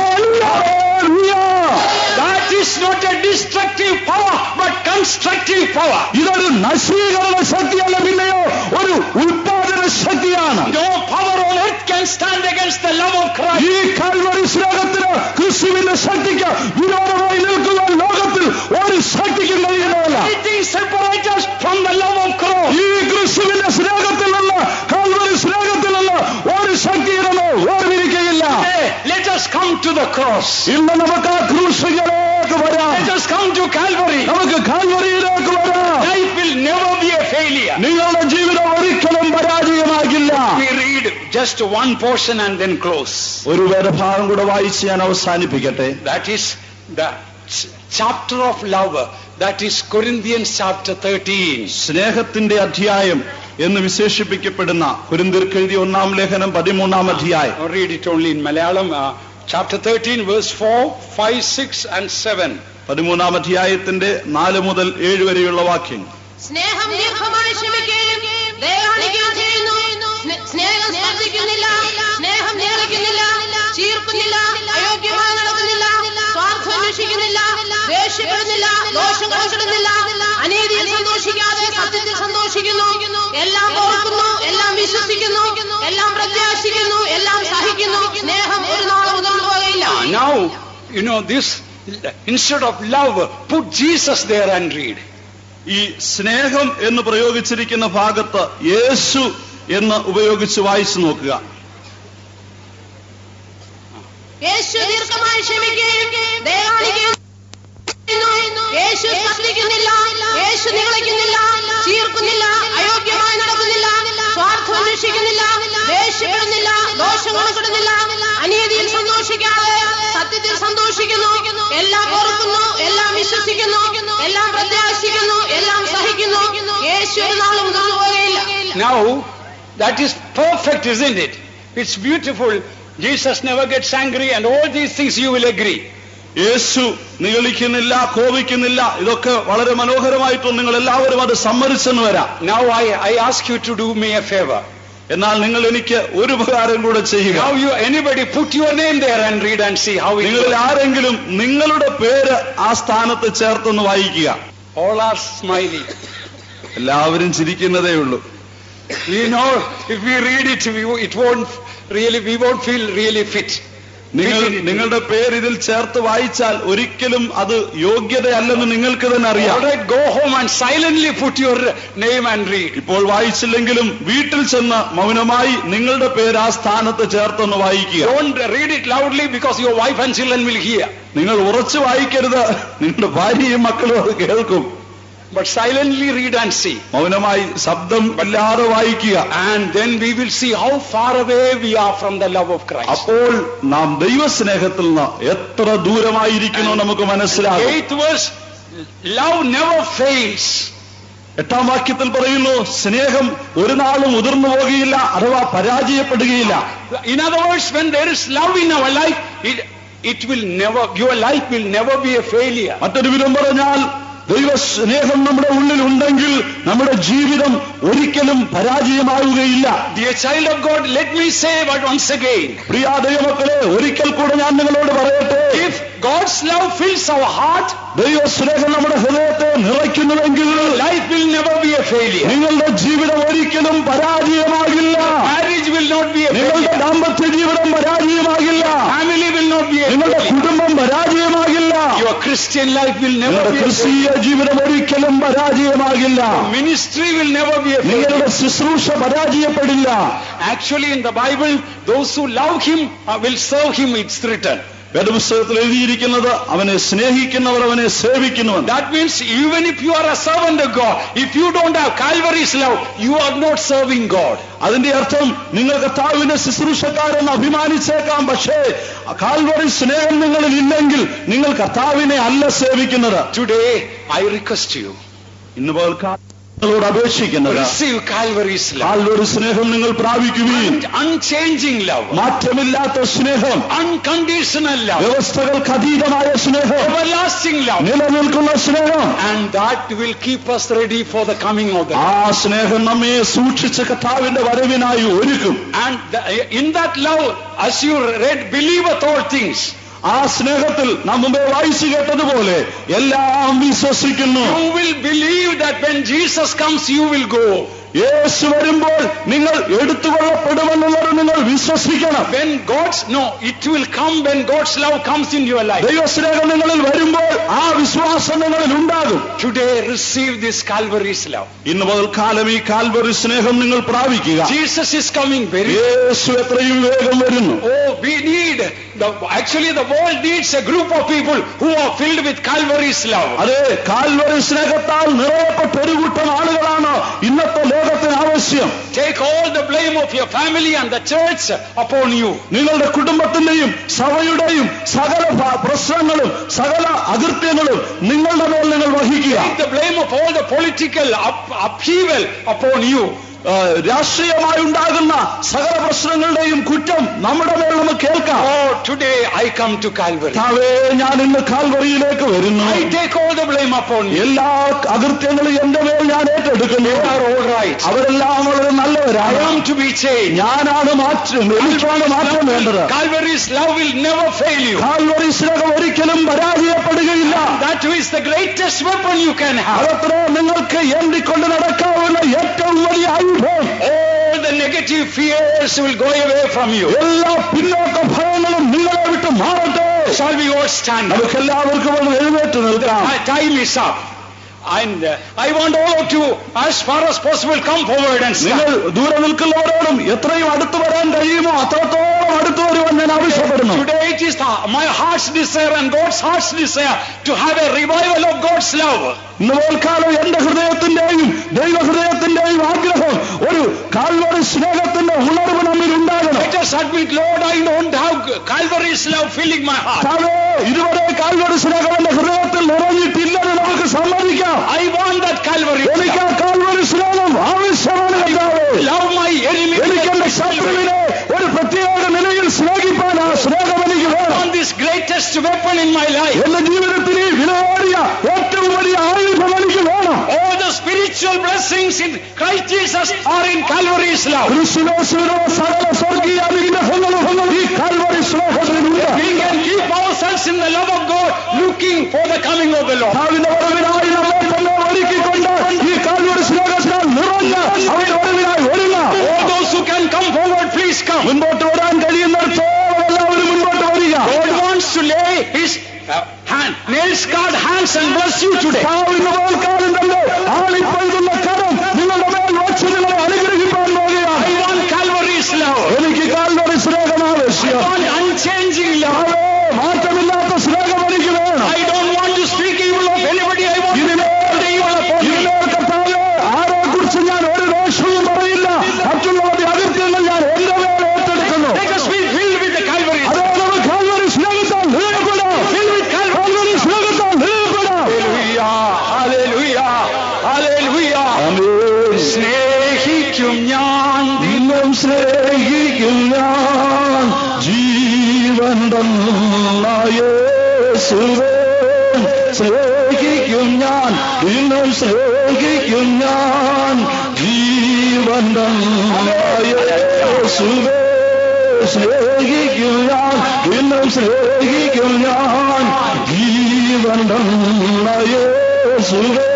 S2: That is not a destructive power but constructive power.
S1: ഇതൊരു നശീകരണ ശക്തിയല്ല, പിന്നെയോ ഒരു ഉത്പാദന ശക്തിയാണ്.
S2: No power on earth can stand against the love of Christ.
S1: ഈ കാൽവറി സ്നേഹത്തിന്, ക്രിസ്തുവിന്റെ ശക്തിക്ക് വിരോധമായി നിൽക്കുവാൻ ലോകത്തിൽ ഒരു ശക്തിക്കും കഴിയുന്നതല്ല.
S2: Anything separates us from the love of Christ.
S1: ഈ ക്രിസ്തുവിന്റെ സ്നേഹത്തിൽ നിന്ന്, കാൽവറി സ്നേഹത്തിൽ നിന്ന് ഒരു ശക്തിയിലെന്ന് വേർതിരിക്കുകയില്ല.
S2: Let us come to the cross.
S1: ഇന്ന് നമുക്ക് ആ ക്രൂശിലേക്ക് വരാം.
S2: Let us come to Calvary.
S1: നമുക്ക് കാൽവറിയിലേക്ക് വരാം.
S2: Life will never be a failure.
S1: നിങ്ങളുടെ ജീവിതം ഒരിക്കലും പരാജയമാകില്ല.
S2: We read just one portion and then close.
S1: ഒരു വേദഭാഗം കൂടെ വായിച്ച് ഞാൻ അവസാനിപ്പിക്കട്ടെ.
S2: That is the chapter of love. That is Corinthians chapter 13.
S1: സ്നേഹത്തിന്റെ അധ്യായം എന്ന് വിശേഷിപ്പിക്കപ്പെടുന്ന കൊരിന്ത്യർക്ക് എഴുതിയ 1-ാം ലേഖനം 13-ാം അധ്യായം.
S2: I'll read it only in Malayalam. Chapter 13 verse 4, 5, 6 and 7.
S1: 13-ാം അധ്യായത്തിന്റെ 4 മുതൽ 7 വരെയുള്ള വാക്യങ്ങൾ.
S4: സ്നേഹം ദീർഘമായി ക്ഷമിക്കുകയും ദയ കാണിക്കുകയും ചെയ്യുന്നു. സ്നേഹം സ്പർശിക്കുന്നില്ല, സ്നേഹം നിരസിക്കുന്നില്ല, ചീർക്കുന്നില്ല, അയോഗ്യമായി നടക്കുന്നില്ല, സ്വാർത്ഥം അന്വേഷിക്കുന്നില്ല, ദേഷ്യപ്പെടുന്നില്ല, ദോഷം കണക്കിടുന്നില്ല, അനീതിയിൽ സന്തോഷിക്കാതെ സത്യത്തിൽ സന്തോഷിക്കുന്നു, എല്ലാം ഓർക്കുന്നു, എല്ലാം വിശ്വസിക്കുന്നു, എല്ലാം പ്രത്യാശിക്കുന്നു, എല്ലാം സഹിക്കുന്നു. സ്നേഹം ഒരു നാളും ഉതർന്നു പോകയില്ല.
S2: Now, this, instead of love, put Jesus there and read.
S1: ഈ സ്നേഹം എന്ന് പ്രയോഗിച്ചിരിക്കുന്ന ഭാഗത്ത് യേശു എന്ന് ഉപയോഗിച്ച് വായിച്ചു നോക്കുക.
S4: യേശു ദീർഘമായി ക്ഷമിക്കുകയും ദയ കാണിക്കുകയും ചെയ്യുന്നു. യേശു സ്പർശിക്കുന്നില്ല, യേശു നിഗളിക്കുന്നില്ല, ചീർക്കുന്നില്ല, അയോഗ്യമായി നടക്കുന്നില്ല, സ്വാർത്ഥം അന്വേഷിക്കുന്നില്ല, ദേഷ്യപ്പെടുന്നില്ല, ദോഷം കണക്കിടുന്നില്ല, അനീതിയിൽ സന്തോഷിക്കാതെ സത്യത്തിൽ സന്തോഷിക്കുന്നു, എല്ലാം ഓർക്കുന്നു, എല്ലാം വിശ്വസിക്കുന്നു, എല്ലാം പ്രത്യാശിക്കുന്നു, എല്ലാം സഹിക്കുന്നു. യേശു ഒരു നാളും ഉതർന്നു പോകയില്ല.
S2: Now, that is perfect, isn't it? It's beautiful. Jesus never gets angry and all these things you will agree.
S1: യേശു നിഗളിക്കുന്നില്ല, കോപിക്കുന്നില്ല, ഇതൊക്കെ വളരെ മനോഹരമായിട്ടും നിങ്ങൾ എല്ലാവരും അത് സമ്മതിച്ചെന്ന് വരാം.
S2: Now I ask you to do me a favor.
S1: എന്നാൽ നിങ്ങൾ എനിക്ക് ഒരു ഉപകാരം കൂടെ ചെയ്യുക.
S2: Now anybody put your name there and read and see how it
S1: നിങ്ങളിൽ
S2: goes.
S1: ആരെങ്കിലും നിങ്ങളുടെ പേര് ആ സ്ഥാനത്ത് ചേർത്തൊന്ന് വായിക്കുക.
S2: All are smiling.
S1: എല്ലാവരും ചിരിക്കുന്നതേ ഉള്ളൂ.
S2: We know if we read it, we won't feel really fit.
S1: നിങ്ങളുടെ പേര് ഇതിൽ ചേർത്ത് വായിച്ചാൽ ഒരിക്കലും അത് യോഗ്യതയല്ലെന്ന് നിങ്ങൾക്ക് തന്നെ അറിയാം.
S2: All right, go home and silently put your name and read.
S1: ഇപ്പോൾ വായിച്ചില്ലെങ്കിലും വീട്ടിൽ ചെന്ന് മൗനമായി നിങ്ങളുടെ പേര് ആ സ്ഥാനത്ത് ചേർത്തൊന്ന് വായിക്കുക.
S2: Don't read it loudly because your wife and children will hear.
S1: നിങ്ങൾ ഉറച്ചു വായിക്കരുത്, നിങ്ങളുടെ ഭാര്യയും മക്കളും അത് കേൾക്കും.
S2: But silently read and see.
S1: മൗനമായി ശബ്ദം ഇല്ലാതെ വായിക്കുക.
S2: And then we will see how far away we are from the love of Christ.
S1: അപ്പോൾ നാം ദൈവസ്നേഹത്തിൽ നിന്ന് എത്ര ദൂരമായിരിക്കുന്നു നമുക്ക് മനസ്സിലാകും.
S2: 8th verse, love never fails.
S1: 8ാം വാക്യത്തിൽ പറയുന്നു, സ്നേഹം ഒരു നാളും ഉതിർന്നു പോകുകയില്ല, അഥവാ പരാജയപ്പെടുകയില്ല.
S2: In other words, when there is love in our life, your life will never be a failure.
S1: മറ്റൊരു വിധം പറഞ്ഞാൽ ദൈവസ്നേഹം നമ്മുടെ ഉള്ളിൽ ഉണ്ടെങ്കിൽ നമ്മുടെ ജീവിതം ഒരിക്കലും പരാജയമാവുകയില്ല.
S2: Dear child of God, let me say but once again.
S1: പ്രിയ ദൈവമക്കളെ, ഒരിക്കൽ കൂടെ ഞാൻ നിങ്ങളോട് പറയട്ടെ,
S2: If God's love fills our heart,
S1: ദൈവസ്നേഹം നമ്മുടെ ഹൃദയത്തെ നിറയ്ക്കുന്നുവെങ്കിൽ
S2: life will never be a failure.
S1: നിങ്ങളുടെ ജീവിതം ഒരിക്കലും പരാജയമാകില്ല.
S2: Marriage will not be a
S1: നിങ്ങളുടെ
S2: failure.
S1: ദാമ്പത്യ ജീവിതം പരാജയമാകില്ല.
S2: Family will not be a
S1: നിങ്ങളുടെ
S2: failure.
S1: കുടുംബം പരാജയമാകില്ല.
S2: Your Christian life will never
S1: നിങ്ങളുടെ
S2: be a
S1: ക്രിസ്തീയ
S2: failure.
S1: ജീവിതം ഒരിക്കലും പരാജയമാകില്ല.
S2: Ministry will never be a failure.
S1: നിങ്ങളുടെ ശുശ്രൂഷ പരാജയപ്പെടില്ല.
S2: Actually, in the Bible, those who love Him will serve Him, it's written.
S1: വേദപുസ്തകത്തിൽ എഴുതിയിരിക്കുന്നത്, അവനെ സ്നേഹിക്കുന്നവർ അവനെ സേവിക്കുന്നുവെന്ന്.
S2: That means even if you are a servant of God, if you don't have Calvary's love, you are not serving God.
S1: അതിന്റെ അർത്ഥം നിങ്ങൾ കർത്താവിന്റെ ശുശ്രൂഷക്കാരെന്ന് അഭിമാനിച്ചേക്കാം, പക്ഷേ കാൽവറി സ്നേഹം നിങ്ങളിൽ ഇല്ലെങ്കിൽ നിങ്ങൾ കർത്താവിനെ അല്ല സേവിക്കുന്നത്.
S2: Today, I request you,
S1: ഇന്ന് നിങ്ങളോട് അപേക്ഷിക്കുന്നത്,
S2: receive Calvary's love.
S1: കാൽവറി സ്നേഹം നിങ്ങൾ പ്രാപിക്കുകയും
S2: Unchanging love,
S1: മാറ്റമില്ലാത്ത സ്നേഹം,
S2: unconditional love,
S1: വ്യവസ്ഥകൾക്ക് അതീതമായ സ്നേഹം,
S2: everlasting love,
S1: നിലനിൽക്കുന്ന സ്നേഹം.
S2: and that will keep us ready for the coming of the Lord.
S1: ആ സ്നേഹം നമ്മെ സൂക്ഷിച്ച് കർത്താവിന്റെ വരവിനായി ഒരുക്കും.
S2: And in that love, as you read, believeth all things.
S1: ആ സ്നേഹത്തിൽ നാം മുമ്പേ വായിച്ചു കേട്ടതുപോലെ എല്ലാം വിശ്വസിക്കുന്നു.
S2: You will believe that when Jesus comes, you will go.
S1: യേശു വരുമ്പോൾ നിങ്ങൾ എടുത്തുകൊള്ളപ്പെടുമെന്നുള്ളത് നിങ്ങൾ വിശ്വസിക്കണം.
S2: It will come when God's love comes in your life.
S1: ദൈവസ്നേഹം നിങ്ങളിൽ വരുമ്പോൾ ആ വിശ്വാസം നിങ്ങളിൽ ഉണ്ടാകും.
S2: Today, receive this Calvary's love.
S1: ഇന്ന് മുതൽ കാലം ഈ കാൽവറി സ്നേഹം നിങ്ങൾ പ്രാപിക്കുക.
S2: Jesus is coming very soon.
S1: യേശു എത്രയും വേഗം വരുന്നു.
S2: Oh, we need, actually the world needs a group of people who are filled with Calvary's love.
S1: അതെ, കാൽവറി സ്നേഹത്താൽ നിറയപ്പെട്ട ഒരു കൂട്ടം ആളുകളാണ് ഇന്നത്തെ ലോകത്തിന് ആവശ്യം.
S2: Take all the blame of your family and the church upon you.
S1: നിങ്ങളുടെ കുടുംബത്തിന്റെയും സഭയുടെയും സകല പ്രശ്നങ്ങളും സകല അകൃത്യങ്ങളും നിങ്ങളുടെ മേൽ നിങ്ങൾ വഹിക്കുക.
S2: Take the blame of all the political upheaval upon you.
S1: രാഷ്ട്രീയമായി ഉണ്ടാകുന്ന സകല പ്രശ്നങ്ങളുടെയും കുറ്റം നമ്മുടെ മേൽ നമുക്ക് കേൾക്കാം.
S2: Oh, today I come to Calvary.
S1: ഞാൻ ഇന്ന് കാൽവറിയിലേക്ക് വരുന്നു.
S2: I take all the blame upon you.
S1: എല്ലാ അകൃത്യങ്ങളും എന്റെ മേൽ ഞാൻ ഏറ്റെടുക്കുന്നു.
S2: They are all right.
S1: അവരെല്ലാം വളരെ നല്ലവരാണ്.
S2: I am to be changed.
S1: ഞാനാണ് എനിക്കാണ് മാറ്റം വേണ്ടത്.
S2: Calvary's love will never fail you.
S1: Calvary സ്നേഹം ഒരിക്കലും പരാജയപ്പെടുകയില്ല.
S2: That is the greatest weapon you can have.
S1: അതത്ര നിങ്ങൾക്ക് ഏന്തിക്കൊണ്ട് നടക്കാവുന്ന ഏറ്റവും വലിയ ആയുധം.
S2: All the negative fears will go away from you.
S1: എല്ലാ പിന്നോക്ക ഭയങ്ങളും നിങ്ങളെ വിട്ട് മാറട്ടെ.
S2: Shall we all stand?
S1: നമുക്ക് എല്ലാവർക്കും എഴുന്നേറ്റ് നിൽക്കാം.
S2: Time is up. And I want all of you, as far as possible, come forward and stand.
S1: നിങ്ങൾ ദൂരെ നിൽക്കുന്നവരോടും എത്രയും അടുത്ത് വരാൻ കഴിയുമോ അത്രത്തോളം അടുത്ത് വരുവാൻ ഞാൻ ആവശ്യപ്പെടുന്നു.
S2: Today it is my heart's desire and God's heart's desire to have a revival of God's love.
S1: ഇന്ന് പോൽക്കാലം എന്റെ ഹൃദയത്തിന്റെയും ദൈവഹൃദയത്തിന്റെയും ആഗ്രഹം ഒരു കാൽവറി സ്നേഹത്തിന്റെ ഉണർവ് നമ്മിൽ ഉണ്ടാകണം.
S2: Let us admit, Lord, I don't have Calvary's love filling my heart.
S1: ഇതുവരെ കാൽവറി സ്നേഹം എന്റെ ഹൃദയത്തിൽ നിറഞ്ഞിട്ടില്ലെന്ന് നമുക്ക് സമ്മതിക്കാം.
S2: I want that Calvary.
S1: എനിക്ക് ആ കാൽവറി സ്നേഹം ആവശ്യമാണ്.
S2: Love my enemy.
S1: എനിക്ക് എന്റെ ശത്രുവിനെ ഒരു പ്രത്യേക നിലയിൽ സ്നേഹിപ്പാൻ ആ സ്നേഹം എനിക്ക് വേണം.
S2: On this greatest weapon in my life.
S1: എന്റെ ജീവിതത്തിൽ വിലയേറിയ ഏറ്റവും വലിയ ആയുധം എനിക്ക് വേണം.
S2: All the spiritual blessings blessings in Christ Jesus are in Calvary's love.
S5: ക്രിസ്തുയേശുവിലുള്ള സകല സ്വർഗീയ അനുഗ്രഹങ്ങളും ഈ Calvary സ്നേഹത്തിലുണ്ട്.
S2: We can keep ourselves in the love of God, looking for the coming of the Lord.
S5: അവന്റെ വരവിനായി നമ്മെ തന്നെ ഒരുക്കിക്കൊണ്ട് ഈ കാൽവരി സ്നേഹത്താൽ നിറഞ്ഞ് അവന്റെ വരവിനായി ഒരുങ്ങാം.
S2: All those who can come forward, please come.
S5: മുൻപോട്ട് വരാൻ കഴിയുന്നിടത്തോളം എല്ലാവരും മുൻപോട്ട് വരിക.
S2: God wants to lay his nail-scarred hands and bless you today.
S5: ഇന്ന് പോൽക്കാലം തന്നെ ആളിൽ പഴുതുന്ന കരം നിങ്ങളുടെ മേൽ വച്ച് നിങ്ങളെ അനുഗ്രഹിക്കാൻ പോകുകയാണ്.
S2: I want Calvary's love.
S5: എനിക്ക് കാൽവരി സ്നേഹം
S2: I
S5: ആവശ്യം.
S2: want unchanging love.
S5: മാറ്റമില്ലാത്ത സ്നേഹം എനിക്ക് വേണം.
S2: I don't want to speak evil of anybody. I want to
S5: ഇതിനെ
S2: put the evil upon you.
S5: കർത്താവേ, ആരെ കുറിച്ച് ഞാൻ ഒരു ദോഷവും പറയില്ല. മറ്റുള്ളവരുടെ അകൃത്യങ്ങൾ ഞാൻ എന്റെ മേൽ ഏറ്റെടുക്കുന്നു.
S2: Let us be filled with the Calvary.
S5: അതേ നമുക്ക് കാൽവരി സ്നേഹത്താൽ നിറയപ്പെടാം. കാൽവരി സ്നേഹത്താൽ നിറയപ്പെടാം.
S2: Hallelujah. Hallelujah.
S5: ആമേൻ.
S2: സ്നേഹിക്കും ഞാൻ
S5: നിന്നും സ്നേഹിക്കും ഞാൻ ജീവൻ തന്ന യേശുവേ. സ്നേഹിക്കും ഞാൻ നിന്നും സ്നേഹിക്കും ഞാൻ ജീവൻ തന്ന യേശുവേ. സ്നേഹിക്കും ഞാൻ നിന്നും സ്നേഹിക്കും ഞാൻ ജീവൻ തന്ന യേശുവേ.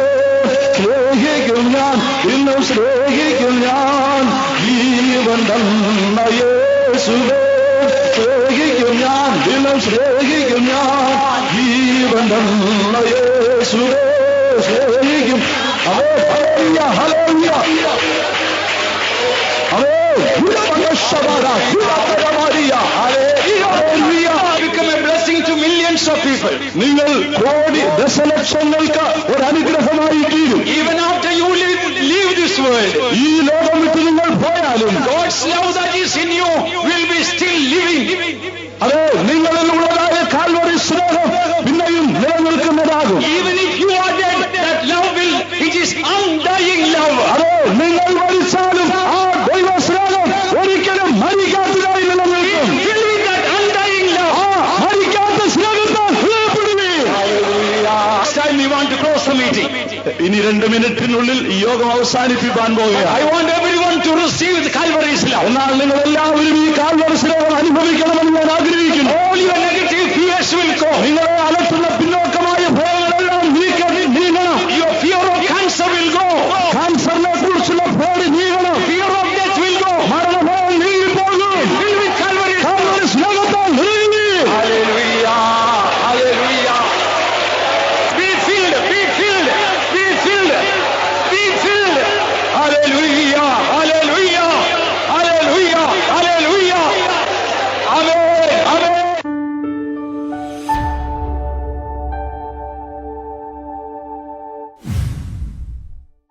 S5: സ്നേഹിക്കും ഞാൻ ഇന്നും സ്നേഹിക്കും ഞാൻ ജീവൻ തന്ന യേശുവേ. സ്നേഹിക്കും ഞാൻ ഇന്നും സ്നേഹിക്കും ഞാൻ ജീവൻ തന്ന യേശുവേ. സ്നേഹിക്കും. Hallelujah, hallelujah.
S2: become a blessing to millions of people.
S5: നിങ്ങൾ കോടി ദശലക്ഷങ്ങൾക്ക് ഒരു അനുഗ്രഹമായി തീരും.
S2: Even after you leave this world,
S5: ഈ ലോകം വിട്ട് നിങ്ങൾ പോയാലും
S2: God's love that is in you will be still living.
S5: അതെ, നിങ്ങളിൽ ഉള്ളതായ കാൽവരി സ്നേഹം പിന്നെയും നിലനിൽക്കുന്നതാകും.
S2: Even if you are dead, that love will, it is undying love.
S5: അതെ, നിങ്ങൾ മരിച്ചാലും ആ ദൈവ സ്നേഹം ഒരിക്കലും മരിക്കാത്തതായി നിലനിൽക്കും.
S2: Fill with that undying love.
S5: ആ മരിക്കാത്ത സ്നേഹത്താൽ ഹൃദയപ്പെടുവീൻ.
S2: Next time we want to close the meeting.
S5: ഇനി 2 മിനിറ്റിനുള്ളിൽ ഈ യോഗം അവസാനിപ്പിക്കാൻ പോകുകയാണ്.
S2: I want everyone to receive the Calvary's love.
S5: എന്നാൽ നിങ്ങൾ എല്ലാവരും ഈ കാൽവരി സ്നേഹം അനുഭവിക്കണമെന്ന് ഞാൻ ആഗ്രഹിക്കുന്നു.
S2: All your negative fears will go.
S5: നിങ്ങളെ